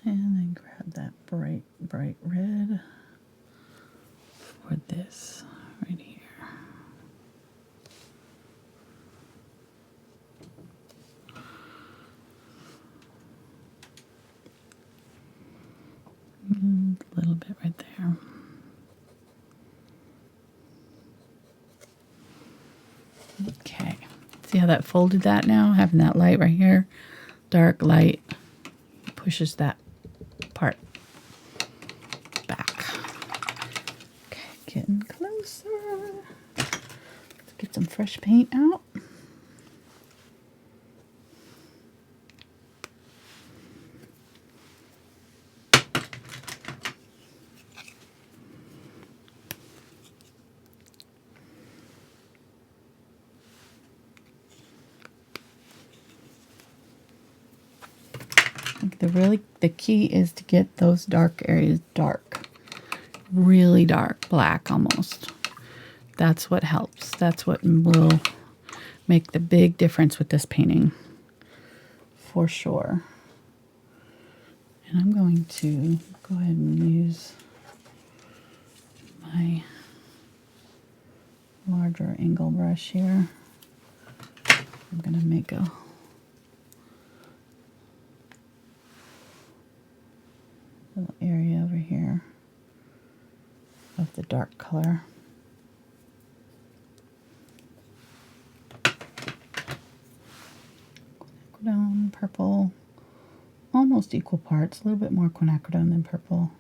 And then grab that bright red for this right here. And a little bit right there. Okay. See how that folded that now? Having that light right here. Dark light pushes that part back. Okay, getting closer. Let's get some fresh paint out. The key is to get those dark areas dark, really dark, black almost. That's what helps. That's what will make the big difference with this painting, for sure. And I'm going to go ahead and use my larger angle brush here. I'm going to make a little area over here of the dark color. Quinacridone Purple, almost almost equal parts, a little bit more quinacridone than purple.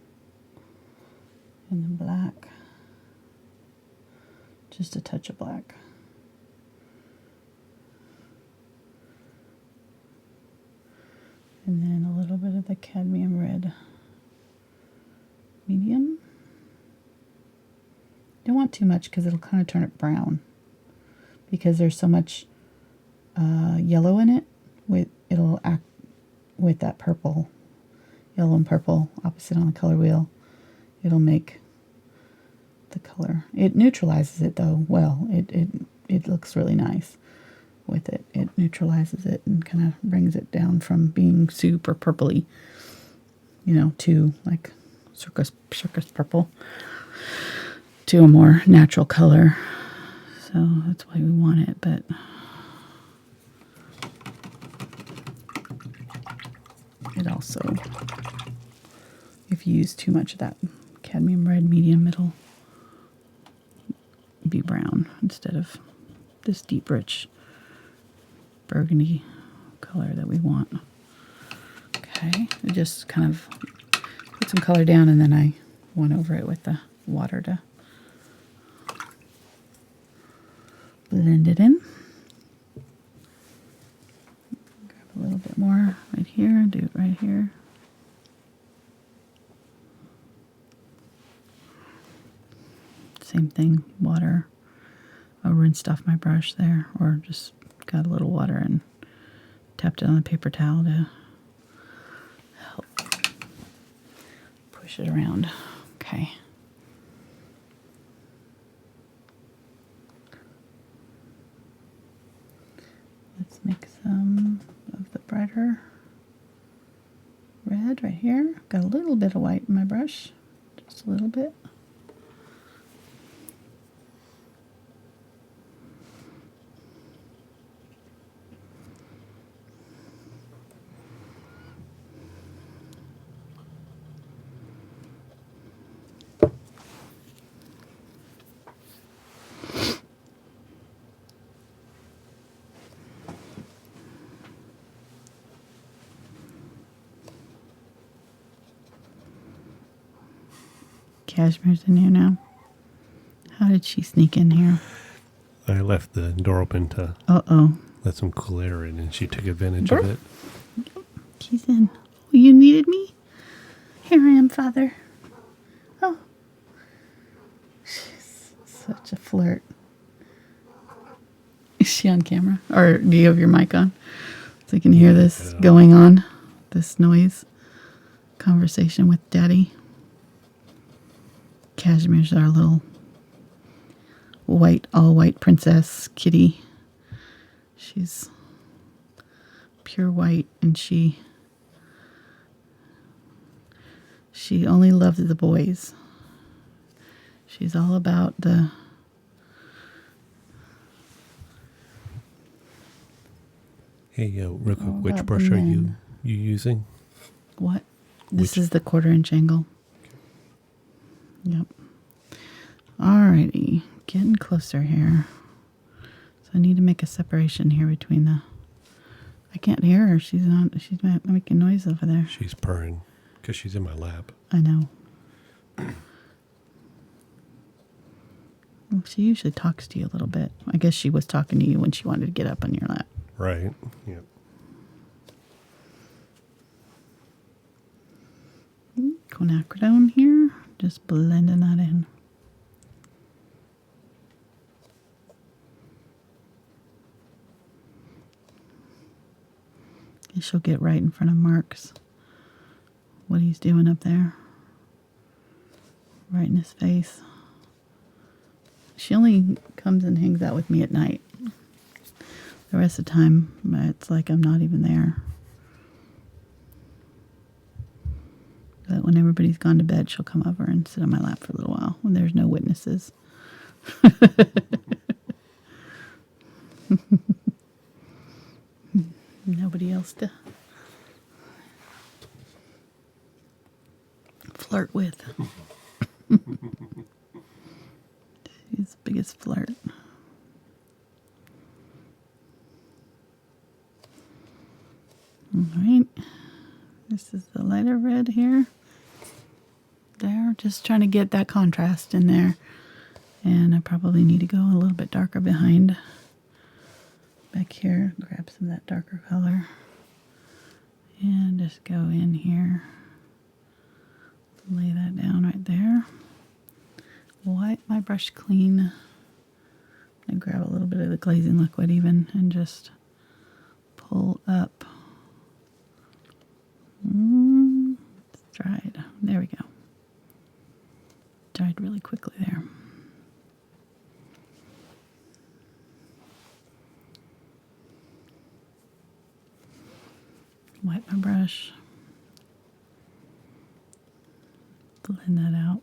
And then black. Just a touch of black. And then a little bit of the Cadmium Red Medium. Don't want too much because it'll kind of turn it brown. Because there's so much yellow in it, it'll act with that purple, yellow and purple opposite on the color wheel. It'll make the color. It neutralizes it though well. It looks really nice with it. It neutralizes it and kind of brings it down from being super purpley, you know, to like circus purple, to a more natural color. So that's why we want it, but it also, if you use too much of that Cadmium Red Medium, it'll be brown instead of this deep, rich burgundy color that we want. Okay, I just kind of put some color down and then I went over it with the water to blend it in. Grab a little bit more right here, do it right here. Same thing, water. I rinsed off my brush there, or just got a little water and tapped it on the paper towel to help push it around. Okay. Let's make some of the brighter red right here. Got a little bit of white in my brush, just a little bit. Cashmere's in here now. How did she sneak in here? I left the door open to let some cool air in, and she took advantage of it. She's in. Oh, you needed me? Here I am, Father. Oh. She's such a flirt. Is she on camera? Or do you have your mic on? So you can hear this going on. This noise. Conversation with Daddy. Cashmere's our little white, all white princess kitty. She's pure white, and she only loves the boys. She's all about the Hey, real quick, which brush are you using? What? This is the 1/4" angle. Yep. Alrighty, getting closer here. So I need to make a separation here between the. I can't hear her. She's making noise over there. She's purring because she's in my lap. I know. Well, she usually talks to you a little bit. I guess she was talking to you when she wanted to get up on your lap. Right. Yep. Quinacridone here. Just blending that in. And she'll get right in front of Mark's. What he's doing up there. Right in his face. She only comes and hangs out with me at night. The rest of the time, it's like I'm not even there. But when everybody's gone to bed, she'll come over and sit on my lap for a little while when there's no witnesses. Nobody else to flirt with. She's the biggest flirt. All right. This is the lighter red here. There, just trying to get that contrast in there. And I probably need to go a little bit darker behind. Back here, grab some of that darker color. And just go in here. Lay that down right there. Wipe my brush clean. And grab a little bit of the glazing liquid even and just pull up. It's dried. There we go. Dried really quickly there. Wipe my brush. Blend that out.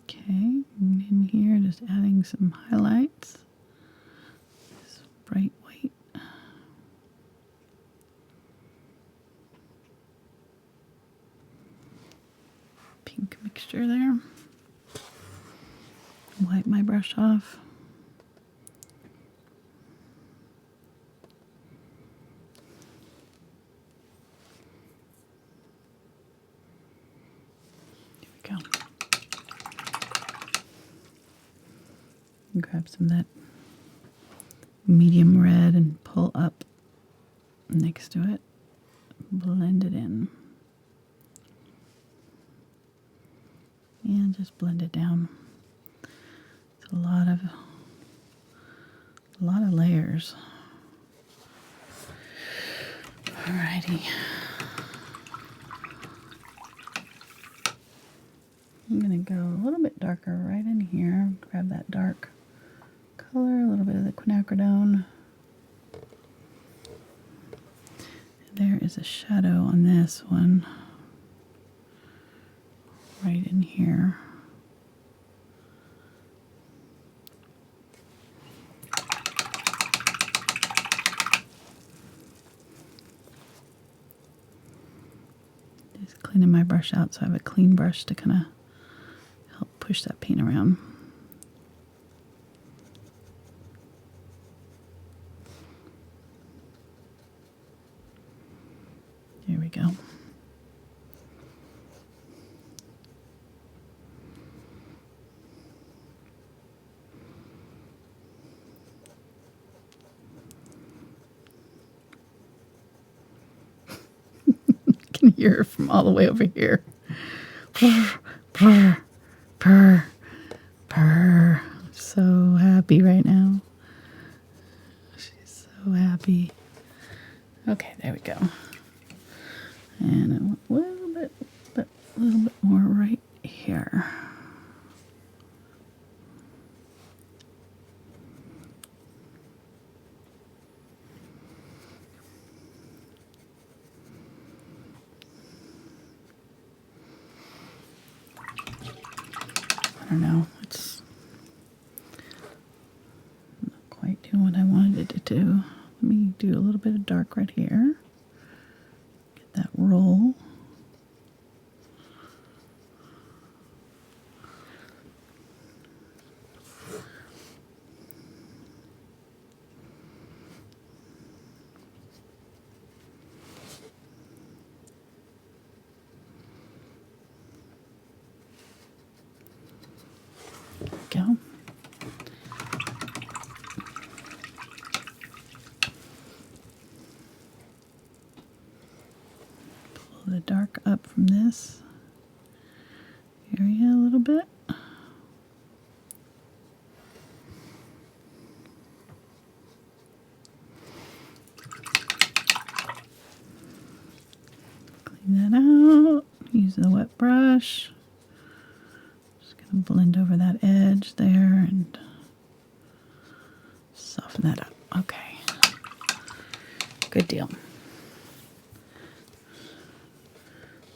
Okay, and in here just adding some highlights. This bright white. Pink mixture there. Wipe my brush off. Here we go. Grab some of that medium red and pull up next to it. Blend it in. And just blend it down. It's a lot of layers. Alrighty. I'm gonna go a little bit darker right in here. Grab that dark color, a little bit of the quinacridone. There is a shadow on this one, right in here. Just cleaning my brush out so I have a clean brush to kind of help push that paint around. Here we go. I can hear her from all the way over here. Purr, purr, purr, purr. I'm so happy right now. She's so happy. Okay, there we go. And a little bit more right here. I don't know, it's not quite doing what I wanted it to do. Let me do a little bit of dark right here. Get that roll. Go. Pull the dark up from this area a little bit. Clean that out. Use the wet brush. Blend over that edge there and soften that up. Okay. Good deal.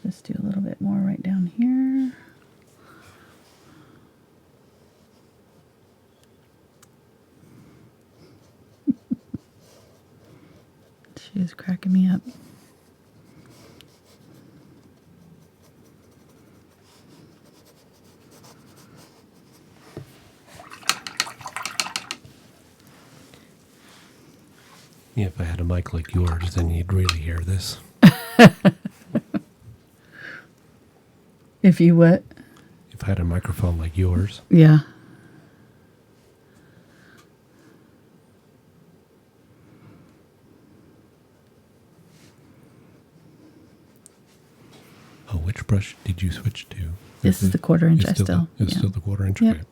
Let's do a little bit more right down here. She's cracking me up. Yeah, if I had a mic like yours, then you'd really hear this. If you what? If I had a microphone like yours. Yeah. Oh, which brush did you switch to? This is the 1/4 inch. It's still the 1/4 inch. Yep. Okay.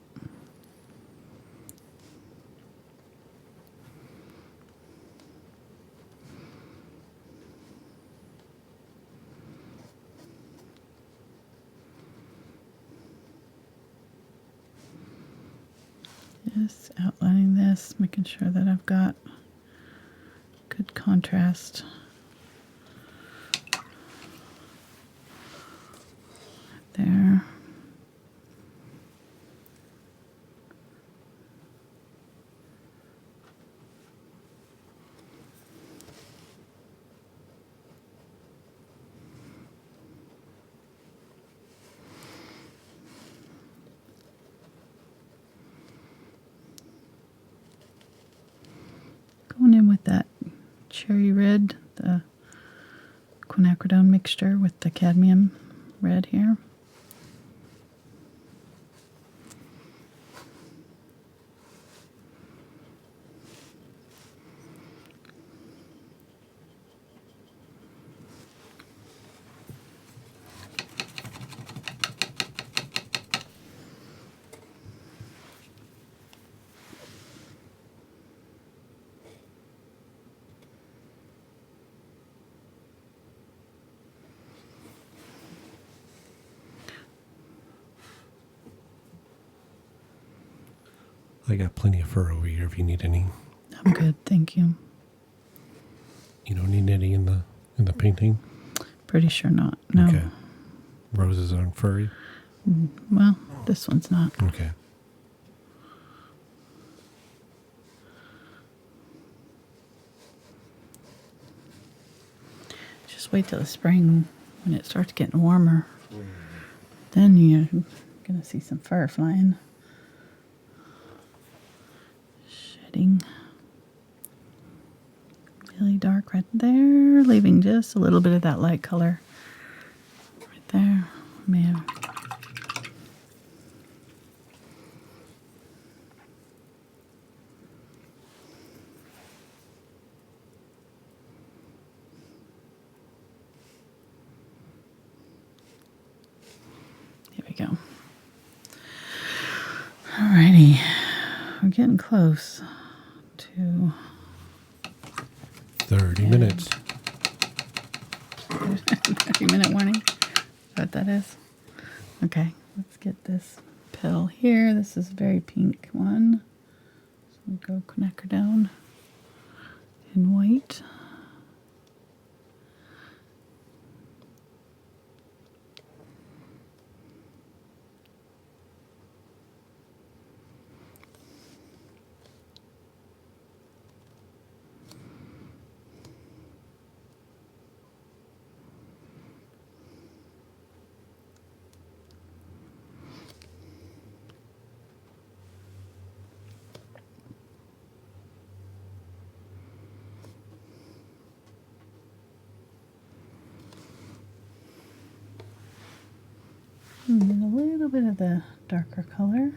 Just outlining this, making sure that I've got good contrast. There. Going in with that cherry red, the quinacridone mixture with the cadmium red here. I got plenty of fur over here if you need any. I'm good, thank you. You don't need any in the painting? Pretty sure not, no. Okay. Roses aren't furry? Well, this one's not. Okay. Just wait till the spring when it starts getting warmer. Then you're going to see some fur flying. Shedding. Really dark right there, leaving just a little bit of that light color right there. Man. Here we go. Alrighty. We're getting close to 30 minutes. 30-minute warning. Is that what that is? Okay, let's get this pill here. This is a very pink one. So we'll go quinacridone in white. And then a little bit of the darker color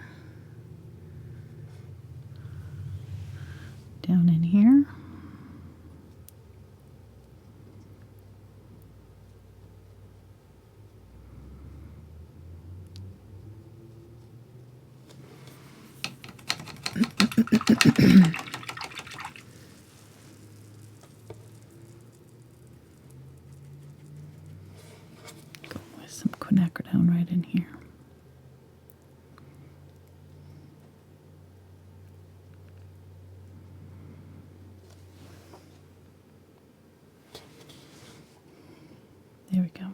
down in here. Go with some quinacridone right in here. There we go.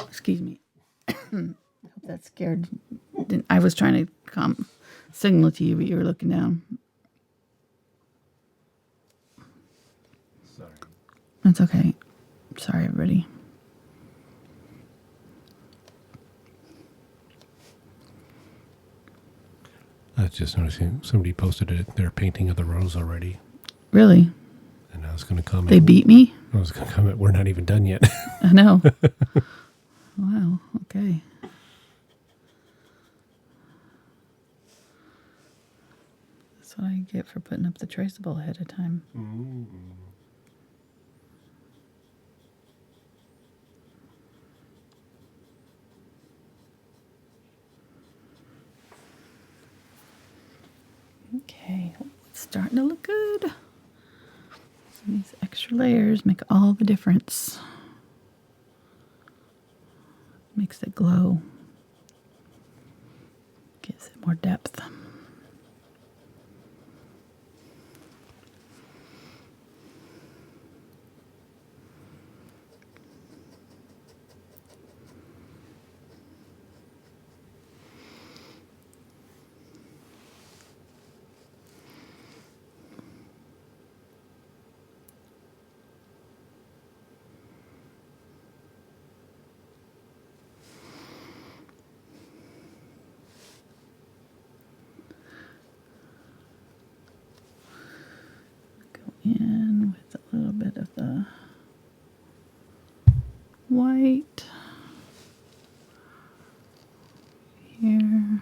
Excuse me. Hope that scared. I was trying to signal to you, but you were looking down. Sorry. That's okay. Sorry, everybody. I was just noticing somebody posted their painting of the rose already. Really? And I was going to comment. They beat me? I was going to comment, we're not even done yet. I know. Wow. Okay. That's what I get for putting up the traceable ahead of time. Okay. It's starting to look good. These extra layers make all the difference. Makes it glow. Gives it more depth. In with a little bit of the white here.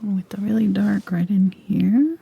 Going with the really dark right in here.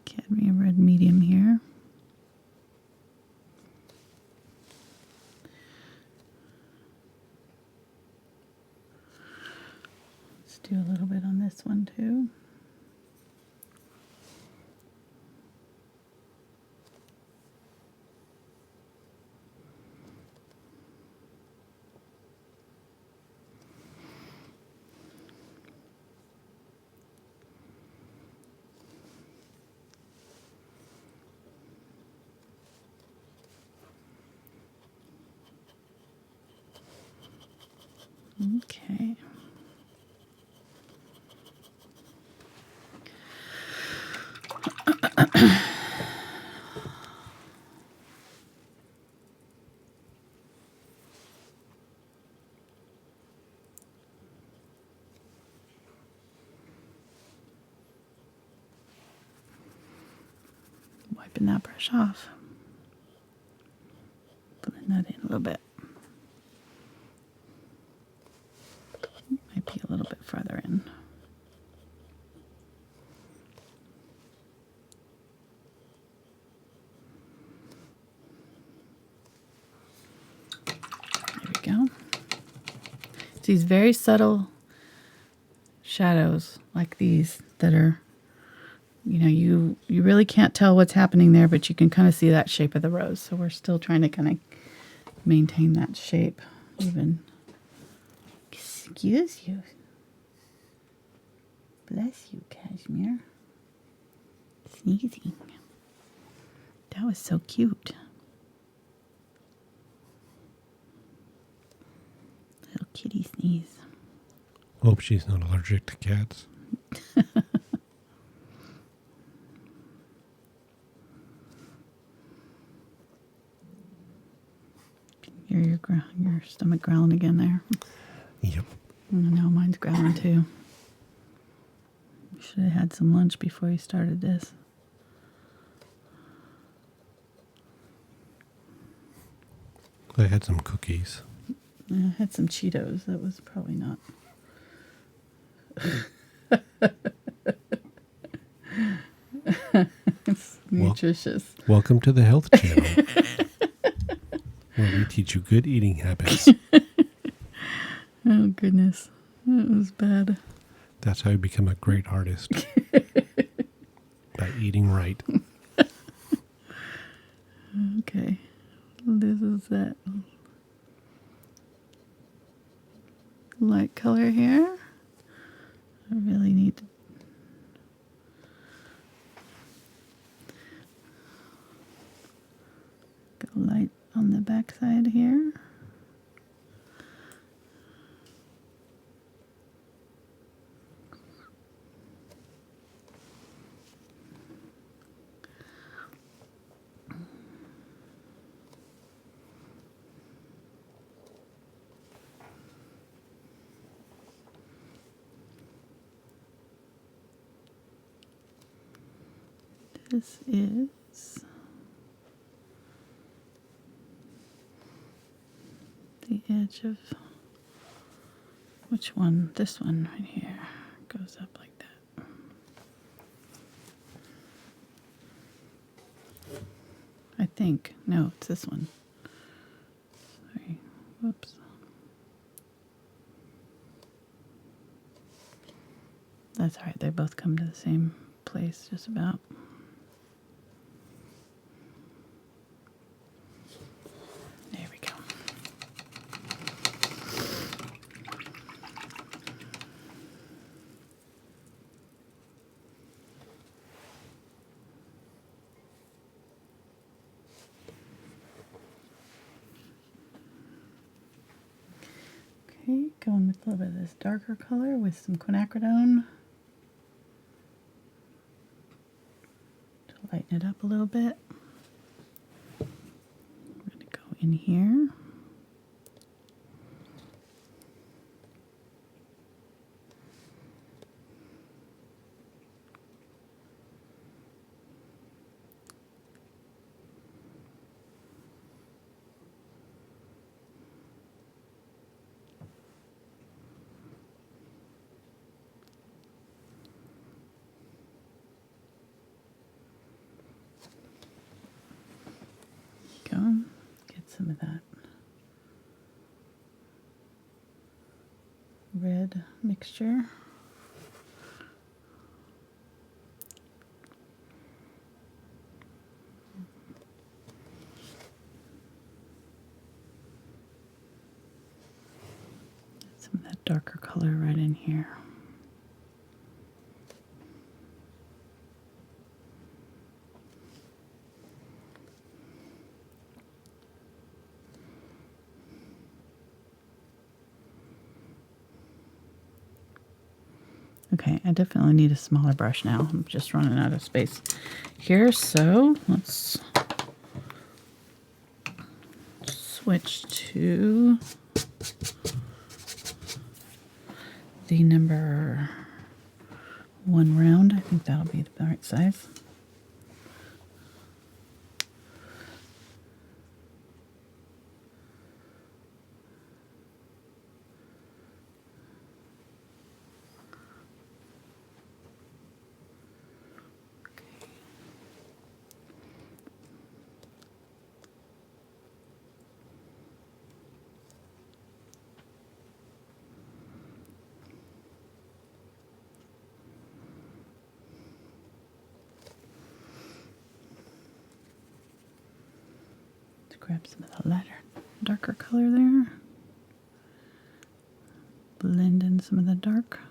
Cadmium Red Medium here. Let's do a little bit on this one too. Okay. wiping that brush off. Blend that in a little bit. Might be a little bit farther in. There we go. It's these very subtle shadows like these that are, you know, you really can't tell what's happening there, but you can kind of see that shape of the rose. So we're still trying to kind of maintain that shape even. Excuse you. Bless you, Cashmere. Sneezing. That was so cute. Little kitty sneeze. Hope she's not allergic to cats. Your stomach growling again there. Yep. I know, mine's growling too. You should have had some lunch before you started this. I had some cookies. I had some Cheetos. That was probably not. It's nutritious. Welcome to the Health Channel, where we teach you good eating habits. Oh, goodness. That was bad. That's how you become a great artist. By eating right. Okay. This is that light color here. I really need to go light on the back side here. This is the edge of, which one? This one right here goes up like that. I think. No, it's this one. Sorry. Whoops. That's all right. They both come to the same place just about. There we go. Okay, going with a little bit of this darker color with some quinacridone to lighten it up a little bit. I'm going to go in here. Go. Get some of that red mixture. Some of that darker color right in here. Okay, I definitely need a smaller brush now. I'm just running out of space here, so let's switch to the number 1 round. I think that'll be the right size. Grab some of the lighter, darker color there. Blend in some of the dark.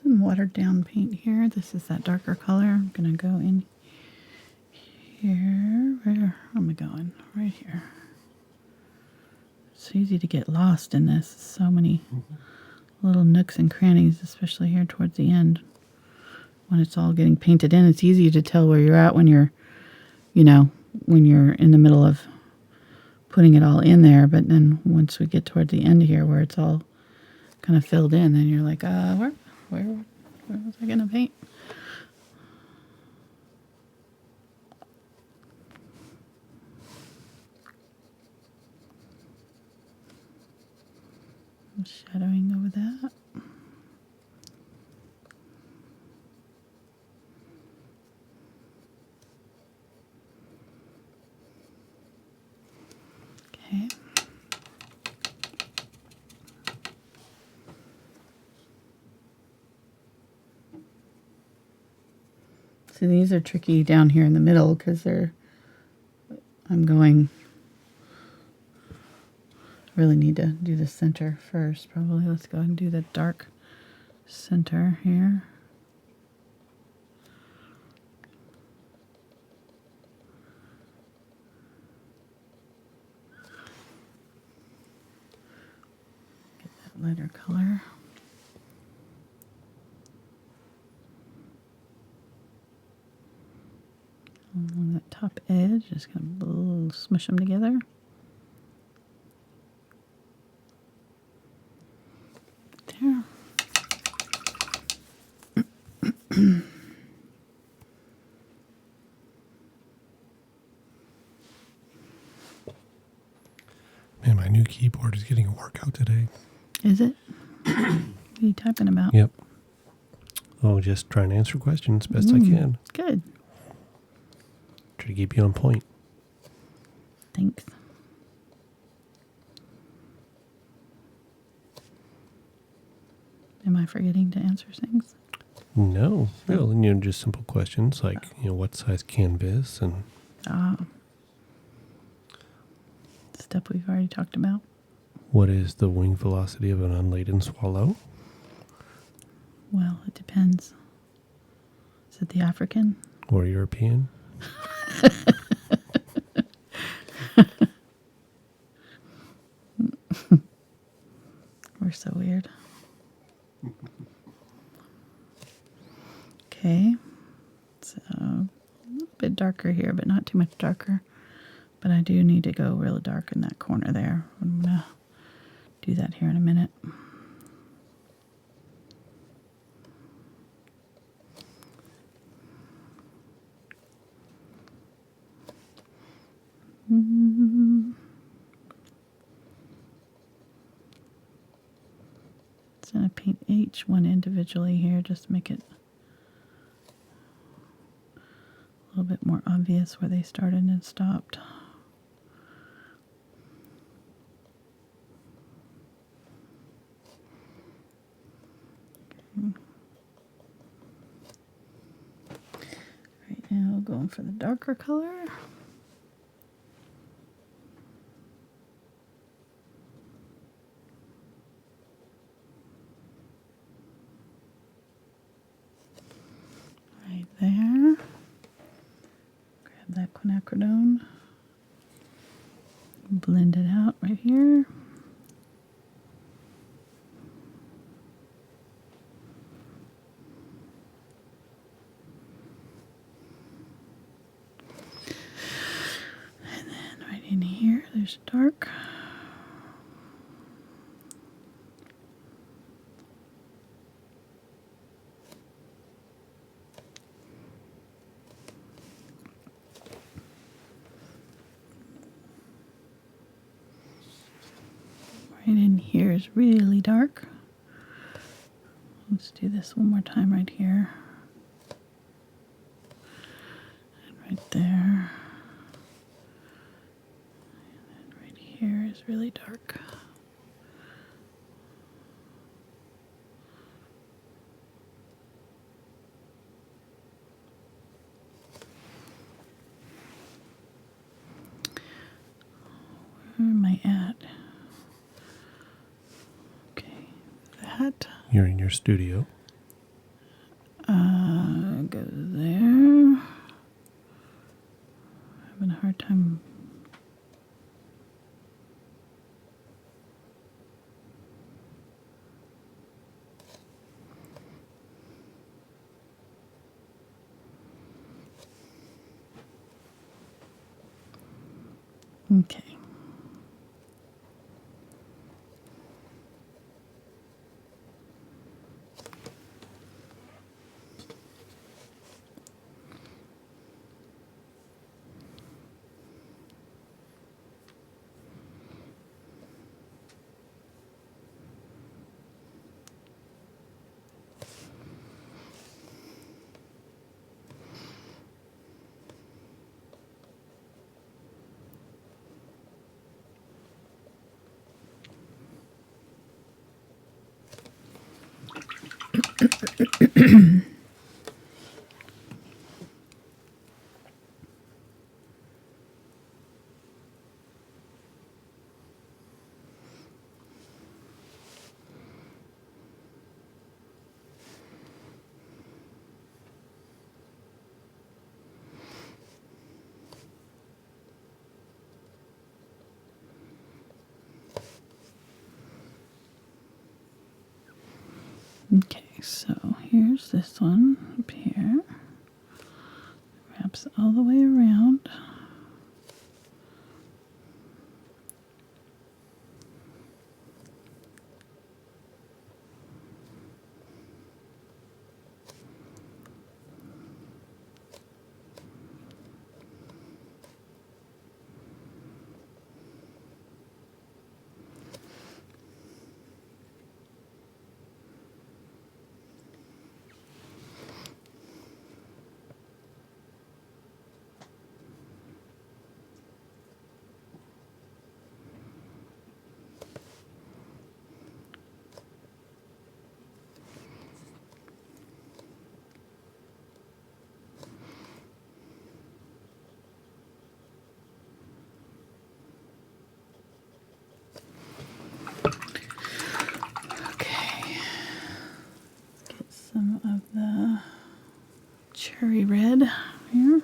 Some watered down paint here. This is that darker color. I'm going to go in here. Where am I going? Right here. It's easy to get lost in this. So many little nooks and crannies, especially here towards the end. When it's all getting painted in, it's easy to tell where you're at when you're, when you're in the middle of putting it all in there. But then once we get toward the end here where it's all kind of filled in, then you're like, where was I going to paint? Shadowing over that. Okay. So these are tricky down here in the middle because really need to do the center first, probably. Let's go ahead and do the dark center here. Get that lighter color. On that top edge, just gonna smush them together. There. Man, my new keyboard is getting a workout today. Is it? What are you typing about? Yep. Oh, just trying to answer questions best I can. Good. Try to keep you on point. Thanks. Am I forgetting to answer things? No. Well, just simple questions like, what size canvas and... Stuff we've already talked about. What is the wing velocity of an unladen swallow? Well, it depends. Is it the African? Or European? We're so weird. Okay. So a little bit darker here, but not too much darker. But I do need to go real dark in that corner there. I'm going to do that here in a minute. It's going to paint each one individually here, just to make it a little bit more obvious where they started and stopped. Right now, going for the darker color. Right there. Grab that quinacridone. Blend it out right here. And then right in here, there's dark. Right in here is really dark. Let's do this one more time right here. And right there. And right here is really dark. Where am I at? Okay, that. You're in your studio. Go there. Having a hard time. Okay. Okay, so here's this one up here. Wraps all the way around. Some of the cherry red here.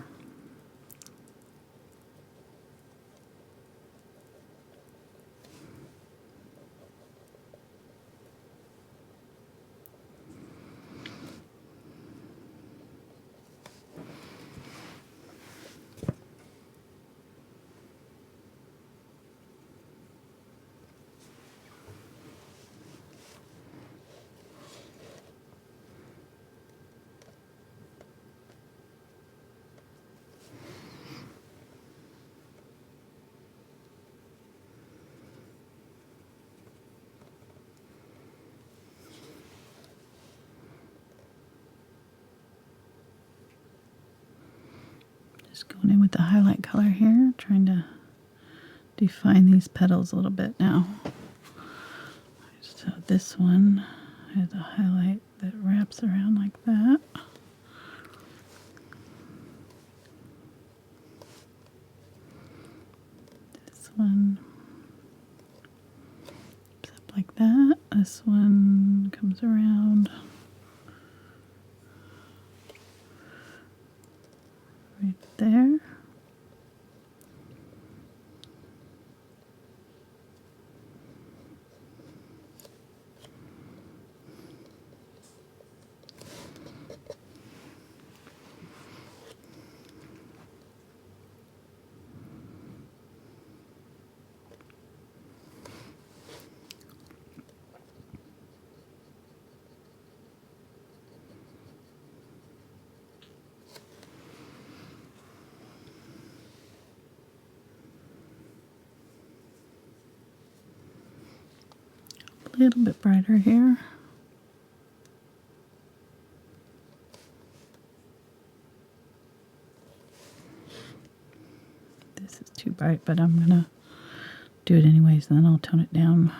Just going in with the highlight color here, trying to define these petals a little bit now. So this one has a highlight that wraps around like that. This one comes up like that. This one comes around right there. little bit brighter here. This is too bright, but I'm going to do it anyways, and then I'll tone it down.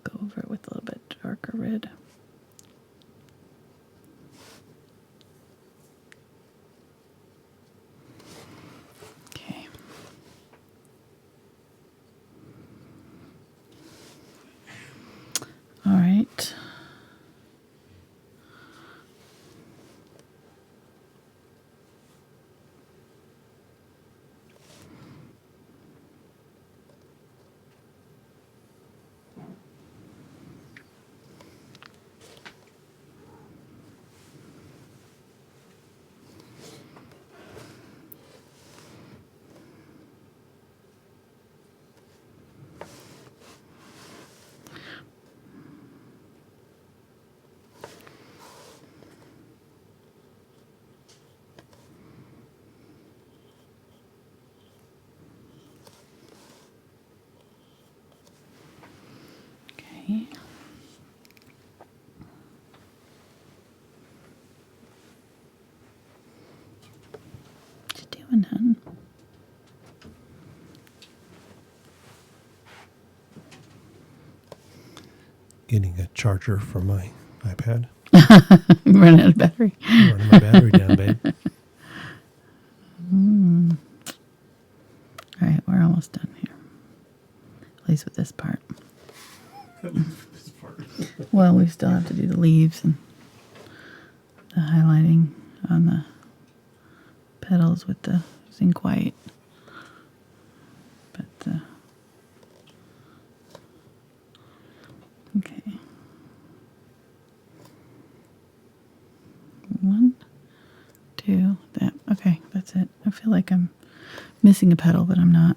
Go over it with a little bit darker red. Okay. All right. Okay. What you doing, hun? Getting a charger for my iPad. Running out of battery. I'm running my battery down, babe. All right, we're almost done here. At least with this part. Well, we still have to do the leaves and the highlighting on the petals with the zinc white. But, okay. 1, 2, that. Okay, that's it. I feel like I'm missing a petal, but I'm not.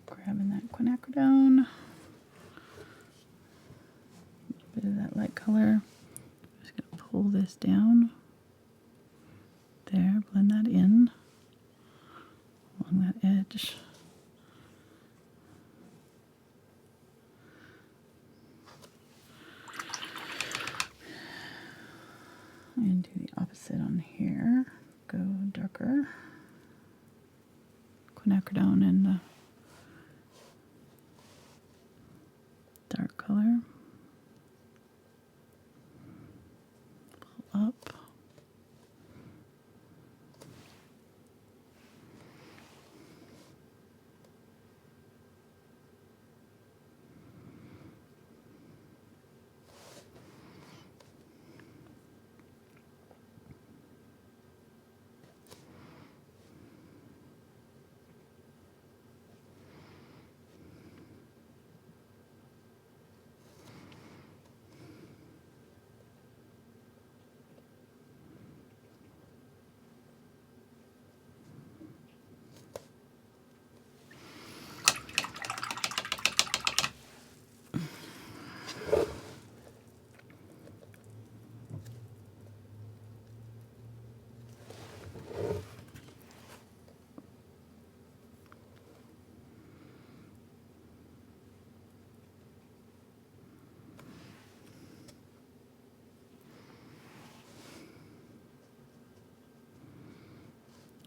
Grabbing that quinacridone. A bit of that light color. Just going to pull this down. There, blend that in along that edge. And do the opposite on here. Go darker. Quinacridone and the dark color. Pull up.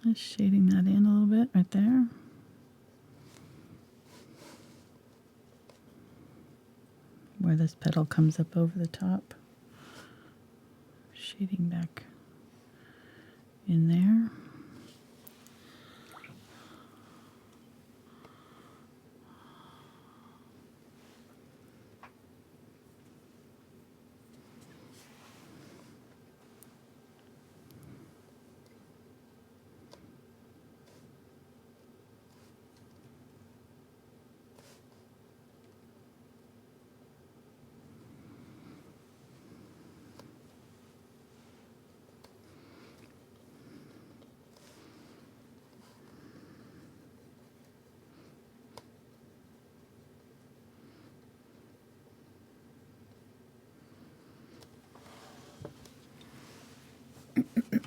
Just shading that in a little bit right there. Where this petal comes up over the top. shading back in there.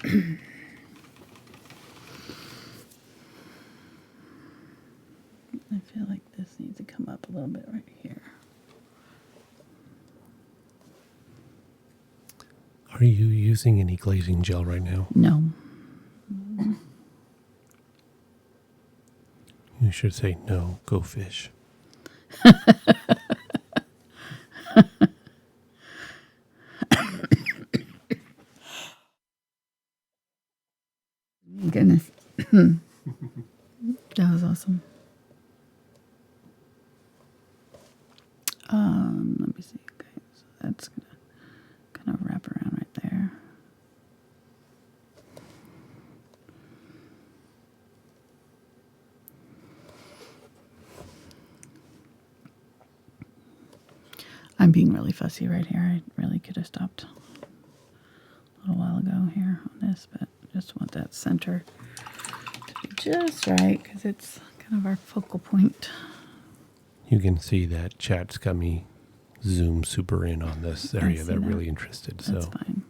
I feel like this needs to come up a little bit right here. Are you using any glazing gel right now? No. You should say no, go fish. Goodness. That was awesome. Let me see. Okay, so that's gonna kind of wrap around right there. I'm being really fussy right here. I really could have stopped a little while ago here on this, but I just want that center to be just right because it's kind of our focal point. You can see that chat's got me zoom super in on this area. They're that. really interested. That's so fine.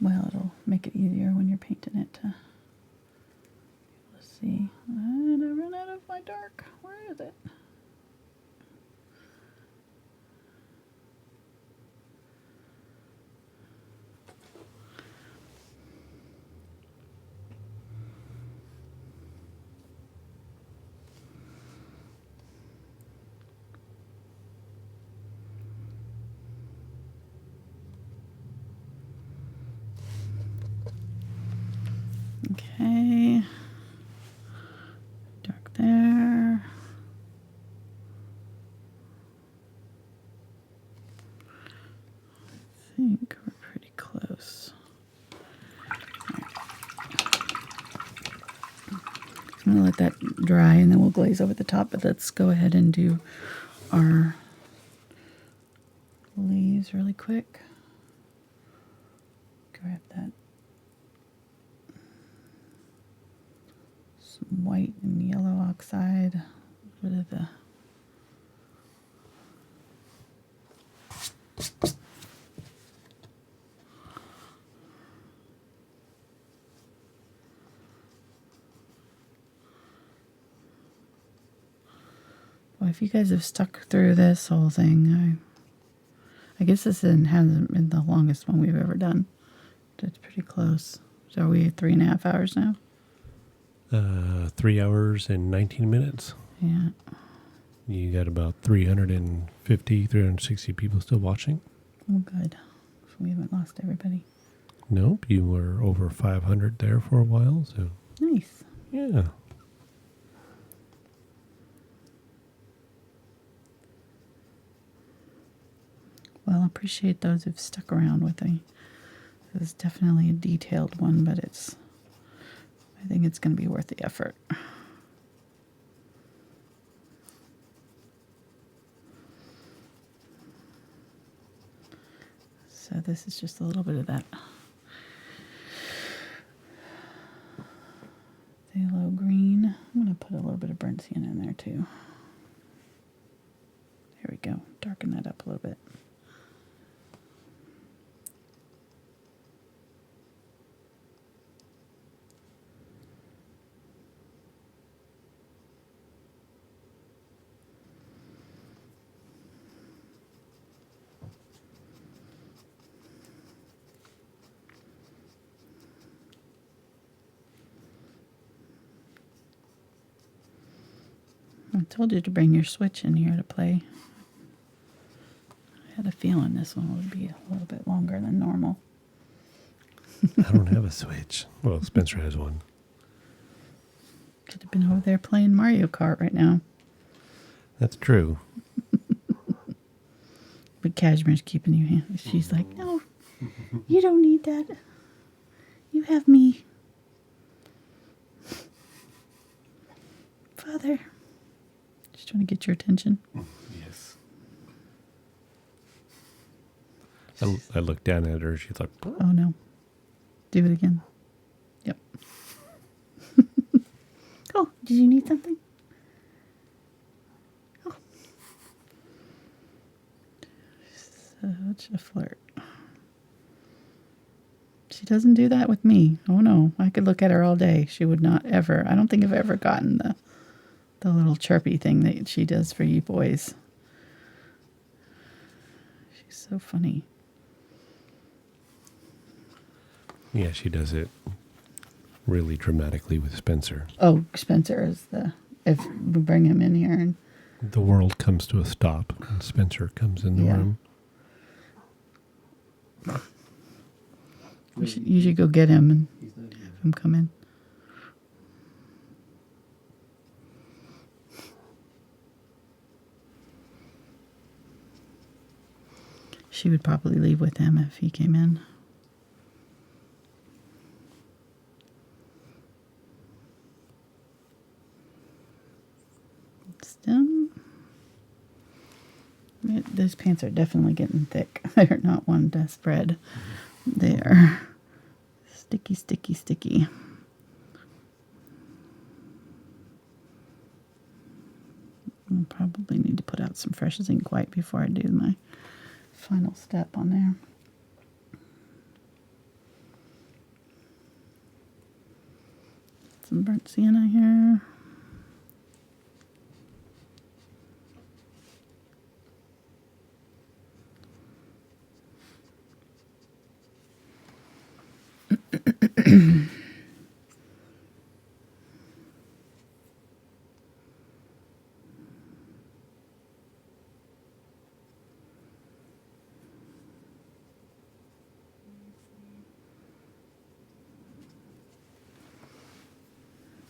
Well, it'll make it easier when you're painting it to see. And I ran out of my dark. Where is it? Okay. Dark there. I think we're pretty close. Right. I'm going to let that dry and then we'll glaze over the top, but let's go ahead and do our leaves really quick. Grab that some white and yellow oxide, a bit of the Well, if you guys have stuck through this whole thing, I guess this hasn't been the longest one we've ever done. It's pretty close. So are we at 3.5 hours now? 3 hours and 19 minutes. Yeah. You got about 350, 360 people still watching. Well, good. So we haven't lost everybody. Nope, you were over 500 there for a while. So Nice. yeah. Well, I appreciate those who've stuck around with me. This is definitely a detailed one, but I think it's going to be worth the effort. So this is just a little bit of that phthalo green. I'm going to put a little bit of burnt sienna in there too. There we go. Darken that up a little bit. I told you to bring your switch in here to play. I had a feeling this one would be a little bit longer than normal. I don't have a Switch. Well, Spencer has one. Could have been over there playing Mario Kart right now. That's true. But Cashmere's keeping you. She's like, no, you don't need that. You have me. Father. She's trying to get your attention. Yes. I looked down at her. She's like, oh no. Do it again. Yep. Oh, did you need something? Oh. Such a flirt. She doesn't do that with me. Oh no. I could look at her all day. She would not ever. I don't think I've ever gotten the little chirpy thing that she does for you boys. She's so funny. yeah, she does it really dramatically with Spencer. Oh, Spencer is if we bring him in here and The world comes to a stop and Spencer comes in the room. you should go get him and have him come in. She would probably leave with him if he came in. Stem. Those pants are definitely getting thick. They're not one to spread. They are sticky, sticky, sticky. I'll probably need to put out some fresh Zinc White before I do my final step on there. Some burnt sienna here.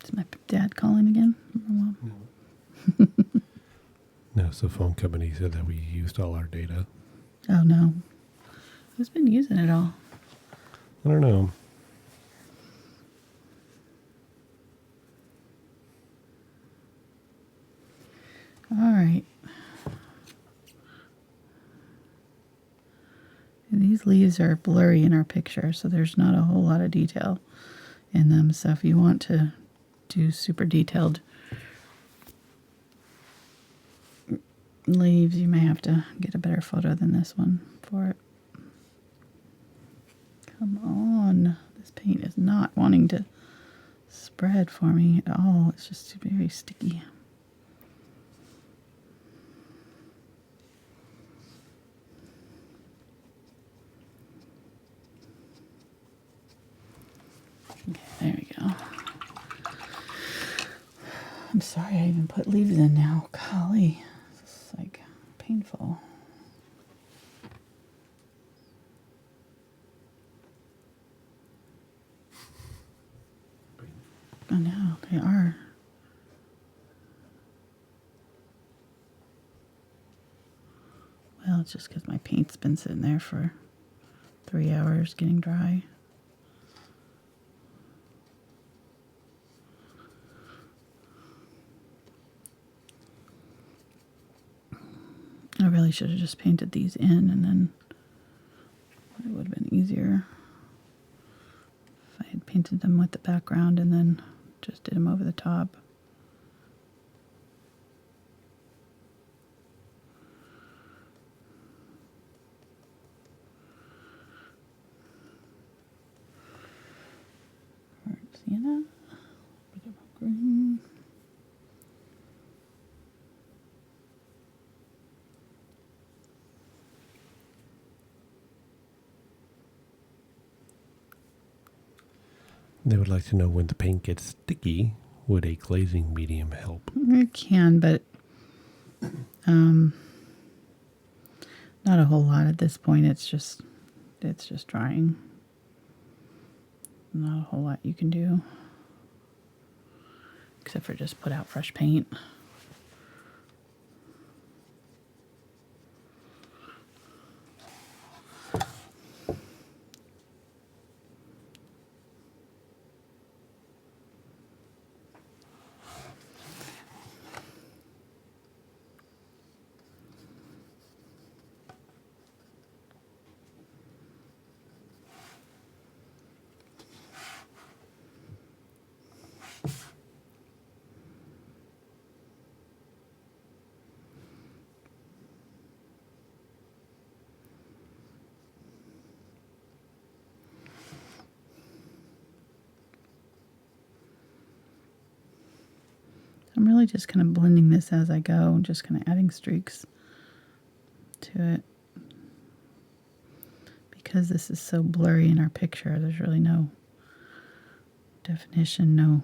Is my dad calling again? No, it's the phone company said that we used all our data. Oh no. Who's been using it all? I don't know. All right. These leaves are blurry in our picture, so there's not a whole lot of detail in them. So if you want to do super detailed leaves, you may have to get a better photo than this one for it. Come on. This paint is not wanting to spread for me at all. It's just very sticky. Okay, there we go. I'm sorry I even put leaves in now. Golly, this is like painful. I know, they are. Well, it's just because my paint's been sitting there for 3 hours getting dry. I really should have just painted these in, and then it would have been easier if I had painted them with the background and then just did them over the top. Sienna, a bit of green. They would like to know when the paint gets sticky, would a glazing medium help? It can, but Not a whole lot at this point. It's just drying. Not a whole lot you can do, except for just put out fresh paint. I'm really just kind of blending this as I go and just kind of adding streaks to it. Because this is so blurry in our picture, there's really no definition, no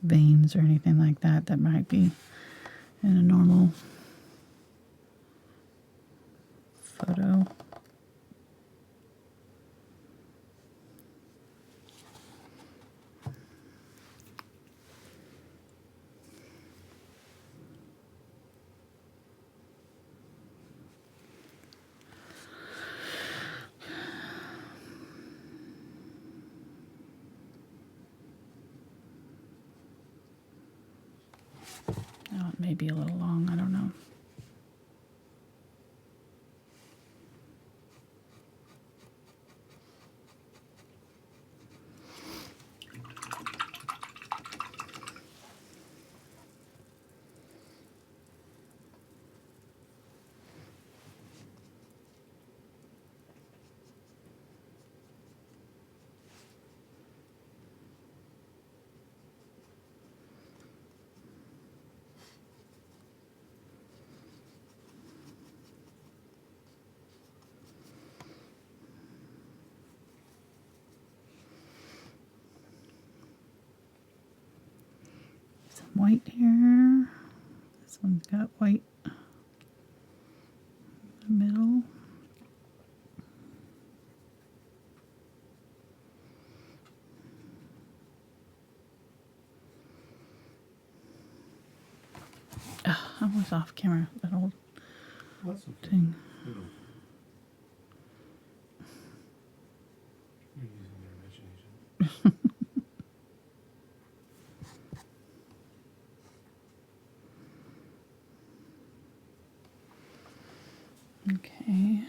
veins or anything like that that might be in a normal photo. Oh, it may be a little long, I don't know. White here. This one's got white in the middle. Oh, I was off camera, that old thing. You're using your imagination. Okay.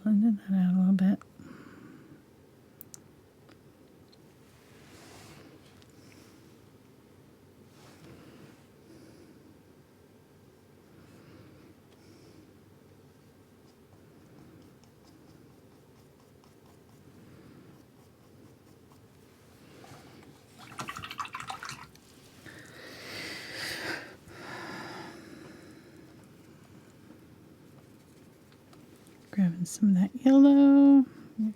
Blending that out a little bit. Grabbing some of that yellow.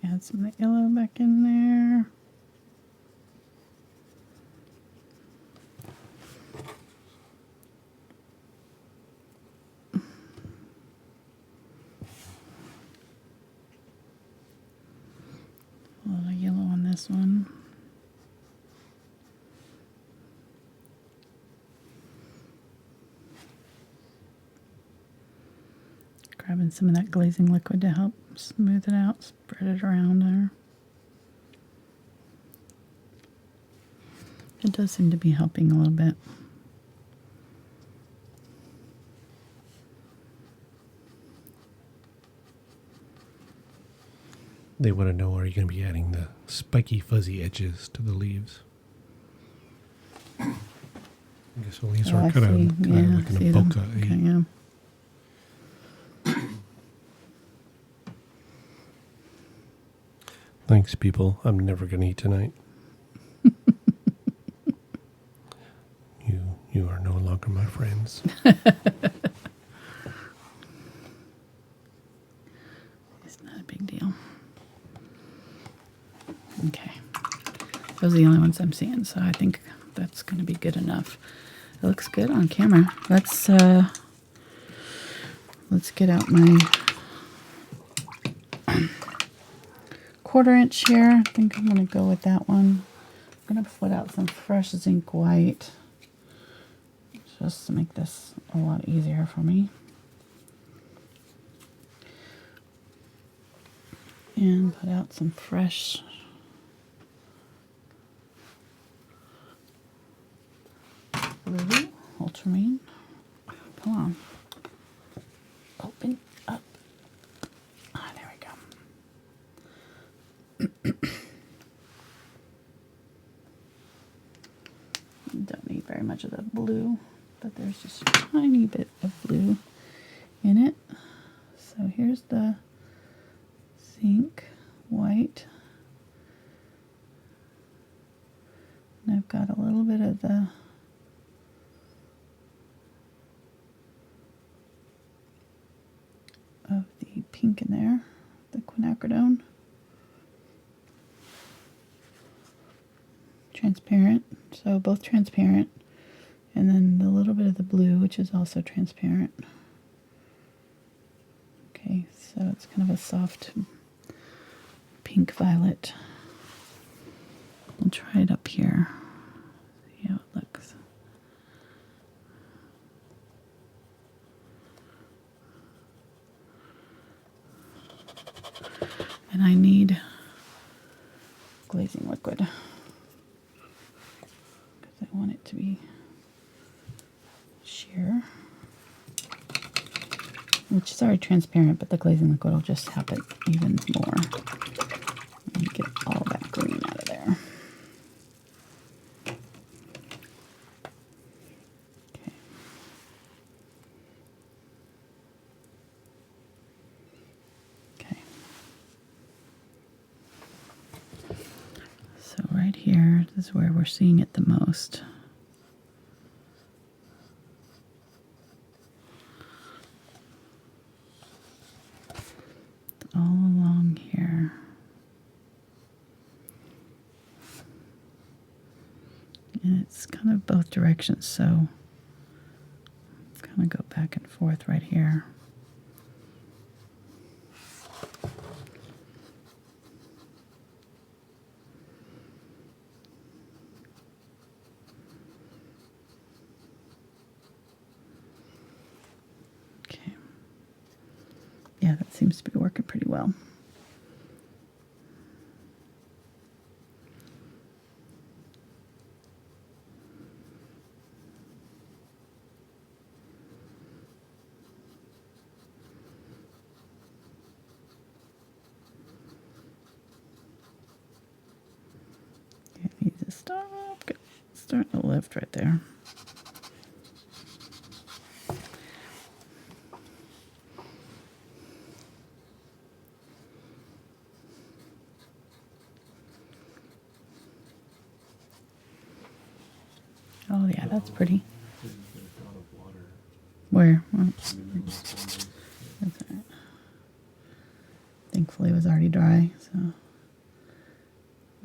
Add some of that yellow back in there. A little yellow on this one. Grabbing some of that glazing liquid to help smooth it out, spread it around there. It does seem to be helping a little bit. They want to know, are you going to be adding the spiky fuzzy edges to the leaves? I guess the leaves are kind of like in a bokeh. Okay, yeah. Thanks, people. I'm never going to eat tonight. You are no longer my friends. It's not a big deal. Okay. Those are the only ones I'm seeing, so I think that's going to be good enough. It looks good on camera. Let's get out my 1/4 inch here. I think I'm going to go with that one. I'm going to put out some fresh Zinc White just to make this a lot easier for me. And put out some fresh blue, ultramarine. Come on. Open up. Ah, there we go. Don't need very much of the blue, but there's just a tiny bit of blue in it. So here's the Zinc White. And I've got a little bit of the pink in there, the quinacridone. Transparent, so both transparent. And then a little bit of the blue, which is also transparent. Okay, so it's kind of a soft pink violet. I'll try it up here. See how it looks. And I need glazing liquid because I want it to be sheer, which is already transparent, but the glazing liquid will just help it even more. And get all that green out of there. Okay. Okay. So right here, this is where we're seeing it the most. All along here. And it's kind of both directions, so kind of go back and forth right here. Okay. Yeah, that seems to be working pretty well. Okay, I need to stop. Starting to lift right there. Oh yeah, that's pretty. Where? Well, that's all right. Thankfully it was already dry, so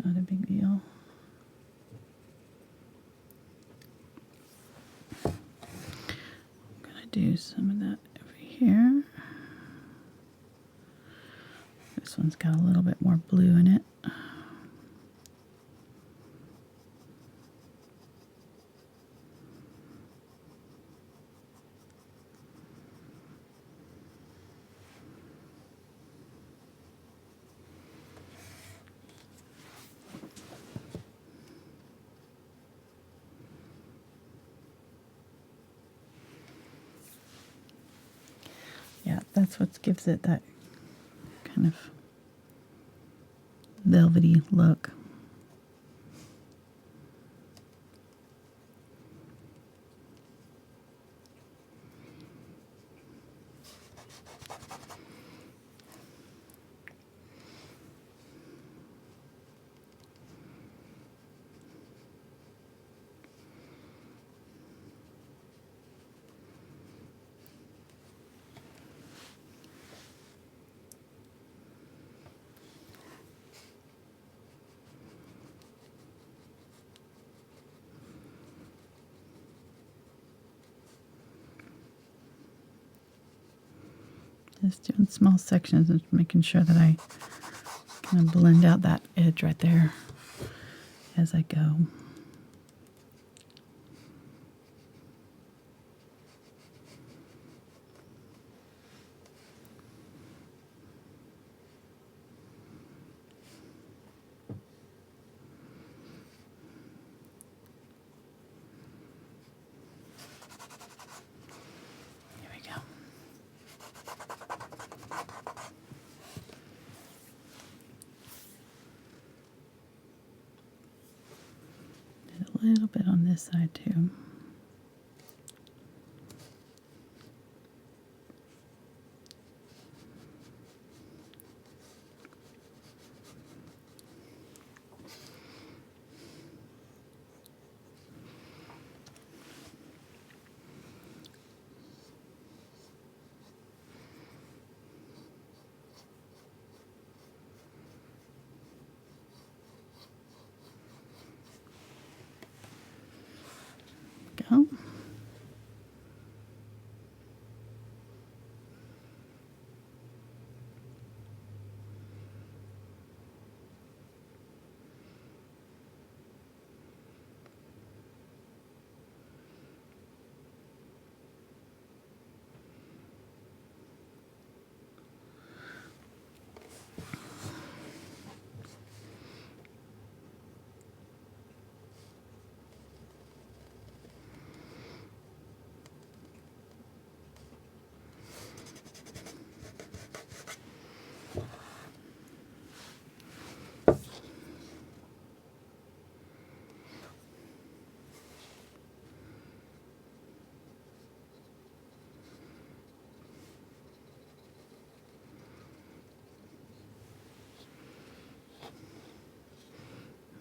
not a big deal. I'm gonna do some of that over here. This one's got a little bit more blue in it. Yeah, that's what gives it that kind of velvety look. Just doing small sections and making sure that I kind of blend out that edge right there as I go. Here we go. A little bit on this side too. Go.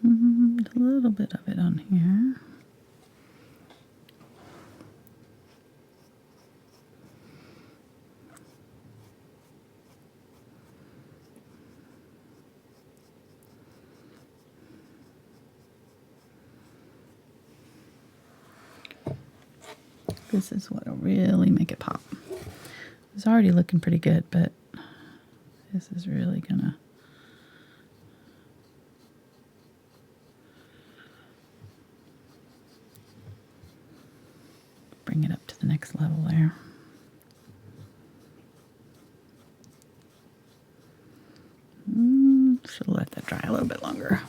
A little bit of it on here. This is what will really make it pop. It's already looking pretty good, but this is really gonna bring it up to the next level there. Should let that dry a little bit longer.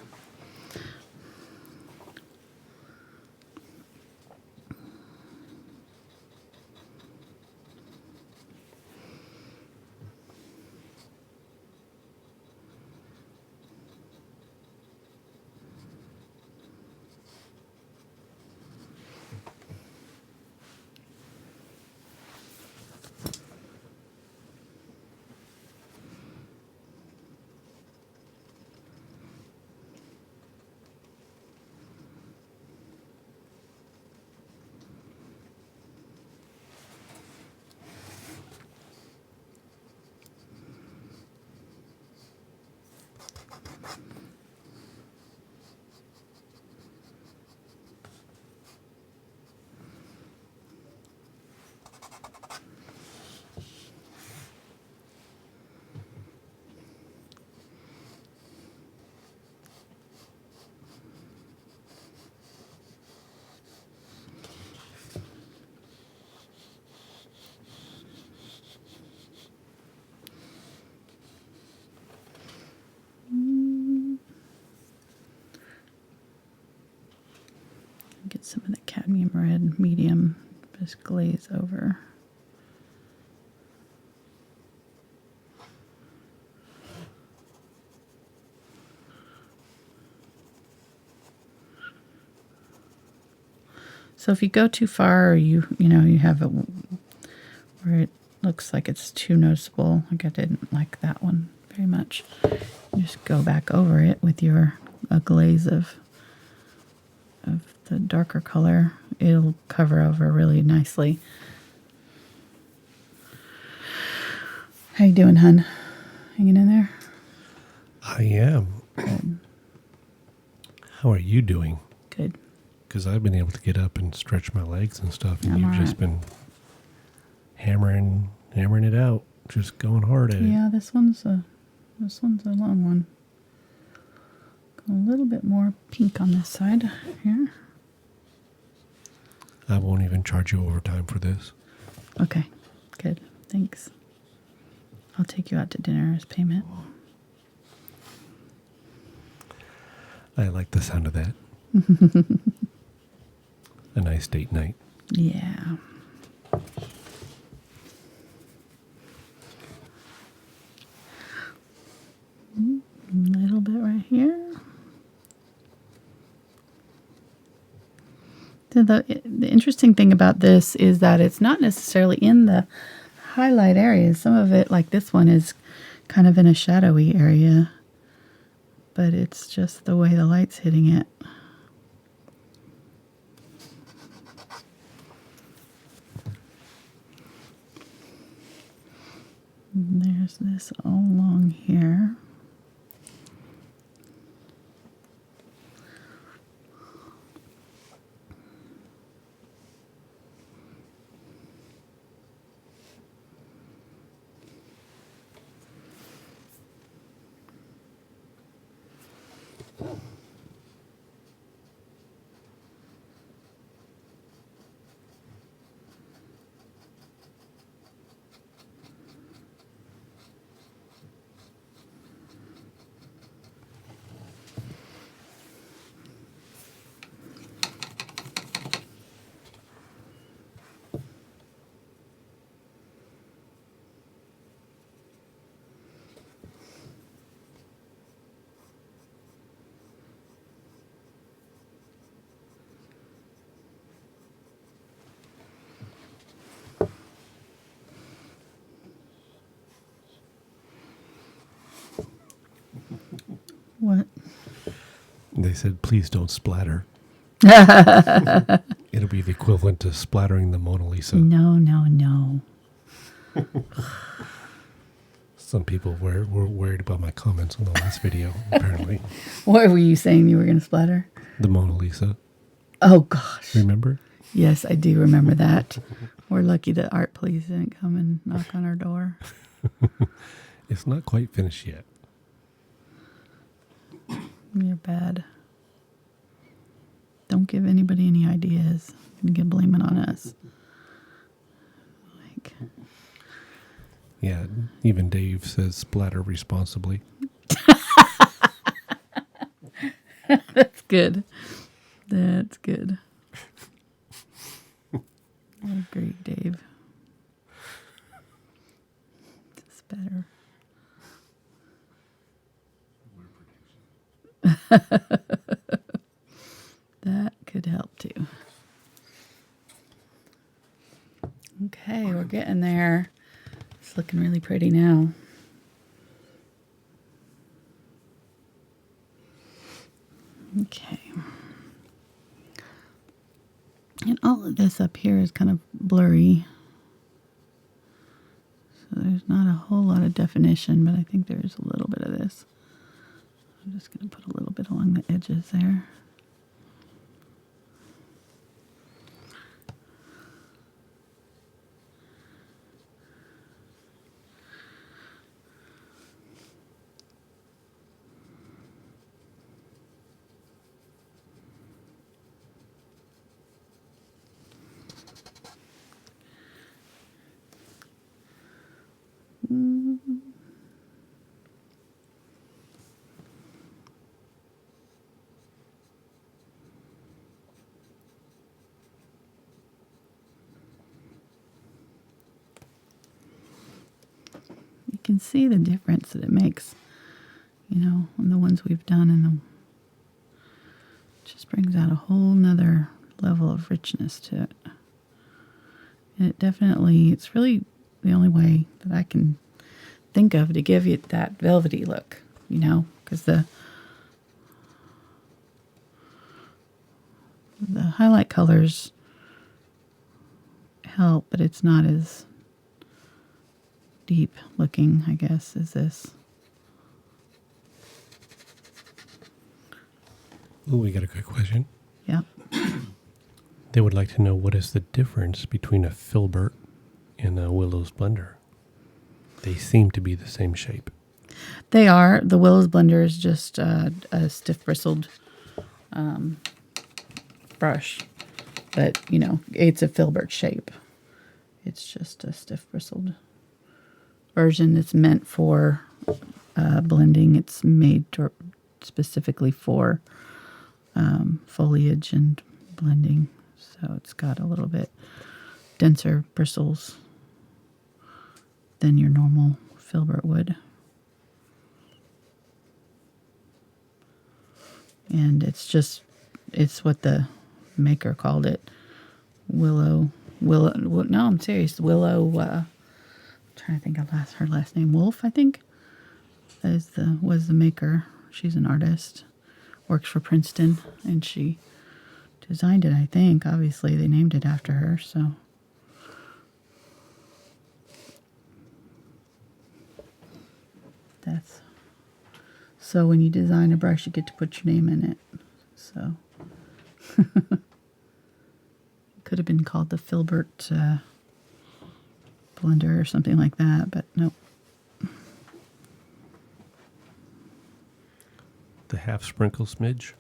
Get some of the Cadmium Red Medium, just glaze over. So if you go too far, or you have it where it looks like it's too noticeable, like I didn't like that one very much, you just go back over it with a glaze of the darker color. It'll cover over really nicely. How you doing, hun? Hanging in there? I am. Good. How are you doing? Good. Because I've been able to get up and stretch my legs and stuff, and I'm you've all just right. been hammering it out. Just going hard at it. Yeah, this one's a long one. A little bit more pink on this side here. I won't even charge you overtime for this. Okay, good. Thanks. I'll take you out to dinner as payment. I like the sound of that. A nice date night. Yeah. A little bit right here. So the interesting thing about this is that it's not necessarily in the highlight areas. Some of it, like this one, is kind of in a shadowy area, but it's just the way the light's hitting it. And there's this all along here. What? They said, please don't splatter. It'll be the equivalent to splattering the Mona Lisa. No. Some people were worried about my comments on the last video, apparently. What were you saying you were going to splatter? The Mona Lisa. Oh, gosh. Remember? Yes, I do remember that. We're lucky that Art Please didn't come and knock on our door. It's not quite finished yet. You're bad. Don't give anybody any ideas. You can blame it on us. Like, Yeah, even Dave says splatter responsibly. that's good. That's good. I agree, Dave. It's better. That could help too. Okay, we're getting there. It's looking really pretty now. Okay. And all of this up here is kind of blurry. So there's not a whole lot of definition, but I think there's a little bit of this. I'm just going to put a little bit along the edges there. You can see the difference that it makes, you know, on the ones we've done, and it just brings out a whole nother level of richness to it. And it's really the only way that I can think of to give you that velvety look, you know, because the highlight colors help, but it's not as deep looking, I guess, as this. Oh, we got a quick question. Yep. They would like to know what is the difference between a filbert and a willow splendor. they seem to be the same shape. They are. The Willow's blender is just a stiff bristled brush. But, you know, it's a filbert shape. It's just a stiff bristled version. It's meant for blending. It's made specifically for foliage and blending. So it's got a little bit denser bristles than your normal filbert would. And it's what the maker called it. No, I'm serious. Willow, I'm trying to think of her last name. Wolf, I think, was the maker. She's an artist, works for Princeton, and she designed it, I think. Obviously, they named it after her, so. So when you design a brush, you get to put your name in it. So. Could have been called the filbert blender or something like that, but nope. The half sprinkle smidge.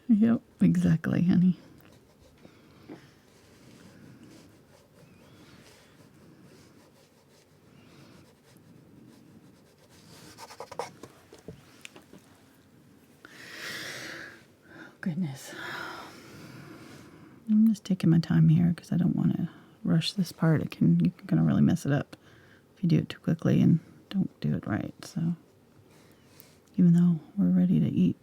Yep, exactly, honey. Goodness. I'm just taking my time here because I don't want to rush this part. You're going to really mess it up if you do it too quickly and don't do it right. So even though we're ready to eat,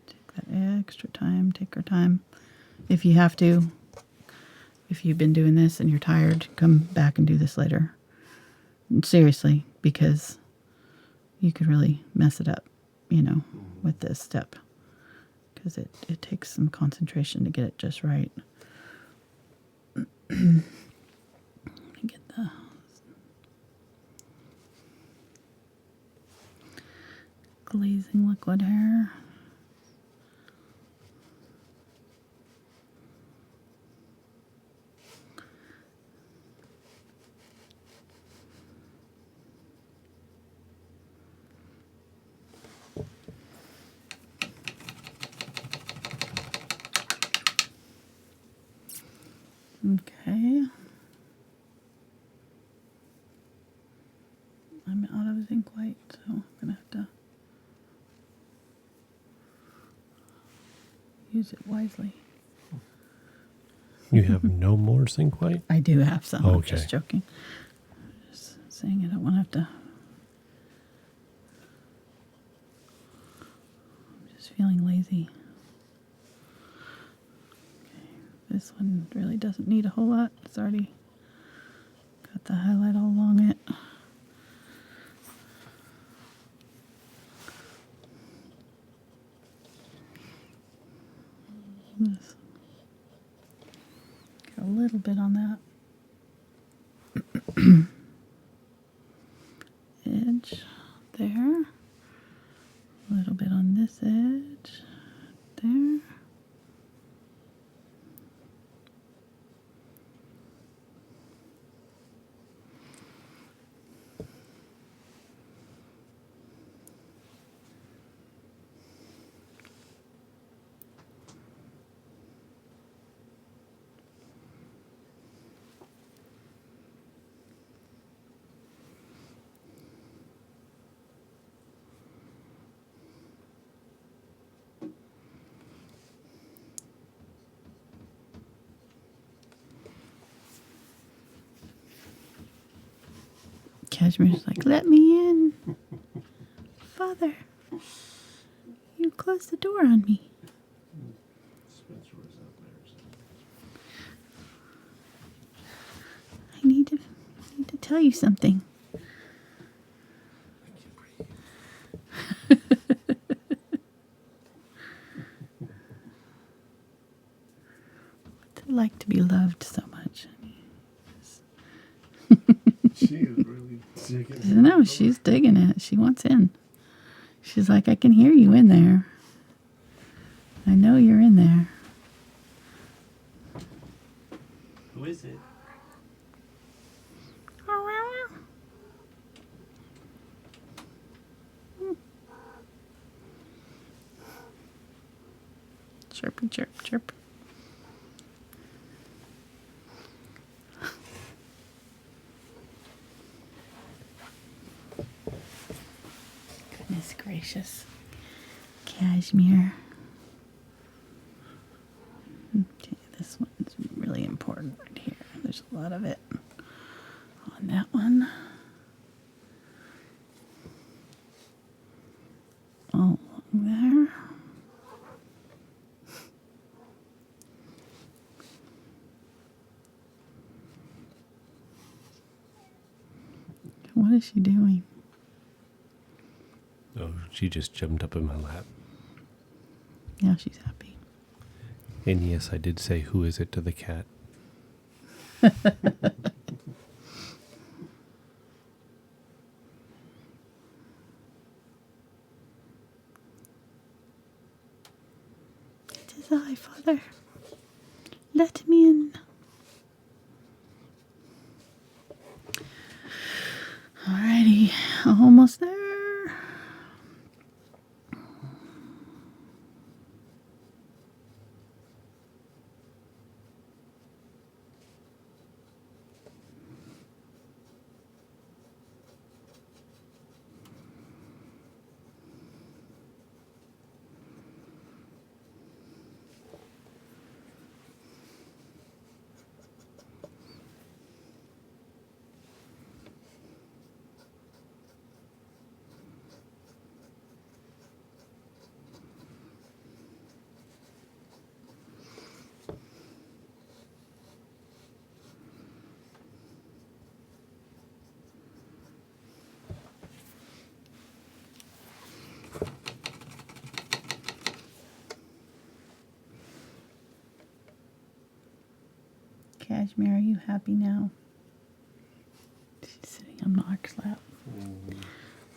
take that extra time, take our time. If you have to, if you've been doing this and you're tired, come back and do this later. Seriously, because you could really mess it up, you know, with this step, because it takes some concentration to get it just right. Let me get the glazing liquid here. Okay. I'm out of Zinc White, so I'm going to have to use it wisely. You have no more Zinc White? I do have some. Okay. I'm just joking. Just saying I don't want to have to. I'm just feeling lazy. This one really doesn't need a whole lot. It's already got the highlight all along it. Just get a little bit on that edge there. A little bit on this edge there. Cashmere's like, let me in. Father, you closed the door on me. Spencer was out there. I need to tell you something. What's it like to be loved so much? She is really digging it. No, she's digging it. She wants in. She's like, I can hear you in there. I know you're in there. Who is it? Chirpy, chirp, chirp. Goodness gracious. Cashmere. Okay, this one's really important right here. There's a lot of it on that one. All along there. What is she doing? Oh, she just jumped up in my lap. Now she's happy. And yes, I did say, who is it to the cat? It is I, Father. Let me in. Alrighty, almost there. Cashmere, are you happy now? She's sitting on Mark's lap.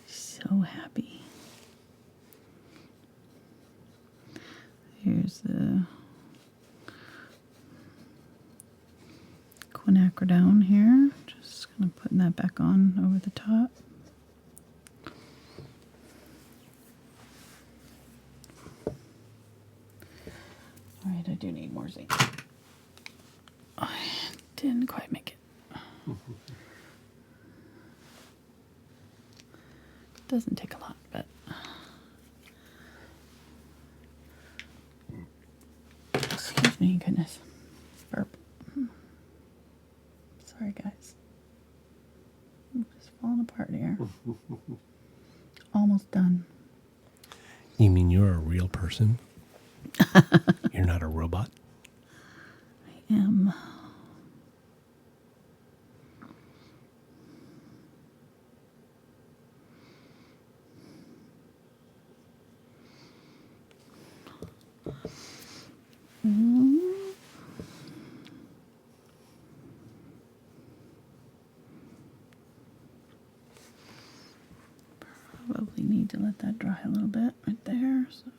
So happy. Here's the quinacridone here. Just gonna put that back on over the top. All right, I do need more zinc. I didn't quite make it. Doesn't take a lot, but excuse me, goodness. Burp. Sorry, guys. I'm just falling apart here. Almost done. You mean you're a real person? You're not a robot? I am. Probably need to let that dry a little bit right there. So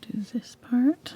do this part.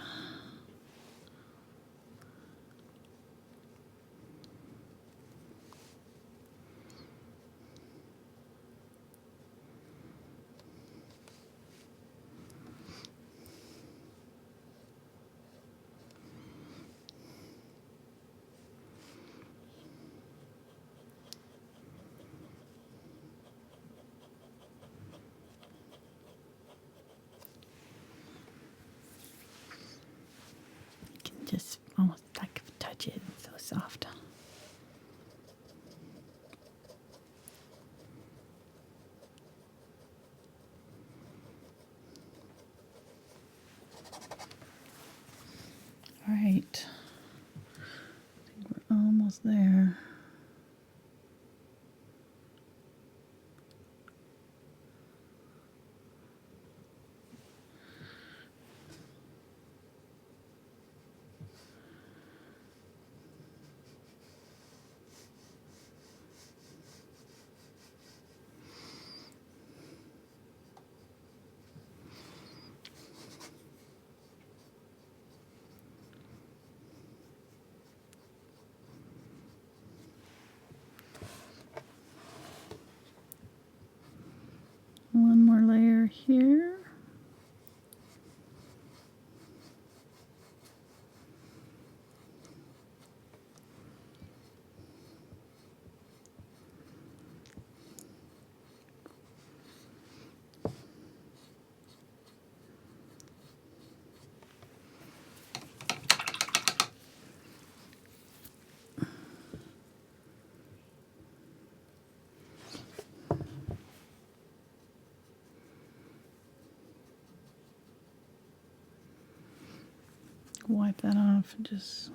wipe that off and just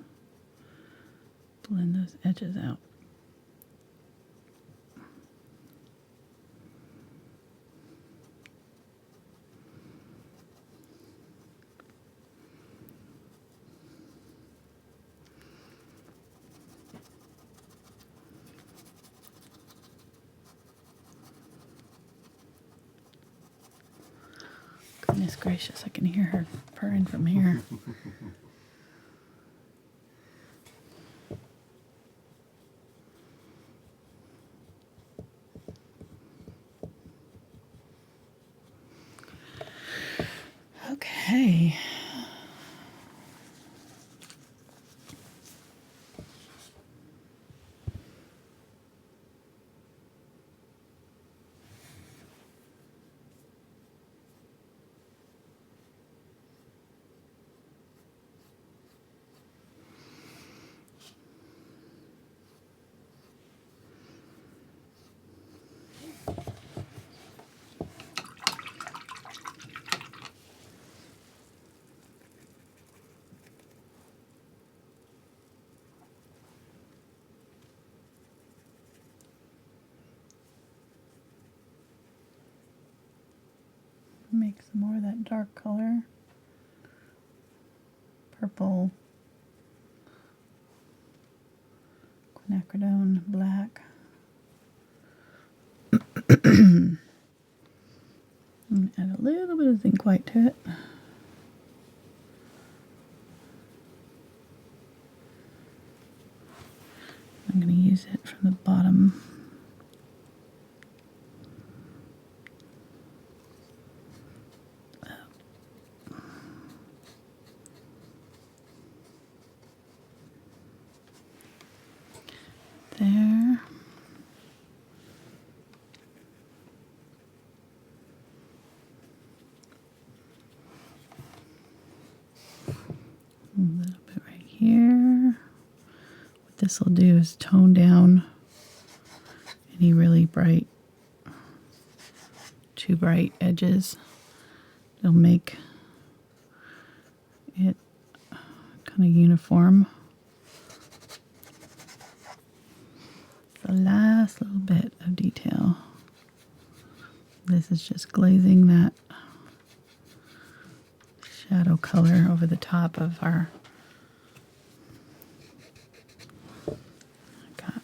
blend those edges out. Goodness gracious, I can hear her purring from here. Okay. Make some more of that dark color. Purple. Quinacridone black. And add a little bit of zinc white to it. I'm going to use it from the bottom. There. A little bit right here. What this will do is tone down any really bright, too bright edges. It'll make it kind of uniform. The last little bit of detail. This is just glazing that shadow color over the top of our got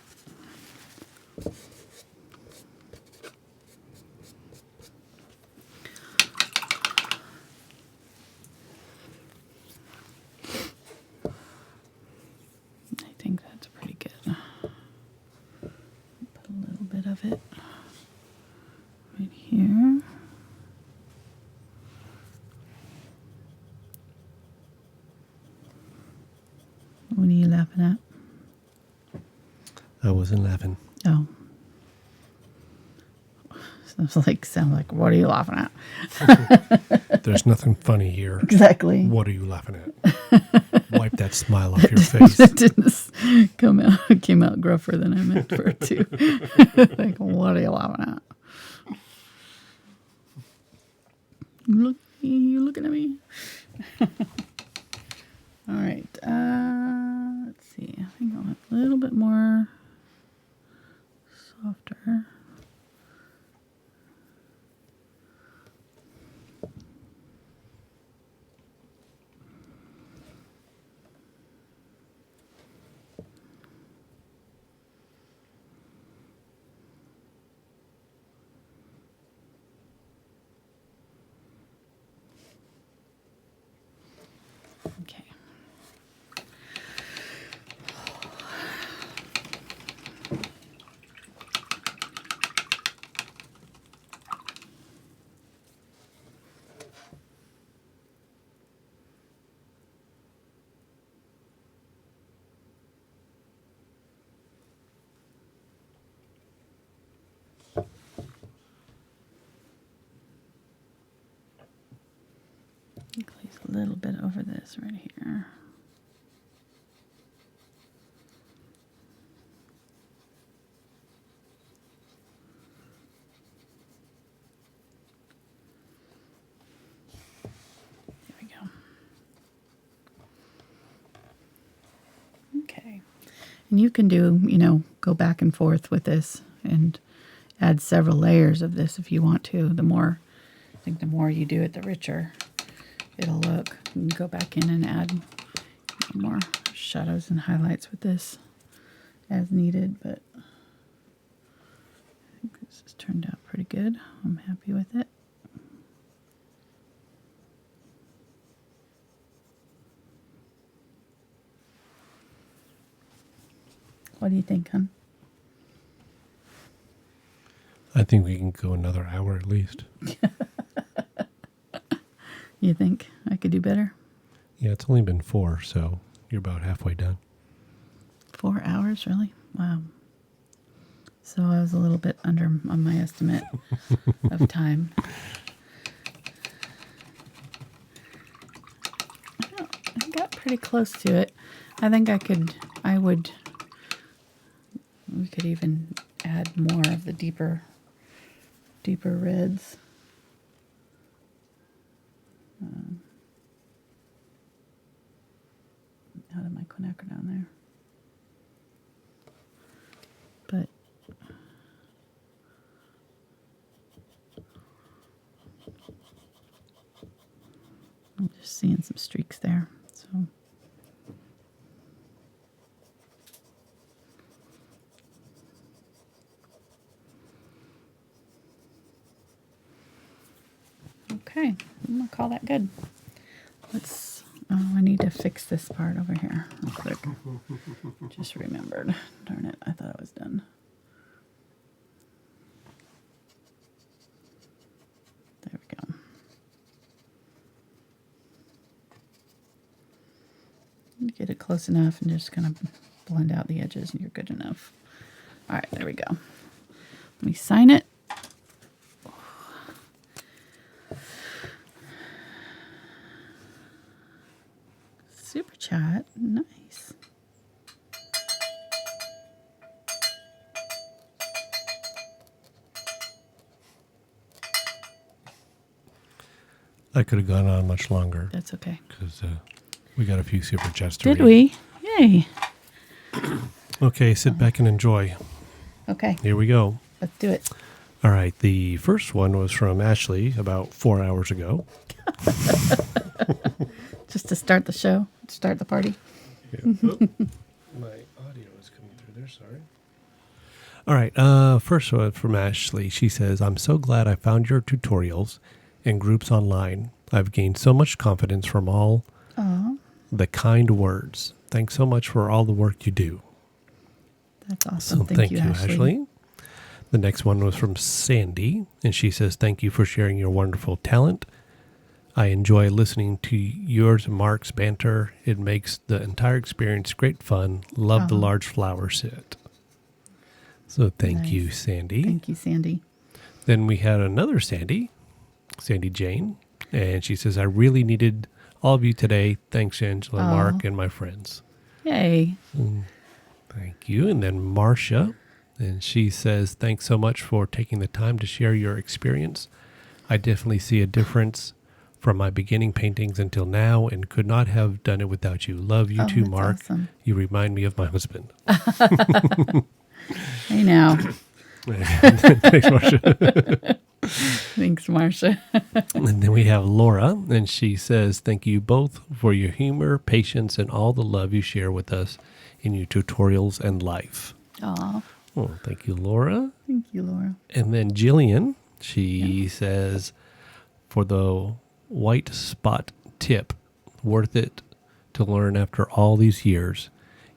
I think that's pretty good. Put a little bit of it right here. What are you laughing at? I wasn't laughing. Oh. Sound like, what are you laughing at? There's nothing funny here. Exactly. What are you laughing at? Wipe that smile off your face. It didn't come out. It came out gruffer than I meant for it to. Like, what are you laughing at? You looking at me? All right. Let's see. I think I want a little bit more softer. Okay. Glaze a little bit over this right here. There we go. And you can do, go back and forth with this and add several layers of this if you want to. The more you do it, the richer it'll look. You can go back in and add more shadows and highlights with this as needed, but I think this has turned out pretty good. I'm happy with it. What do you think, hon? I think we can go another hour at least. You think I could do better? Yeah, it's only been 4, so you're about halfway done. 4 hours, really? Wow. So I was a little bit under on my estimate of time. I got pretty close to it. I think we could even add more of the deeper reds. Out of my quinacridone there. But I'm just seeing some streaks there. So okay, I'm gonna call that good. I need to fix this part over here real quick. Just remembered. Darn it, I thought I was done. There we go. Get it close enough and just kind of blend out the edges and you're good enough. All right, there we go. Let me sign it. Super chat, nice. I could have gone on much longer. That's okay. Because we got a few super chats to Did read. we? Yay. Okay, sit back and enjoy. Okay, Here we go. let's do it. All right, the first one was from Ashley about 4 hours ago. Just to start the show, start the party. Yeah. My audio is coming through there, sorry. All right, first one from Ashley. She says, I'm so glad I found your tutorials and groups online. I've gained so much confidence from all the kind words. Thanks so much for all the work you do. That's awesome. So thank you, Ashley. The next one was from Sandy, and she says, thank you for sharing your wonderful talent. I enjoy listening to yours and Mark's banter. It makes the entire experience great fun. Love the large flower set. So thank you, Sandy. Thank you, Sandy. Then we had another Sandy, Sandy Jane, and she says, I really needed all of you today. Thanks, Angela, Mark, and my friends. Yay. Thank you. And then Marcia, and she says, thanks so much for taking the time to share your experience. I definitely see a difference from my beginning paintings until now and could not have done it without you. Love you too, Mark. Awesome. You remind me of my husband. Hey now. Thanks, Marcia. Thanks, Marcia. And then we have Laura, and she says, thank you both for your humor, patience, and all the love you share with us in your tutorials and life. Aw. Oh, thank you, Laura. Thank you, Laura. And then Jillian, she says, for the white spot tip, worth it to learn after all these years.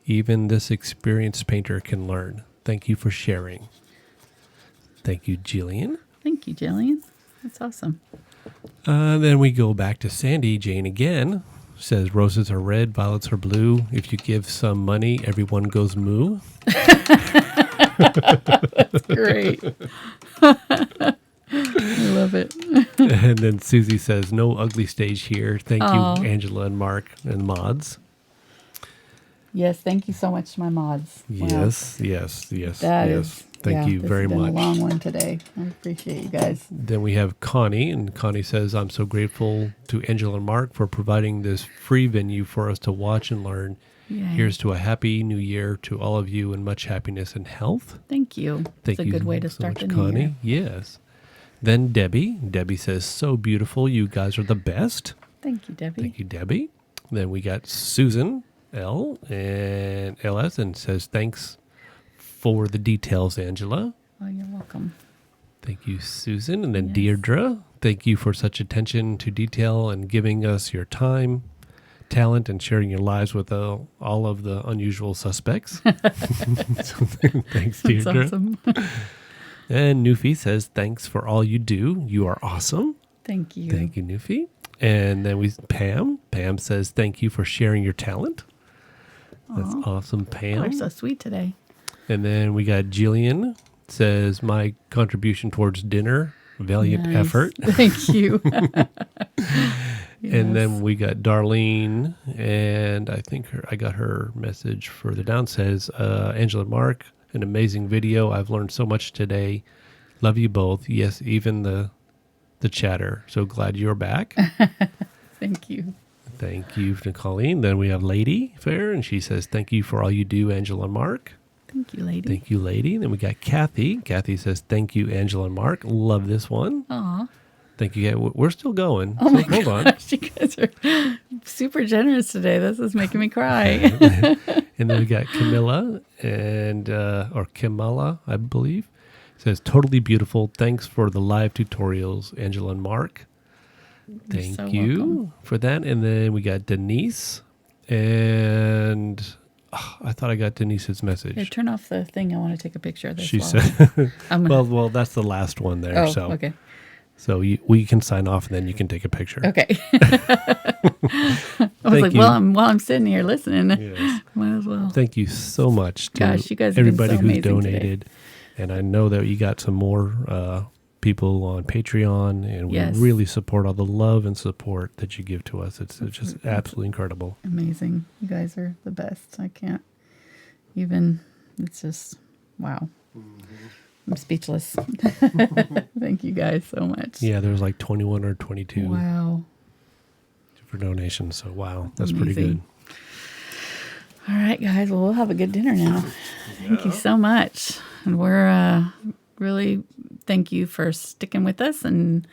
Even this experienced painter can learn. Thank you for sharing. Thank you, Jillian. Thank you, Jillian. That's awesome. Then we go back to Sandy Jane again. Says roses are red, violets are blue. If you give some money, everyone goes moo. That's great. I love it. And then Susie says, no ugly stage here. Thank you, Angela and Mark and mods. Yes, thank you so much to my mods. Yes. Thank you very This has been much. a long one today. I appreciate you guys. Then we have Connie, and Connie says, I'm so grateful to Angela and Mark for providing this free venue for us to watch and learn Yay. Here's to a happy new year to all of you and much happiness and health. Thank you. Thank It's a you good way to so start much, the new Connie. year. Yes. Then Debbie. Debbie says, so beautiful. You guys are the best. Thank you, Debbie. Thank you, Debbie. Then we got Susan L. and LS and says, thanks for the details, Angela. Oh, you're welcome. Thank you, Susan. And then Yes. Deirdre, thank you for such attention to detail and giving us your time, talent, and sharing your lives with all of the unusual suspects. So, thanks, That's Deirdre. awesome. And Newfie says, thanks for all you do. You are awesome. Thank you. Thank you, Newfie. And then Pam. Pam says, thank you for sharing your talent. That's Aw. awesome, Pam. You're so sweet today. And then we got Jillian says, my contribution towards dinner, valiant Nice. effort. Thank you. And then Yes. we got Darlene, and I think I got her message further down, says, Angela and Mark, an amazing video. I've learned so much today. Love you both. Yes, even the chatter. So glad you're back. Thank you. Thank you to Colleen. Then we have Lady Fair, and she says, thank you for all you do, Angela and Mark. Thank you, lady. Thank you, Lady. Then we got Kathy. Kathy says, thank you, Angela and Mark. Love this one. Aw. Thank you. We're still going. Oh my hold on. gosh, you guys are super generous today. This is making me cry. And then we got Camilla or Kamala, I believe. Says, totally beautiful. Thanks for the live tutorials, Angela and Mark. You're Thank so you welcome. for that. And then we got Denise. And I thought I got Denise's message. Here, turn off the thing. I want to take a picture of this. She while said, I'm gonna, well, that's the last one there. oh, so okay. so we can sign off and then you can take a picture. Okay. I was Thank like, you. well, while I'm sitting here listening, Yes. might as well. Thank you so much to Gosh, you guys have been everybody so who's amazing donated. And I know that you got some more people on Patreon, and we Yes. really support all the love and support that you give to us. It's just absolutely incredible. Amazing. You guys are the best. I can't even, it's just, wow. I'm speechless. Thank you guys so much. Yeah, there was like 21 or 22 Wow. for donations. So, wow, that's pretty good. Amazing. All right, guys. Well, we'll have a good dinner now. Thank you so much. And we're really thank you for sticking with us and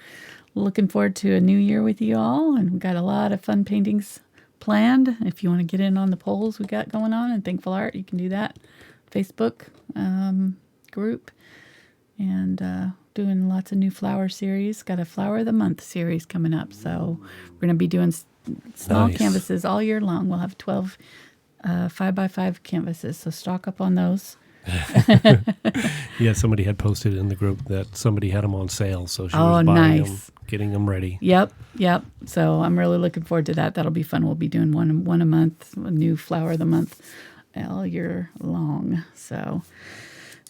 looking forward to a new year with you all. And we've got a lot of fun paintings planned. If you want to get in on the polls we got going on in Thankful Art, you can do that. Facebook group. And doing lots of new flower series. Got a Flower of the Month series coming up. So we're going to be doing small Nice. canvases all year long. We'll have 12 5x5 canvases. So stock up on those. Yeah, somebody had posted in the group that somebody had them on sale. So she Oh, was buying them, nice. getting them ready. Yep. So I'm really looking forward to that. That'll be fun. We'll be doing one a month, a new Flower of the Month all year long. So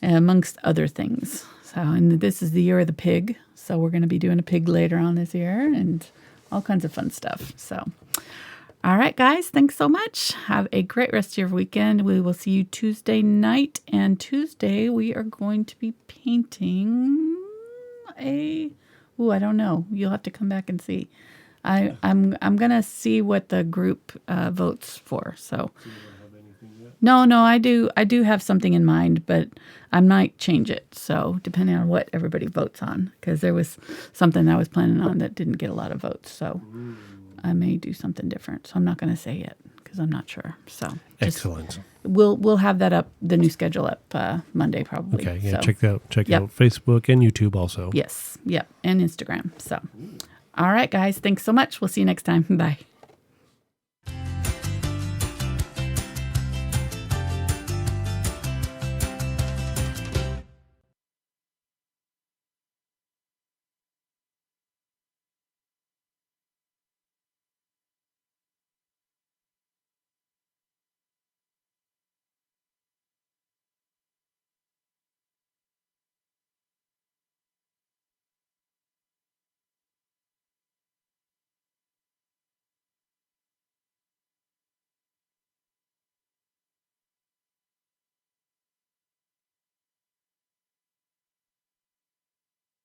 amongst other things. So, and this is the year of the pig. So we're going to be doing a pig later on this year and all kinds of fun stuff. So, all right, guys, thanks so much. Have a great rest of your weekend. We will see you Tuesday night. And Tuesday we are going to be painting I don't know. You'll have to come back and see. I'm gonna see what the group votes for. So no, I do have something in mind, but I might change it. So depending on what everybody votes on, because there was something I was planning on that didn't get a lot of votes. So I may do something different. So I'm not gonna say it because I'm not sure. So Excellent. We'll have that up, the new schedule up Monday probably. Okay, yeah, So, check out Yep. Facebook and YouTube also. Yes. Yep. And Instagram. So, all right, guys. Thanks so much. We'll see you next time. Bye.